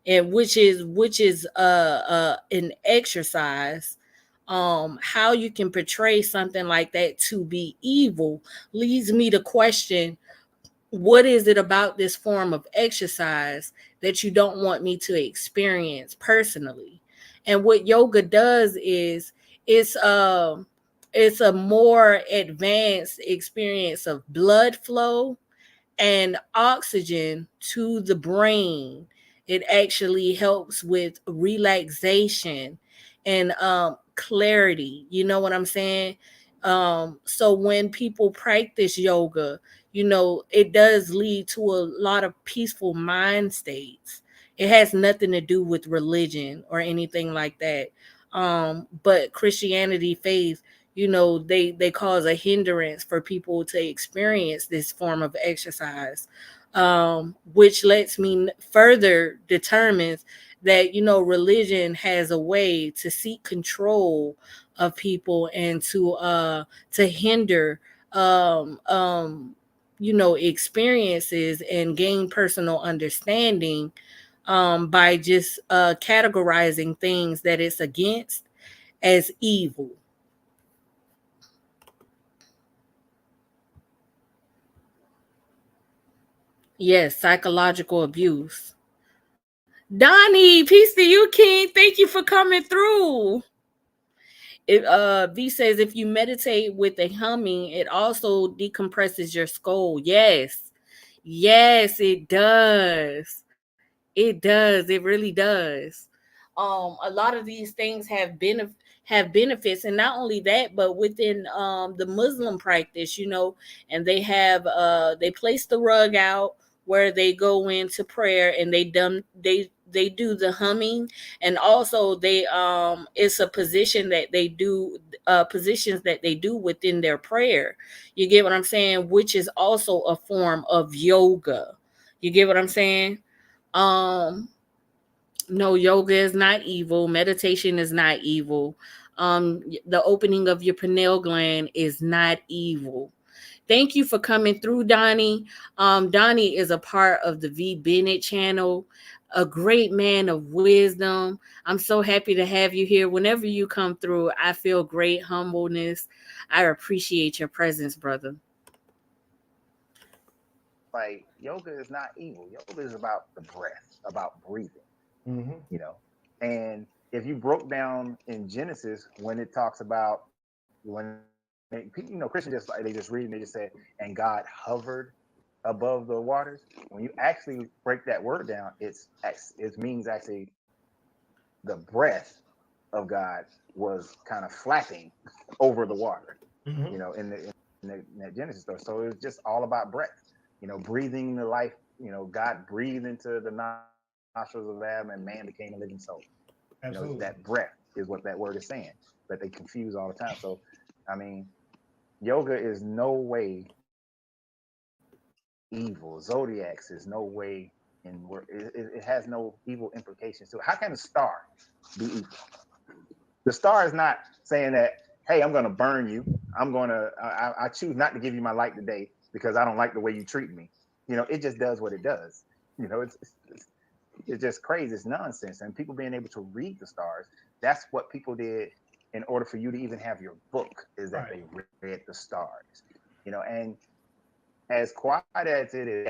and which is an exercise. How you can portray something like that to be evil leads me to question what is it about this form of exercise that you don't want me to experience personally? And what yoga does is it's it's a more advanced experience of blood flow and oxygen to the brain. It actually helps with relaxation and clarity. You know what I'm saying? So when people practice yoga, you know, it does lead to a lot of peaceful mind states. It has nothing to do with religion or anything like that. But Christianity faith, you know, they cause a hindrance for people to experience this form of exercise, which lets me further determines that, you know, religion has a way to seek control of people and to hinder um um you know, experiences and gain personal understanding by just categorizing things that it's against as evil. Yes, psychological abuse. Donnie, peace to you, King. Thank you for coming through. V says if you meditate with a humming, it also decompresses your skull. Yes. Yes, it does. It does. It really does. A lot of these things have benefits, and not only that, but within the Muslim practice, you know, and they place the rug out where they go into prayer, and they do the humming, and also they it's a position that they do positions that they do within their prayer. You get what I'm saying? Which is also a form of yoga. You get what I'm saying? Um, no, yoga is not evil. Meditation is not evil. The opening of your pineal gland is not evil. Thank you for coming through, Donnie. Donnie is a part of the V Bennett channel, a great man of wisdom. I'm so happy to have you here. Whenever you come through, I feel great humbleness. I appreciate your presence, brother. Like yoga is not evil. Yoga is about the breath, about breathing, Mm-hmm. you know. And if you broke down in Genesis when it talks about Christians just like they just read and they just say, and God hovered above the waters. When you actually break that word down, it means actually the breath of God was kind of flapping over the water, Mm-hmm. in that Genesis story. So it was just all about breath, breathing the life. God breathed into the nostrils of Adam, and man became a living soul. That Absolutely. breath is what that word is saying, but they confuse all the time. So, I mean, yoga is no way evil. Zodiacs is no way it has no evil implications to it. How can a star be evil? The star is not saying that, hey, I'm going to burn you. I choose not to give you my light today because I don't like the way you treat me. It just does what it does. It's just crazy. It's nonsense. And people being able to read the stars, that's what people did in order for you to even have your book, is that Right. they read the stars. And as quiet as it is,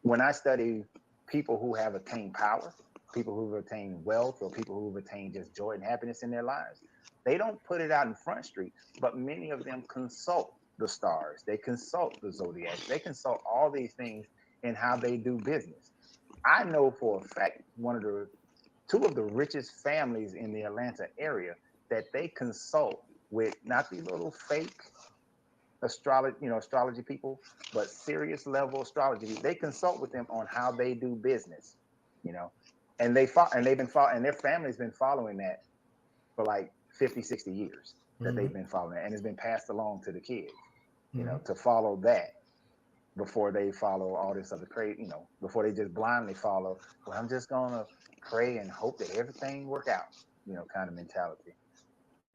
when I study people who have attained power, people who've attained wealth, or people who've attained just joy and happiness in their lives, they don't put it out in Front Street, but many of them consult the stars, they consult the zodiacs, they consult all these things in how they do business. I know for a fact two of the richest families in the Atlanta area, that they consult with not the little fake astrology people, but serious level astrology. They consult with them on how they do business, you know, and they've been following, and their family's been following that for like 50, 60 years, that Mm-hmm. they've been following that, and it's been passed along to the kids, Mm-hmm. to follow that before they follow all this other crazy, before they just blindly follow, well, I'm just gonna pray and hope that everything work out, kind of mentality.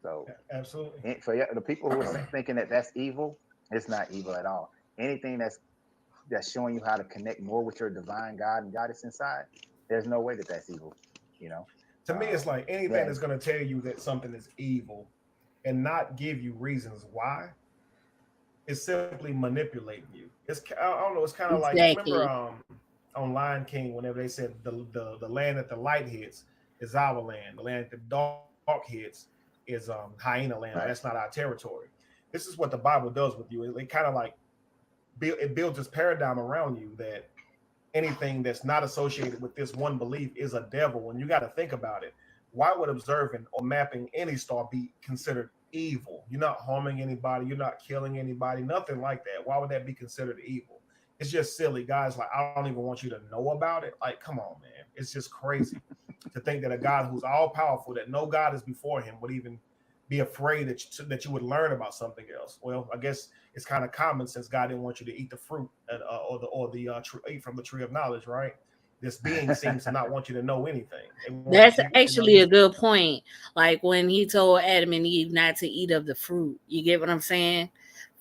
So Absolutely. for the people who are thinking that that's evil, it's not evil at all. Anything that's showing you how to connect more with your divine God and goddess inside, there's no way that that's evil. You know, To me, it's like anything yeah, that's going to tell you that something is evil and not give you reasons why. is simply manipulating you. I don't know. It's kind of like you remember Exactly. on Lion King whenever they said the land that the light hits is our land, the land that the dark hits is hyena land. That's not Right. our territory. This is what the Bible does with you. It kind of like it builds this paradigm around you that anything that's not associated with this one belief is a devil. And you got to think about it. Why would observing or mapping any star be considered evil? You're not harming anybody. You're not killing anybody. Nothing like that. Why would that be considered evil? It's just silly, guys. Like, I don't even want you to know about it. Like, come on, man. It's just crazy to think that a God who's all powerful, that no God is before him, would even be afraid that you would learn about something else. Well, I guess it's kind of common since God didn't want you to eat the fruit eat from the tree of knowledge, right? This being seems to not want you to know anything. They want That's you, actually a good point. Like when he told Adam and Eve not to eat of the fruit. You get what I'm saying?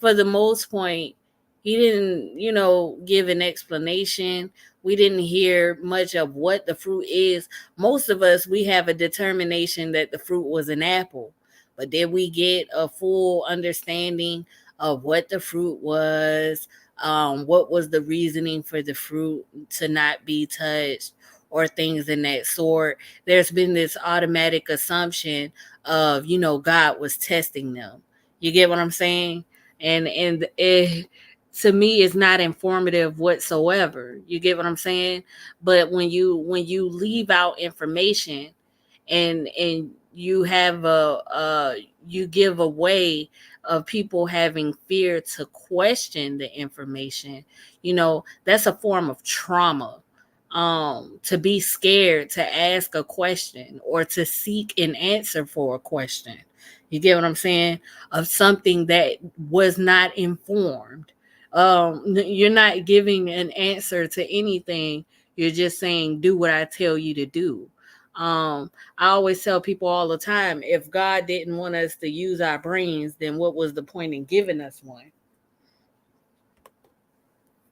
For the most point, he didn't, give an explanation. We didn't hear much of what the fruit is. Most of us, we have a determination that the fruit was an apple. But did we get a full understanding of what the fruit was? What was the reasoning for the fruit to not be touched? Or things in that sort. There's been this automatic assumption of, God was testing them. You get what I'm saying? And to me, it's not informative whatsoever. You get what I'm saying? But when you leave out information and you have you give a way of people having fear to question the information, that's a form of trauma. To be scared to ask a question or to seek an answer for a question, you get what I'm saying, of something that was not informed. You're not giving an answer to anything. You're just saying, do what I tell you to do. I always tell people all the time, if God didn't want us to use our brains, then what was the point in giving us one?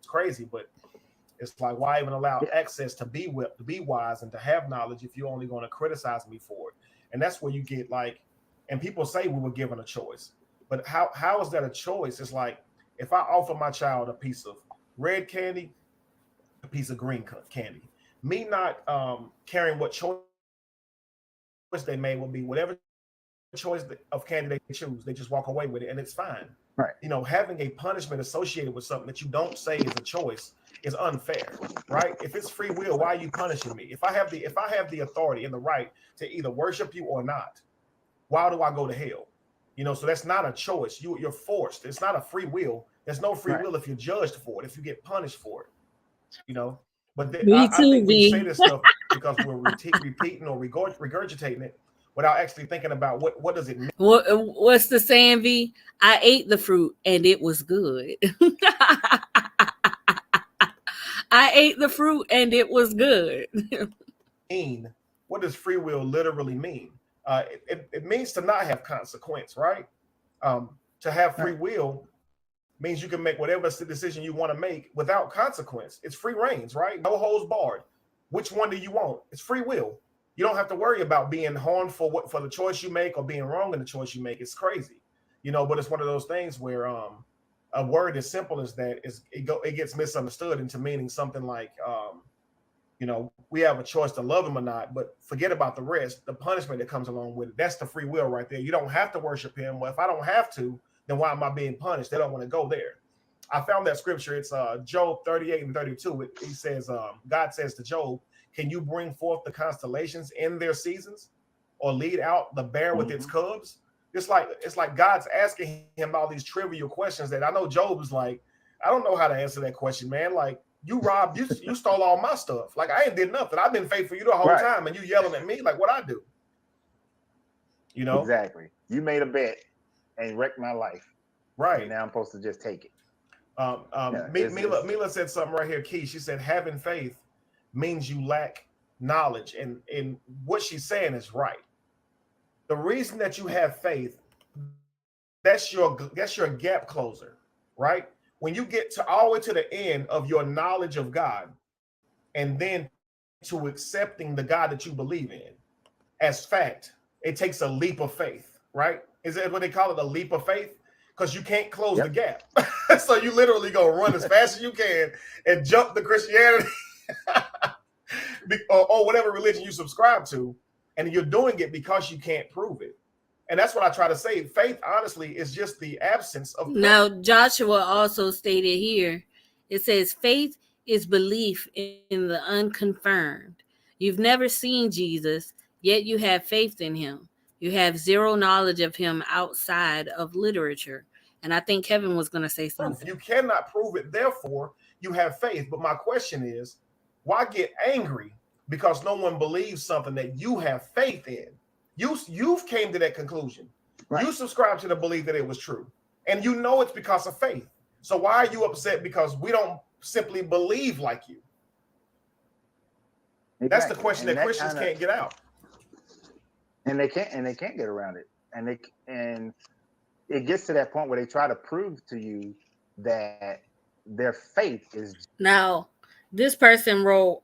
it's crazy, but it's like, why even allow Yeah. access to be wise and to have knowledge if you're only going to criticize me for it? And that's where you get like, and people say we were given a choice, but how is that a choice? It's like if I offer my child a piece of red candy, a piece of green candy, me not caring what choice they made will be, whatever choice of candy they choose, they just walk away with it, and it's fine. Having a punishment Right. associated with something that you don't say is a choice is unfair, right? If it's free will, why are you punishing me? If I have the authority and the right to either worship you or not, why do I go to hell? So that's not a choice. You're forced. It's not a free will. There's no free will if you're Right. judged for it, if you get punished for it. you know. I Me think we too, say this V. stuff because we're repeating or regurgitating it without actually thinking about what does it mean. What's the saying, V? I ate the fruit and it was good. I ate the fruit and it was good. What does free will literally mean? It means to not have consequence, right? To have free Right. will means you can make whatever decision you want to make without consequence. It's free reigns, right? No holds barred. Which one do you want? It's free will. You don't have to worry about being harmed for the choice you make or being wrong in the choice you make. It's crazy, but it's one of those things where a word as simple as that it gets misunderstood into meaning something like we have a choice to love him or not, but forget about the rest, the punishment that comes along with it. That's the free will right there. You don't have to worship him. Well, if I don't have to, then why am I being punished? They don't want to go there. I found that scripture. It's Job 38 and 32. He says, God says to Job, can you bring forth the constellations in their seasons or lead out the bear with its Mm-hmm. cubs? It's like God's asking him all these trivial questions that I know Job is like, I don't know how to answer that question, man. Like, you stole all my stuff. Like, I ain't did nothing. I've been faithful you the whole Right. time, and you yelling at me like what I do, you know? Exactly. You made a bet and wrecked my life, and Right. now I'm supposed to just take it. Yeah. Mila said something right here, Key. She said having faith means you lack knowledge, and what she's saying is right. The reason that you have faith, that's your gap closer, right? When you get to all the way to the end of your knowledge of God, and then to accepting the God that you believe in as fact, it takes a leap of faith, right? Is that what they call it, a leap of faith? Because because you can't close the Yep. gap. So you literally go run as fast as you can and jump to Christianity or whatever religion you subscribe to, and you're doing it because you can't prove it. And that's what I try to say. Faith, honestly, is just the absence of proof. Now, Joshua also stated here, it says, faith is belief in the unconfirmed. You've never seen Jesus, yet you have faith in him. You have zero knowledge of him outside of literature. And I think Kevin was going to say Proof. something. You cannot prove it, therefore, you have faith. But my question is, why get angry because no one believes something that you have faith in? You've came to that conclusion. Right. You subscribe to the belief that it was true. And you know it's because of faith. So why are you upset because we don't simply believe like you? That's the Exactly. question And that that Christians kind of can't get out. and they can't get around it. And it gets to that point where they try to prove to you that their faith is Now, this person wrote,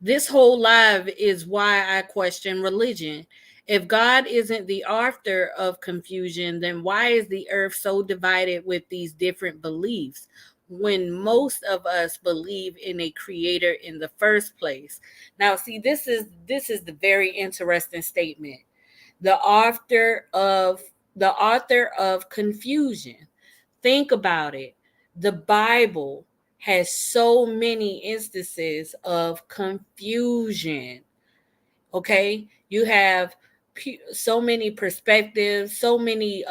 this whole live is why I question religion. If God isn't the author of confusion, then why is the earth so divided with these different beliefs when most of us believe in a creator in the first place? Now, see, this is the very interesting statement. The author of confusion. Think about it. The Bible has so many instances of confusion. Okay, you have so many perspectives, so many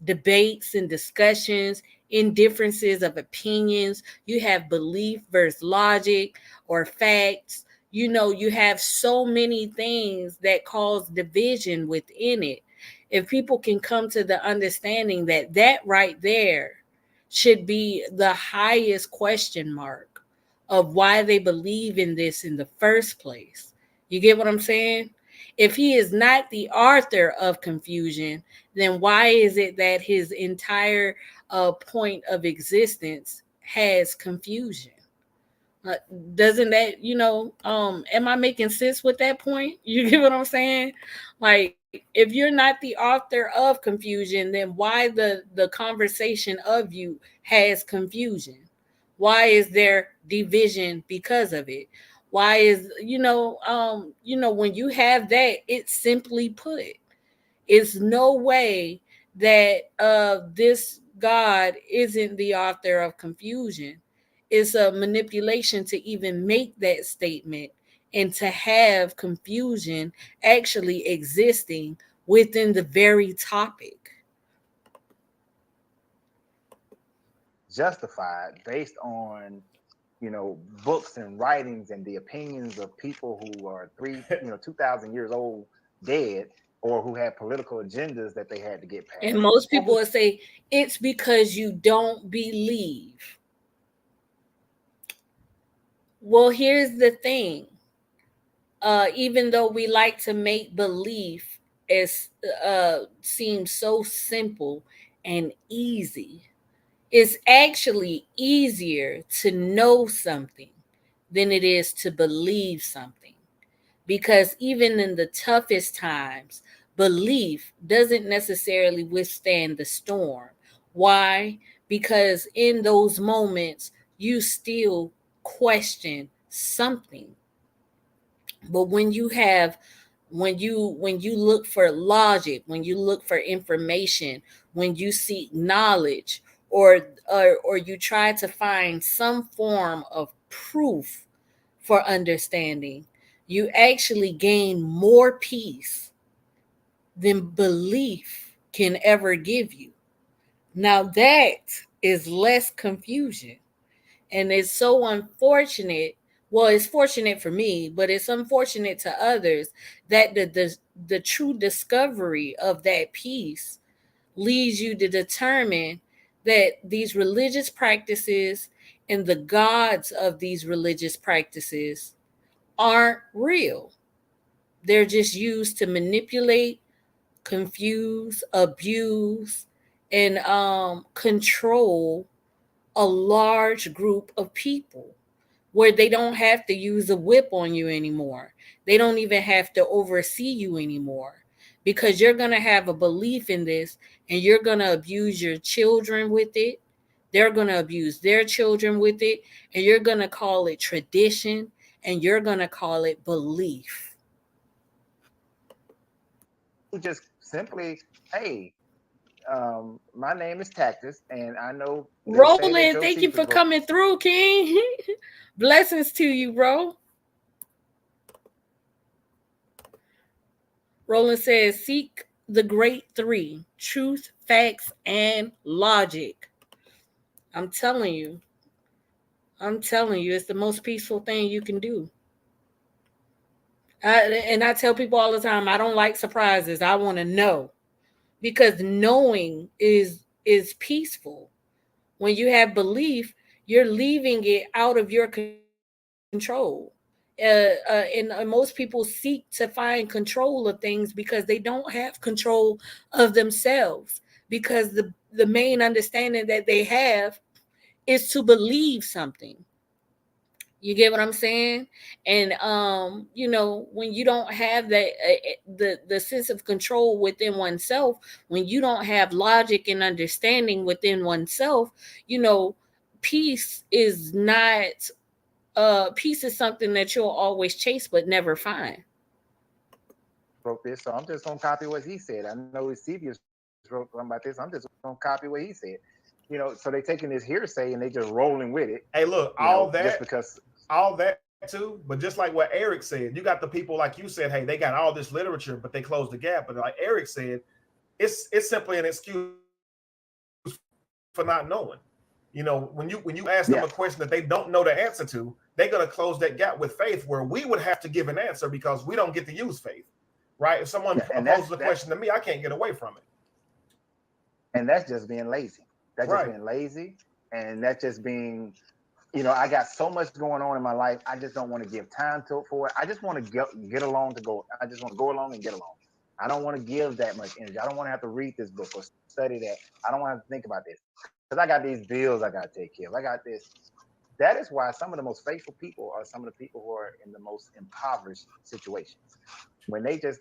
debates and discussions, indifferences of opinions. You have belief versus logic or facts. You have so many things that cause division within it. If people can come to the understanding that that right there should be the highest question mark of why they believe in this in the first place. You get what I'm saying? If he is not the author of confusion, then why is it that his entire point of existence has confusion? Uh, doesn't that, am I making sense with that point? You get what I'm saying? Like, if you're not the author of confusion, then why the conversation of you has confusion? Why is there division because of it? Why is, when you have that, it's simply put, it's no way that this God isn't the author of confusion. It's a manipulation to even make that statement and to have confusion actually existing within the very topic. justified based on books and writings and the opinions of people who are 2,000 years old, dead, or who had political agendas that they had to get And passed, most or people who will say it's because you don't believe. Well, here's the thing. Even though we like to make belief as seem so simple and easy, it's actually easier to know something than it is to believe something. Because even in the toughest times, belief doesn't necessarily withstand the storm. Why? Because in those moments, you still question something. But when you look for logic, when you look for information, when you seek knowledge, or you try to find some form of proof for understanding, you actually gain more peace than belief can ever give you. Now that is less confusion. And it's so unfortunate. Well, it's fortunate for me, but it's unfortunate to others that the true discovery of that peace leads you to determine that these religious practices and the gods of these religious practices aren't real. They're just used to manipulate, confuse, abuse, and control a large group of people, where they don't have to use a whip on you anymore. They don't even have to oversee you anymore. because you're going to have a belief in this and you're going to abuse your children with it. They're going to abuse their children with it, and you're going to call it tradition, and you're going to call it belief. You just simply, hey, my name is Tactus, and I know they say that Roland, your thank you teeth is for broke. coming through, King. Blessings to you, bro. Roland says, seek the great three: truth, facts, and logic. I'm telling you, I'm telling you, it's the most peaceful thing you can do. And I tell people all the time, I don't like surprises. I want to know, because knowing is peaceful. When you have belief, you're leaving it out of your control. And most people seek to find control of things because they don't have control of themselves. Because the main understanding that they have is to believe something. You get what I'm saying? And when you don't have that the sense of control within oneself, when you don't have logic and understanding within oneself, you know, peace is not peace is something that you'll always chase but never find. Wrote this, so I'm just gonna copy what he said. I know Eusebius wrote something about this. I'm just gonna copy what he said. So they taking this hearsay and they just rolling with it. Hey, look, Just because. all that too. But just like what Eric said, you got the people like you said, hey, they got all this literature, but they closed the gap. But like Eric said, it's simply an excuse for not knowing. When you ask them a question that they don't know the answer Yeah, to, they're gonna close that gap with faith, where we would have to give an answer because we don't get to use faith. Right? If someone poses a question to yeah, me, I can't get away from it. and that's just being lazy. That's Right. just being lazy, and that's just being. I got so much going on in my life. I just don't want to give time to for it. I just want to get along to go. I just want to go along and get along. I don't want to give that much energy. I don't want to have to read this book or study that. I don't want to have to think about this because I got these bills I got to take care of. I got this. That is why some of the most faithful people are some of the people who are in the most impoverished situations. When they just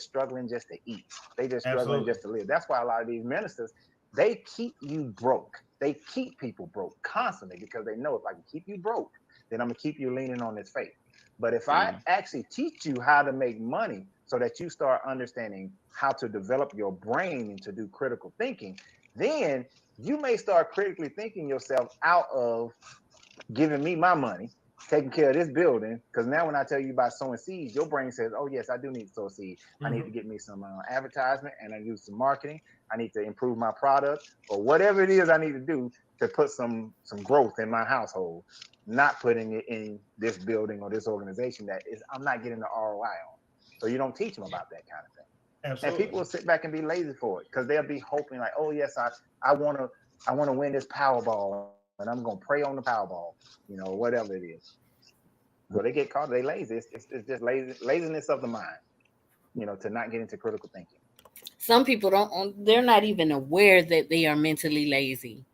struggling just to eat. They just struggling Absolutely. just to live. That's why a lot of these ministers, they keep you broke. They keep people broke constantly because they know if I can keep you broke, then I'm gonna keep you leaning on this faith. But if I Mm. actually teach you how to make money so that you start understanding how to develop your brain and to do critical thinking, then you may start critically thinking yourself out of giving me my money, taking care of this building. Because now, when I tell you about sowing seeds, your brain says, "Oh yes, I do need to sow seed. I need Mm-hmm. to get me some advertisement, and I do some marketing. I need to improve my product, or whatever it is I need to do to put some growth in my household. Not putting it in this building or this organization that is I'm not getting the ROI on. So you don't teach them about that kind of thing. And Absolutely. people will sit back and be lazy for it because they'll be hoping like, oh yes, I want to win this Powerball and I'm gonna pray on the Powerball, whatever it is. So they get caught. They lazy. It's just laziness of the mind, to not get into critical thinking. Some people don't, they're not even aware that they are mentally lazy.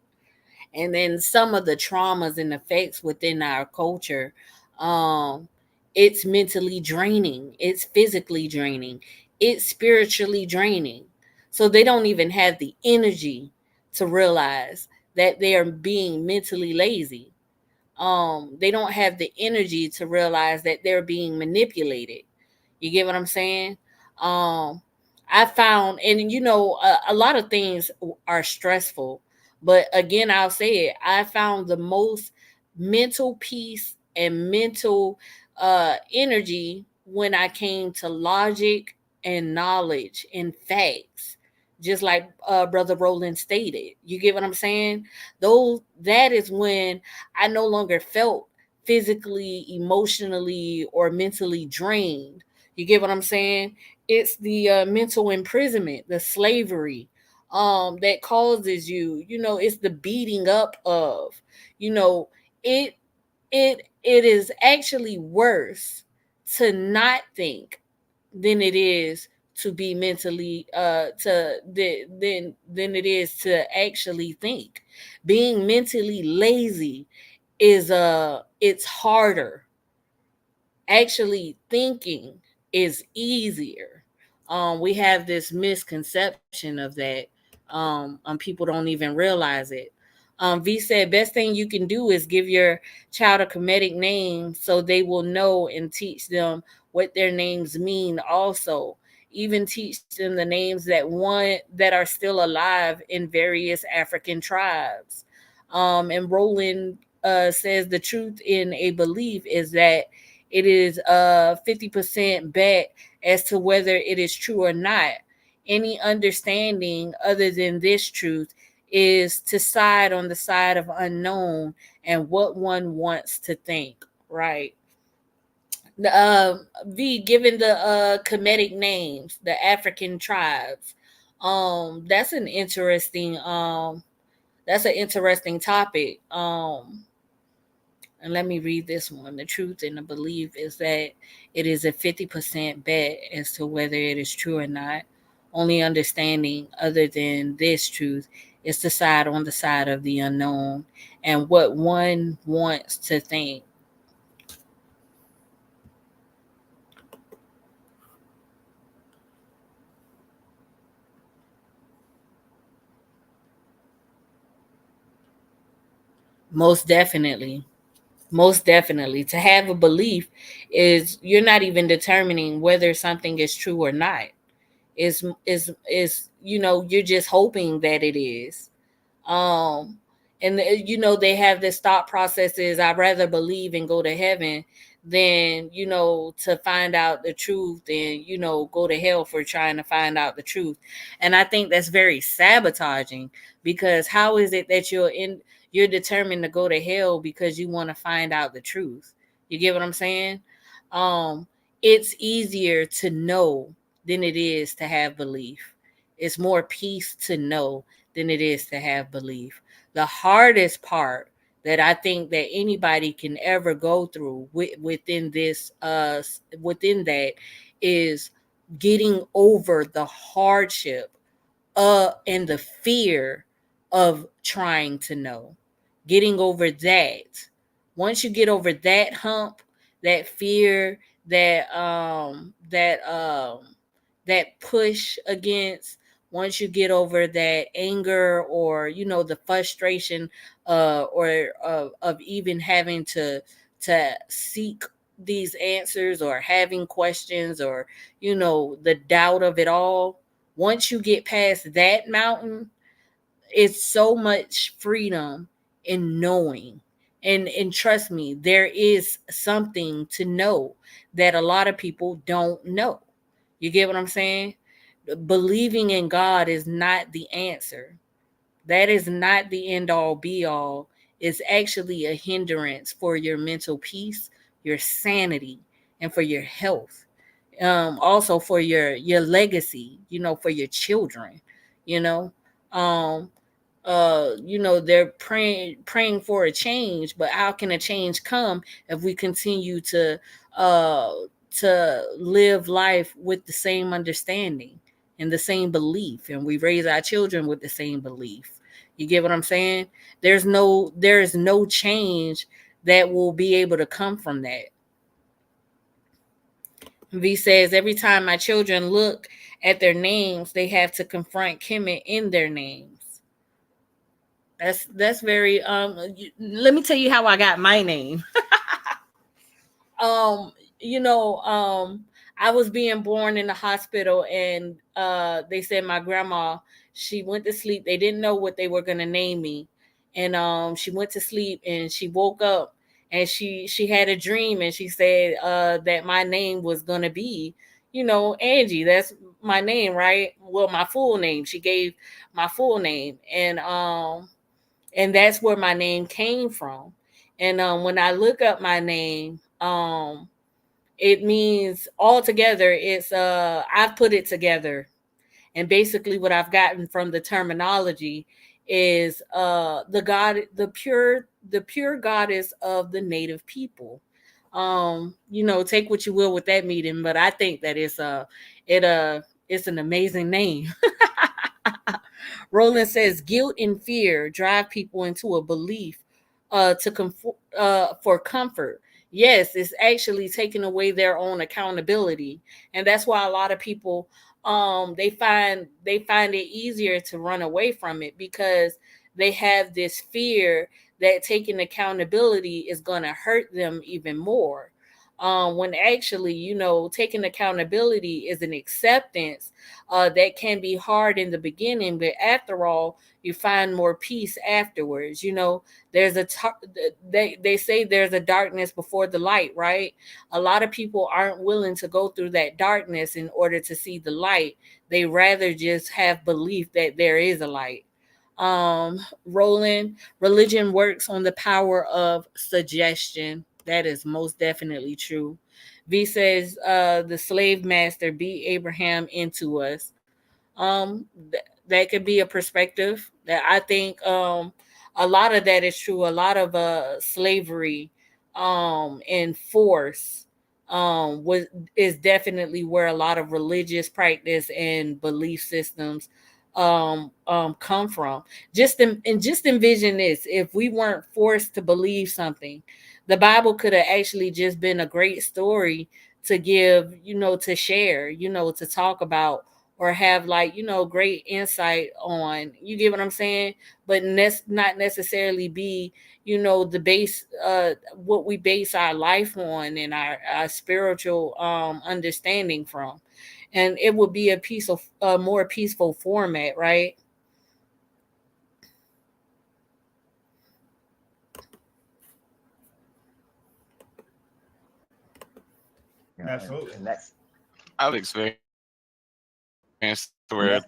And then some of the traumas and effects within our culture, um it's mentally draining, it's physically draining, it's spiritually draining. So they don't even have the energy to realize that they are being mentally lazy. They don't have the energy to realize that they're being manipulated. You get what I'm saying? um I found, and a lot of things are stressful, but again, I'll say it, I found the most mental peace and mental energy when I came to logic and knowledge and facts, just like brother Roland stated. You get what I'm saying? Those That is when I no longer felt physically, emotionally, or mentally drained. You get what I'm saying? It's the mental imprisonment, the slavery that causes you. It's the beating up of. You know, it it is actually worse to not think than it is to be mentally than it is to actually think. Being mentally lazy is it's harder. Actually thinking is easier. We have this misconception of that. People don't even realize it. V said, best thing you can do is give your child a Kemetic name so they will know and teach them what their names mean. Also, even teach them the names that are still alive in various African tribes. And Roland says the truth in a belief is that it is 50% bet as to whether it is true or not. Any understanding other than this truth is to side on the side of unknown and what one wants to think, right? V, given the Kemetic names, the African tribes, that's an interesting topic. And let me read this one. The truth and the belief is that it is a 50% bet as to whether it is true or not. Only understanding other than this truth is to side on the side of the unknown and what one wants to think. Most definitely. Most definitely. To have a belief is you're not even determining whether something is true or not. Is you're just hoping that it is. um and they have this thought process is I'd rather believe and go to heaven than to find out the truth and go to hell for trying to find out the truth. And I think that's very sabotaging, because how is it that you're determined to go to hell because you want to find out the truth? You get what I'm saying? um it's easier to know than it is to have belief. It's more peace to know than it is to have belief. The hardest part that I think that anybody can ever go through within that is getting over the hardship and the fear of trying to know. Getting over that. Once you get over that hump, that fear, that push against, once you get over that anger or the frustration or of even having to seek these answers or having questions or the doubt of it all, once you get past that mountain, it's so much freedom in knowing. And trust me, there is something to know that a lot of people don't know. You get what I'm saying? Believing in God is not the answer. That is not the end all be all. It's actually a hindrance for your mental peace, your sanity, and for your health. Also for your legacy, for your children, you know. Um, they're praying for a change, but how can a change come if we continue uh to live life with the same understanding and the same belief, and we raise our children with the same belief? You get what I'm saying? There is no change that will be able to come from that. V says every time my children look at their names, they have to confront Kemet in their names. That's very let me tell you how I got my name. um you know I was being born in the hospital, and they said my grandma, she went to sleep, they didn't know what they were going to name me. And she went to sleep and she woke up, and she had a dream, and she said that my name was going to be Angie. That's my name, right? Well, my full name. She gave my full name, and that's where my name came from. And when I look up my name, it means altogether. It's I've put it together, and basically what I've gotten from the terminology is the pure goddess of the native people. Take what you will with that meaning, but I think that it's an amazing name. Roland says guilt and fear drive people into a belief for comfort. Yes, it's actually taking away their own accountability, and that's why a lot of people they find it easier to run away from it because they have this fear that taking accountability is going to hurt them even more. When actually, taking accountability is an acceptance that can be hard in the beginning, but after all, you find more peace afterwards. There's they say there's a darkness before the light, right? A lot of people aren't willing to go through that darkness in order to see the light. They rather just have belief that there is a light. Roland, religion works on the power of suggestion. That is most definitely true. V says, the slave master beat Abraham into us. That could be a perspective that I think a lot of that is true. A lot of slavery and force was is definitely where a lot of religious practice and belief systems come from. Just envision this: if we weren't forced to believe something, the Bible could have actually just been a great story to give, to share, to talk about, or have, like, great insight on. You get what I'm saying? But not necessarily be, the base, what we base our life on and our spiritual understanding from. And it would be a more peaceful format, right? Absolutely. And that's I've experienced where and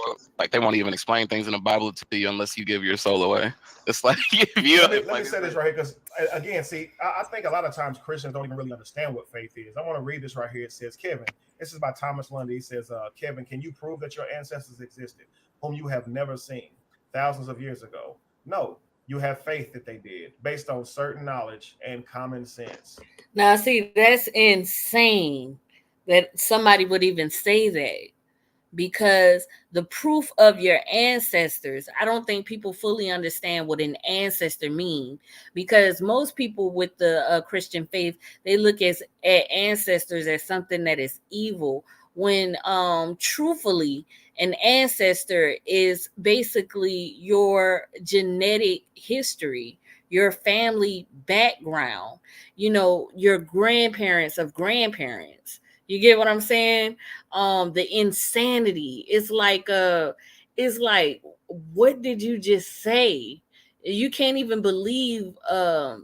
that's like they won't even explain things in the Bible to you unless you give your soul away. It's like if you let me if let like me say this right here because again, see, I think a lot of times Christians don't even really understand what faith is. I want to read this right here. It says, Kevin, this is by Thomas Lundy. He says, Kevin, can you prove that your ancestors existed, whom you have never seen, thousands of years ago? No, you have faith that they did, based on certain knowledge and common sense. Now, see, that's insane that somebody would even say that, because the proof of your ancestors, I don't think people fully understand what an ancestor mean, because most people with the Christian faith, they look at ancestors as something that is evil, when truthfully, an ancestor is basically your genetic history, your family background, your grandparents of grandparents. You get what I'm saying? The insanity, it's like, what did you just say? You can't even believe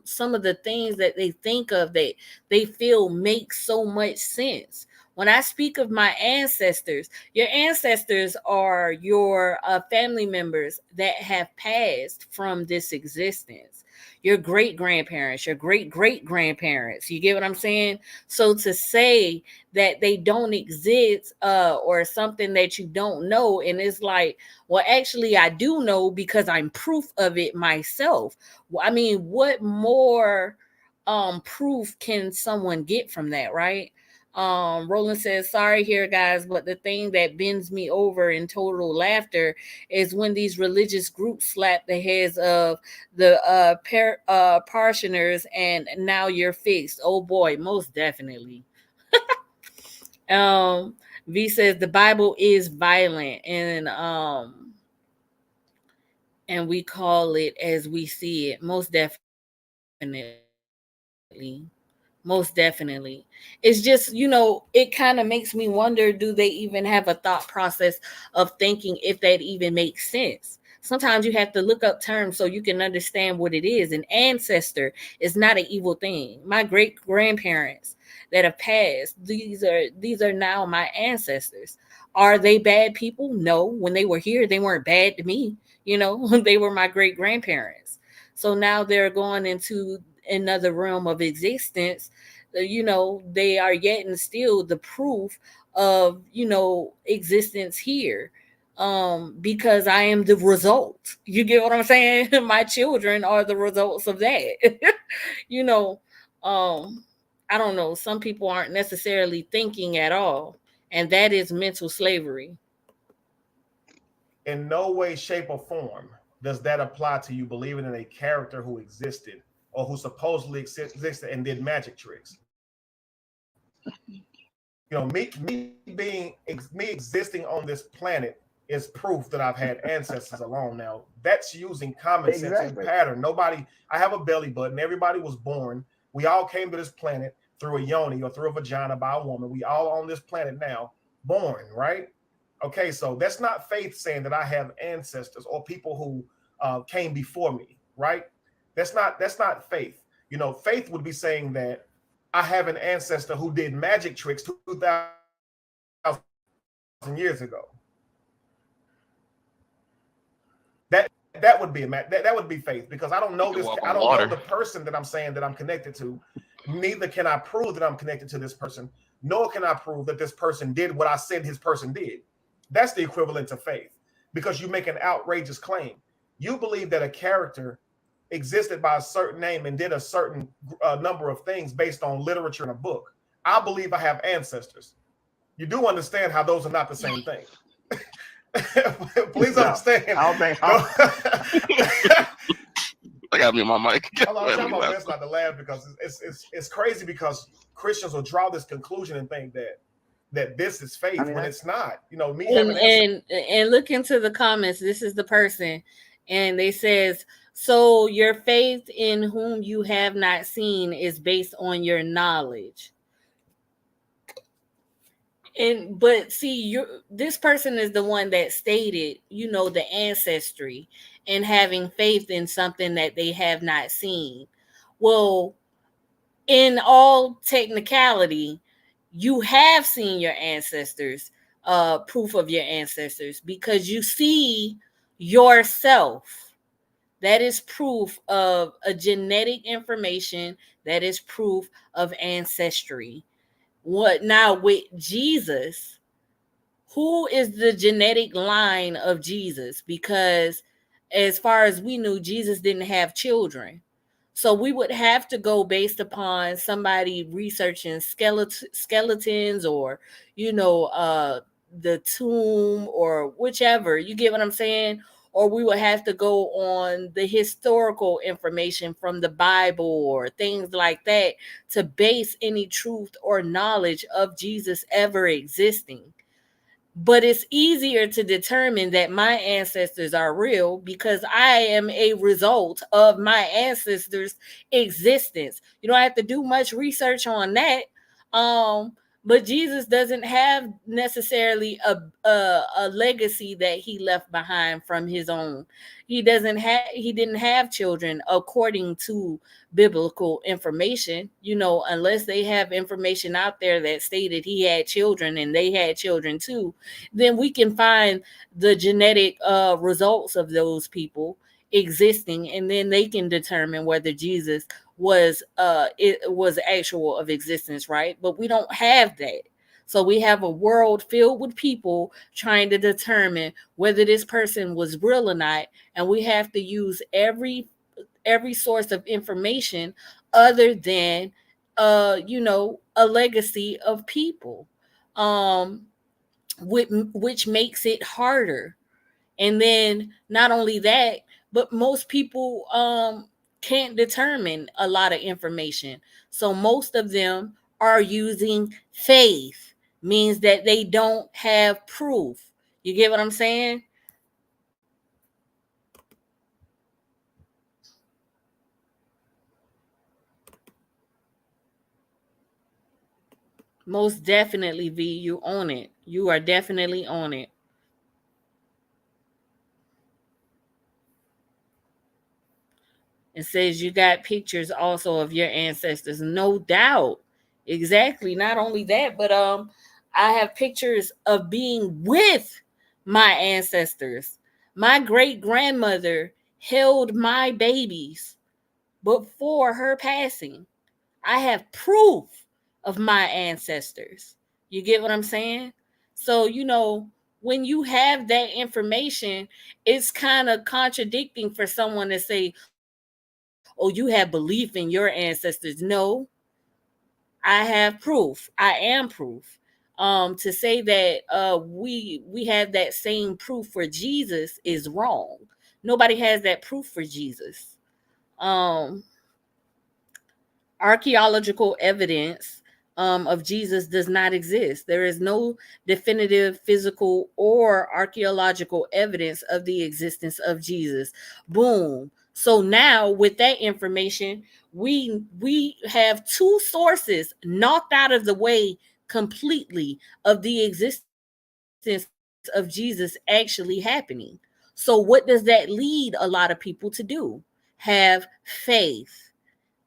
some of the things that they think of, that they feel make so much sense. When I speak of my ancestors, your ancestors are your family members that have passed from this existence, your great grandparents, your great great grandparents. You get what I'm saying? So to say that they don't exist, or something that you don't know, and it's like, well, actually I do know because I'm proof of it myself. Well, I mean, what more proof can someone get from that, right? Roland says, sorry here, guys, but the thing that bends me over in total laughter is when these religious groups slap the heads of the parishioners, and now you're fixed. Oh boy, most definitely. Um, V says the Bible is violent, and we call it as we see it. Most definitely. It's just, it kind of makes me wonder, do they even have a thought process of thinking if that even makes sense? Sometimes you have to look up terms so you can understand what it is. An ancestor is not an evil thing. My great grandparents that have passed, these are now my ancestors. Are they bad people? No. When they were here, they weren't bad to me. They were my great grandparents. So now they're going into another realm of existence. They are yet and still the proof of, existence here. Because I am the result. You get what I'm saying? My children are the results of that. you know, um, I don't know. Some people aren't necessarily thinking at all, and that is mental slavery. In no way, shape, or form does that apply to you believing in a character who existed or who supposedly existed and did magic tricks. me existing on this planet is proof that I've had ancestors alone. Now that's using common sense and Exactly. pattern. Nobody, I have a belly button. Everybody was born. We all came to this planet through a yoni or through a vagina by a woman. We all on this planet now, born, right? Okay, so that's not faith saying that I have ancestors or people who came before me, right? That's not faith. You know, faith would be saying that I have an ancestor who did magic tricks 2,000 years ago. That would be that would be faith, because I don't You know can this. walk I on don't know water. the person that I'm saying that I'm connected to. Neither can I prove that I'm connected to this person, nor can I prove that this person did what I said his person did. That's the equivalent to faith, because you make an outrageous claim. You believe that a character existed by a certain name and did a certain number of things based on literature in a book. I believe I have ancestors. You do understand how those are not the same thing. Please No, understand. I don't think. No. I got me on my mic. I'm trying my best not to laugh, because it's crazy, because Christians will draw this conclusion and think that this is I faith mean, when it's not. You know, me and having ancestors. and look into the comments. This is the person, and they says, so your faith in whom you have not seen is based on your knowledge. And but see, you this person is the one that stated, the ancestry and having faith in something that they have not seen. Well, in all technicality, you have seen your ancestors, proof of your ancestors, because you see yourself. That is proof of a genetic information. That is proof of ancestry. What now with Jesus? Who is the genetic line of Jesus? Because as far as we knew, Jesus didn't have children. So we would have to go based upon somebody researching skeletons, or, the tomb, or whichever. You get what I'm saying? Or we would have to go on the historical information from the Bible or things like that to base any truth or knowledge of Jesus ever existing. But it's easier to determine that my ancestors are real because I am a result of my ancestors' existence. You don't have to do much research on that. Um, but Jesus doesn't have necessarily a legacy that he left behind from his own. He didn't have children according to biblical information, unless they have information out there that stated he had children and they had children too. Then we can find the genetic results of those people existing, and then they can determine whether Jesus was actual of existence, right? But we don't have that. So we have a world filled with people trying to determine whether this person was real or not, and we have to use every source of information other than a legacy of people. um which makes it harder. And then not only that, but most people can't determine a lot of information. So most of them are using faith, means that they don't have proof. You get what I'm saying? Most definitely, V, you own it. You are definitely on it. It says you got pictures also of your ancestors. No doubt. Exactly. Not only that, but I have pictures of being with my ancestors. My great grandmother held my babies before her passing. I have proof of my ancestors. You get what I'm saying? So, when you have that information, it's kind of contradicting for someone to say, oh, you have belief in your ancestors. No, I have proof. I am proof. To say that we have that same proof for Jesus is wrong. Nobody has that proof for Jesus. Um, Archaeological evidence of Jesus does not exist. There is no definitive physical or archaeological evidence of the existence of Jesus. Boom. So now with that information, we have two sources knocked out of the way completely of the existence of Jesus actually happening. So what does that lead a lot of people to do? Have faith,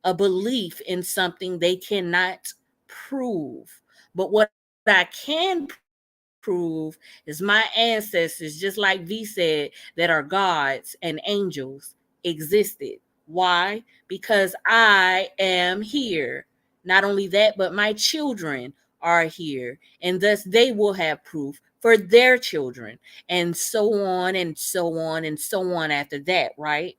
a belief in something they cannot prove. But what I can prove is my ancestors, just like V said, that are gods and angels existed. Why? Because I am here. Not only that, but my children are here, and thus they will have proof for their children, and so on and so on and so on after that, right?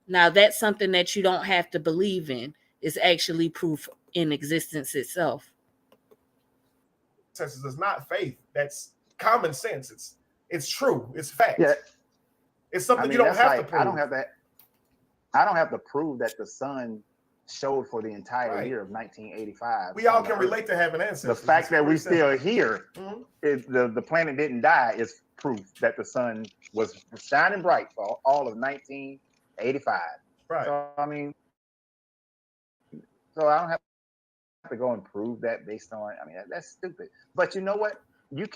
Now, that's something that you don't have to believe in. It's actually proof in existence itself. Sense is not faith. That's common sense. It's true. It's fact. Yeah, It's I something you mean don't that's have to like prove. I don't have to prove that the sun showed for the entire Right. year of 1985 We all on the can Earth. relate to having The ancestors. fact It's that we pretty still simple. here Mhm. is the planet didn't die is proof that the sun was shining bright for all of 1985. Right. So I mean, so I don't have to go and prove that based on. I mean, that's stupid. But you know what? You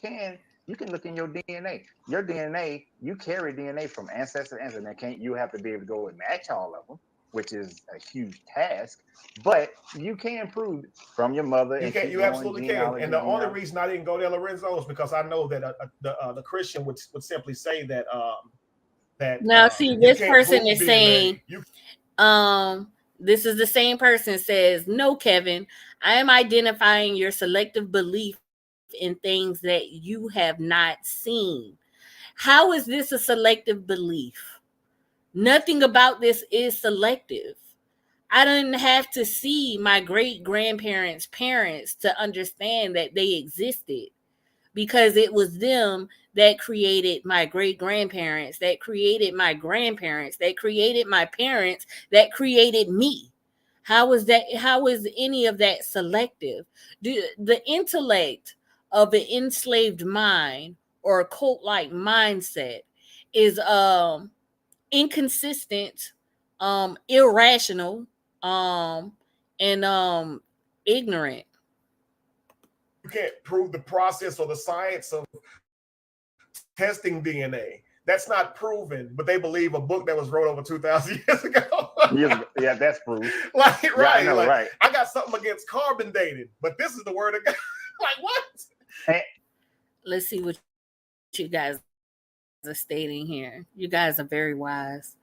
you can look in your DNA. Your DNA, you carry DNA from ancestor to ancestor. Now, can't you have to be able to go and match all of them, which is a huge task. But you can prove from your mother You and can. keep You going absolutely can. And genealogy, the only genealogy. reason I didn't go there, Lorenzo, is because I know that the Christian would simply say that Now, see, you this can't person prove is DNA. saying, You this is the same person says, no, Kevin, I am identifying your selective belief in things that you have not seen. How is this a selective belief? Nothing about this is selective. I didn't have to see my great grandparents' parents to understand that they existed, because it was them that created my great grandparents, that created my grandparents, that created my parents, that created me. How is that? How is any of that selective? Do the intellect of an enslaved mind or a cult like mindset is inconsistent, irrational, um, and ignorant. can't prove the process or the science of testing DNA. That's not proven, but they believe a book that was wrote over 2,000 years ago. Years ago. Yeah, that's proof. Like, Yeah, I right. know, Like, right? I got something against carbon dating, but this is the word of God. Like, what? And, Let's see what you guys are stating here. You guys are very wise.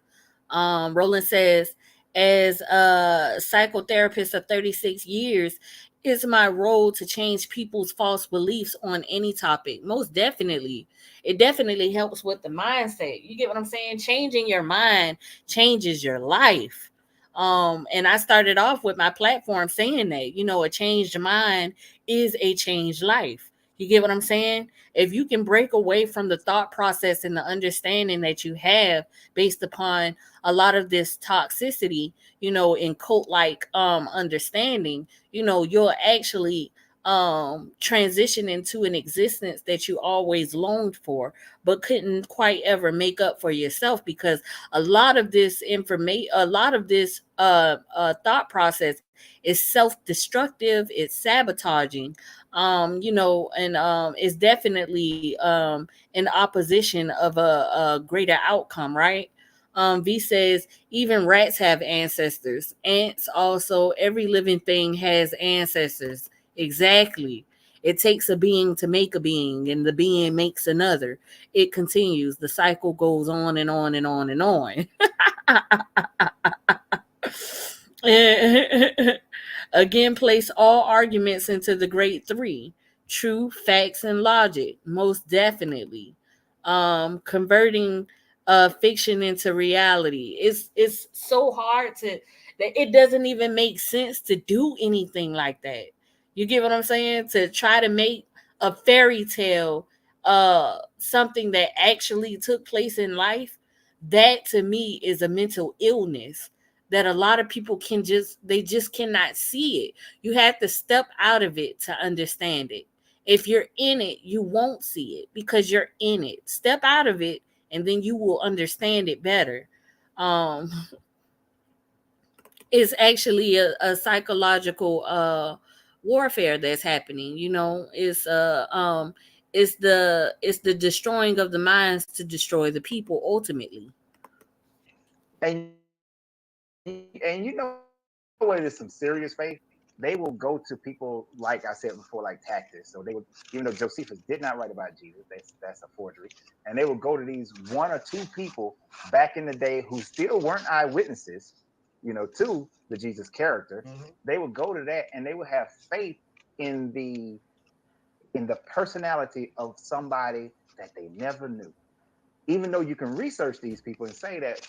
Roland says, as a psychotherapist of 36 years, it's my role to change people's false beliefs on any topic. Most definitely. It definitely helps with the mindset. You get what I'm saying? Changing your mind changes your life. And I started off with my platform saying that, a changed mind is a changed life. You get what I'm saying? If you can break away from the thought process and the understanding that you have based upon a lot of this toxicity, in cult like understanding, you'll actually transition into an existence that you always longed for but couldn't quite ever make up for yourself, because a lot of this information, a lot of this thought process is self-destructive, it's sabotaging, and it's definitely in opposition of a greater outcome, right? V says even rats have ancestors. Ants also. Every living thing has ancestors. Exactly. It takes a being to make a being, and the being makes another. It continues. The cycle goes on and on and on and on. Again, place all arguments into the great three: truth, facts, and logic. Most definitely. Converting fiction into reality. It's so hard to that it doesn't even make sense to do anything like that. You get what I'm saying? To try to make a fairy tale something that actually took place in life, that to me is a mental illness. that a lot of people they just cannot see it. You have to step out of it to understand it. If you're in it, you won't see it because you're in it. Step out of it and then you will understand it better. Um it's actually a psychological warfare that's happening, it's the destroying of the minds to destroy the people ultimately. And you know what is some serious faith? They will go to people, like I said before, like tactics. So they would, even though Josephus did not write about Jesus, that's a forgery. And they would go to these one or two people back in the day who still weren't eyewitnesses, to the Jesus character. Mm-hmm. They would go to that and they would have faith in the personality of somebody that they never knew. Even though you can research these people and say that,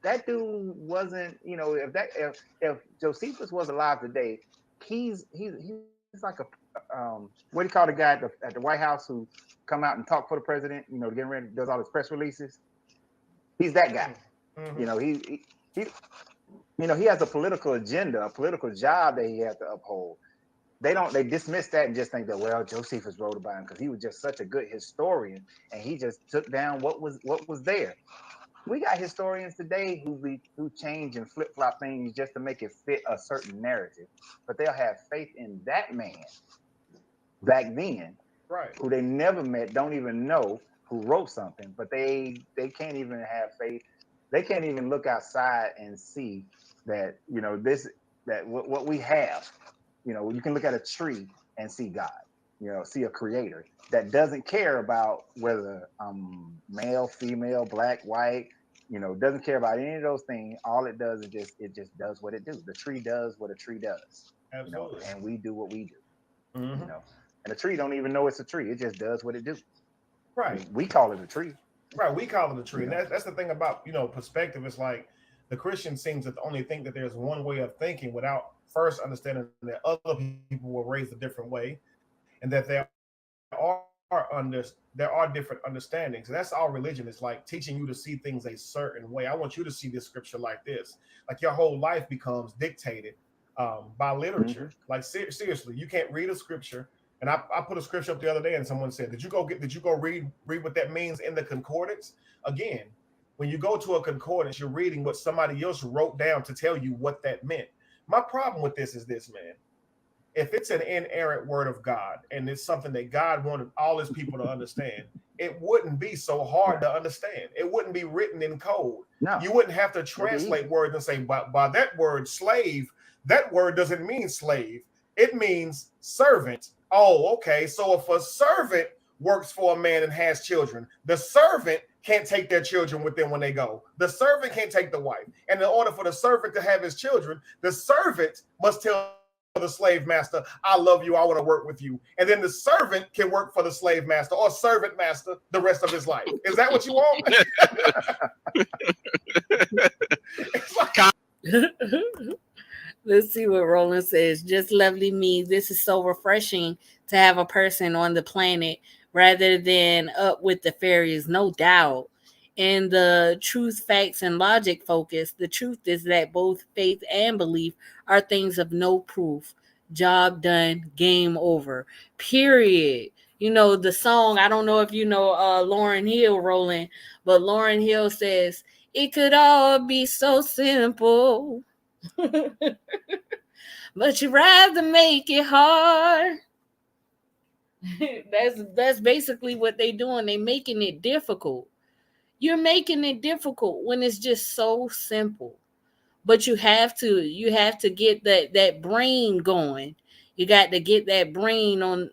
that dude wasn't, if Josephus was alive today, he's like what do you call the guy at the White House who come out and talk for the president, getting ready, does all his press releases. He's that guy. Mm-hmm. You know, he he has a political agenda, a political job that he has to uphold. They dismiss that and just think that, well, Josephus wrote about him because he was just such a good historian and he just took down what was there. We got historians today who change and flip flop things just to make it fit a certain narrative, but they'll have faith in that man back then, Right. who they never met, don't even know, who wrote something, but they can't even have faith. They can't even look outside and see that this that what we have. You can look at a tree and see God. See a creator that doesn't care about whether male, female, black, white. Doesn't care about any of those things. All it does is just does what it do. The tree does what a tree does. Absolutely. And we do what we do. You Mm-hmm. know, and the tree don't even know it's a tree. It just does what it do. Right. We call it a tree. Right. We call it a tree, You and know. that's the thing about perspective. It's like the Christian seems to only think that there's one way of thinking without first understanding that other people were raised a different way, and that there are different understandings. So that's all religion. It's like teaching you to see things a certain way. I want you to see this scripture like this. Like your whole life becomes dictated by literature. Mm-hmm. Like seriously, you can't read a scripture. And I put a scripture up the other day, and someone said, Did you go read what that means in the concordance?" Again, when you go to a concordance, you're reading what somebody else wrote down to tell you what that meant. My problem with this is this, man. If it's an inerrant word of God and it's something that God wanted all his people to understand, it wouldn't be so hard Right. to understand. It wouldn't be written in code. No, You wouldn't have to it'd be translate easy. words and say, by that word slave, that word doesn't mean slave. It means servant. Oh, okay. So if a servant works for a man and has children, the servant can't take their children with them when they go. The servant can't take the wife. And in order for the servant to have his children, the servant must tell the slave master, "I love you, I want to work with you." And then the servant can work for the slave master or servant master the rest of his life. Is that what you want? It's like, Let's see what Roland says. Just lovely me. This is so refreshing to have a person on the planet rather than up with the fairies, no doubt. And the truth, facts, and logic focus, the truth is that both faith and belief are things of no proof. Job done, game over. Period. The song, I don't know if you know Lauren Hill, Roland, but Lauren Hill says, it could all be so simple. But you rather make it hard. That's basically what they doing. They making it difficult. You're making it difficult when it's just so simple. But you have to get that brain going. You got to get that brain on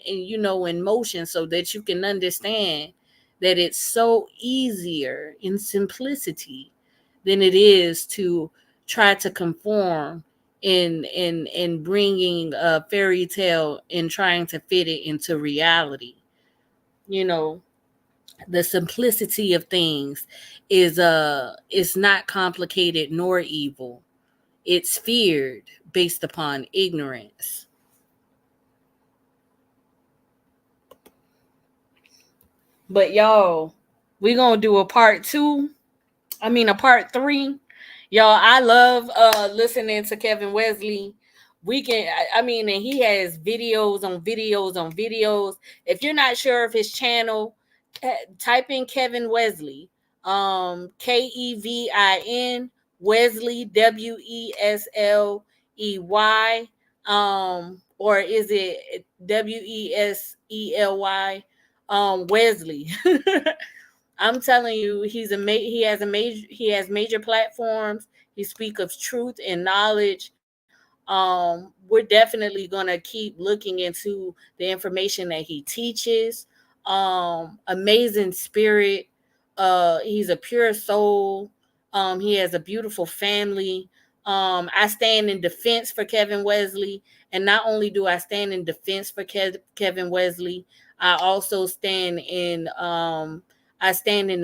in motion so that you can understand that it's so easier in simplicity than it is to try to conform in bringing a fairy tale and trying to fit it into reality. You know, the simplicity of things is not complicated nor evil. It's feared based upon ignorance. But y'all, we gonna do a part two. I mean a part three. Y'all, I love listening to Kevin Wesley. We can, I mean, and he has videos on videos on videos. If you're not sure of his channel, type in Kevin Wesley, Kevin Wesley, Wesley, or is it Wesely? Wesley. I'm telling you, he has major platforms. He speaks of truth and knowledge. We're definitely gonna keep looking into the information that he teaches. Amazing spirit. He's a pure soul. He has a beautiful family. I stand in defense for Kevin Wesley, and not only do I stand in defense for Kevin Wesley, I also stand in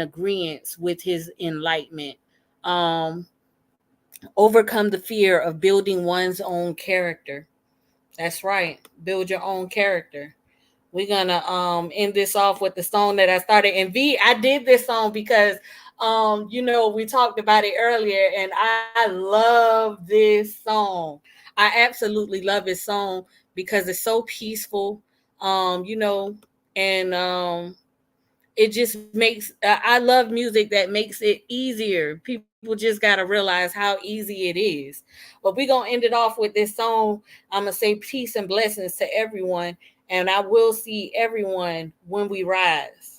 agreement with his enlightenment. Um, Overcome the fear of building one's own character. That's right. Build your own character. We're gonna end this off with the song that I started. And V, I did this song because we talked about it earlier, and I love this song. I absolutely love this song because it's so peaceful. And it just makes I love music that makes it easier. People just got to realize how easy it is. But we're going to end it off with this song. I'm going to say peace and blessings to everyone, and I will see everyone when we rise.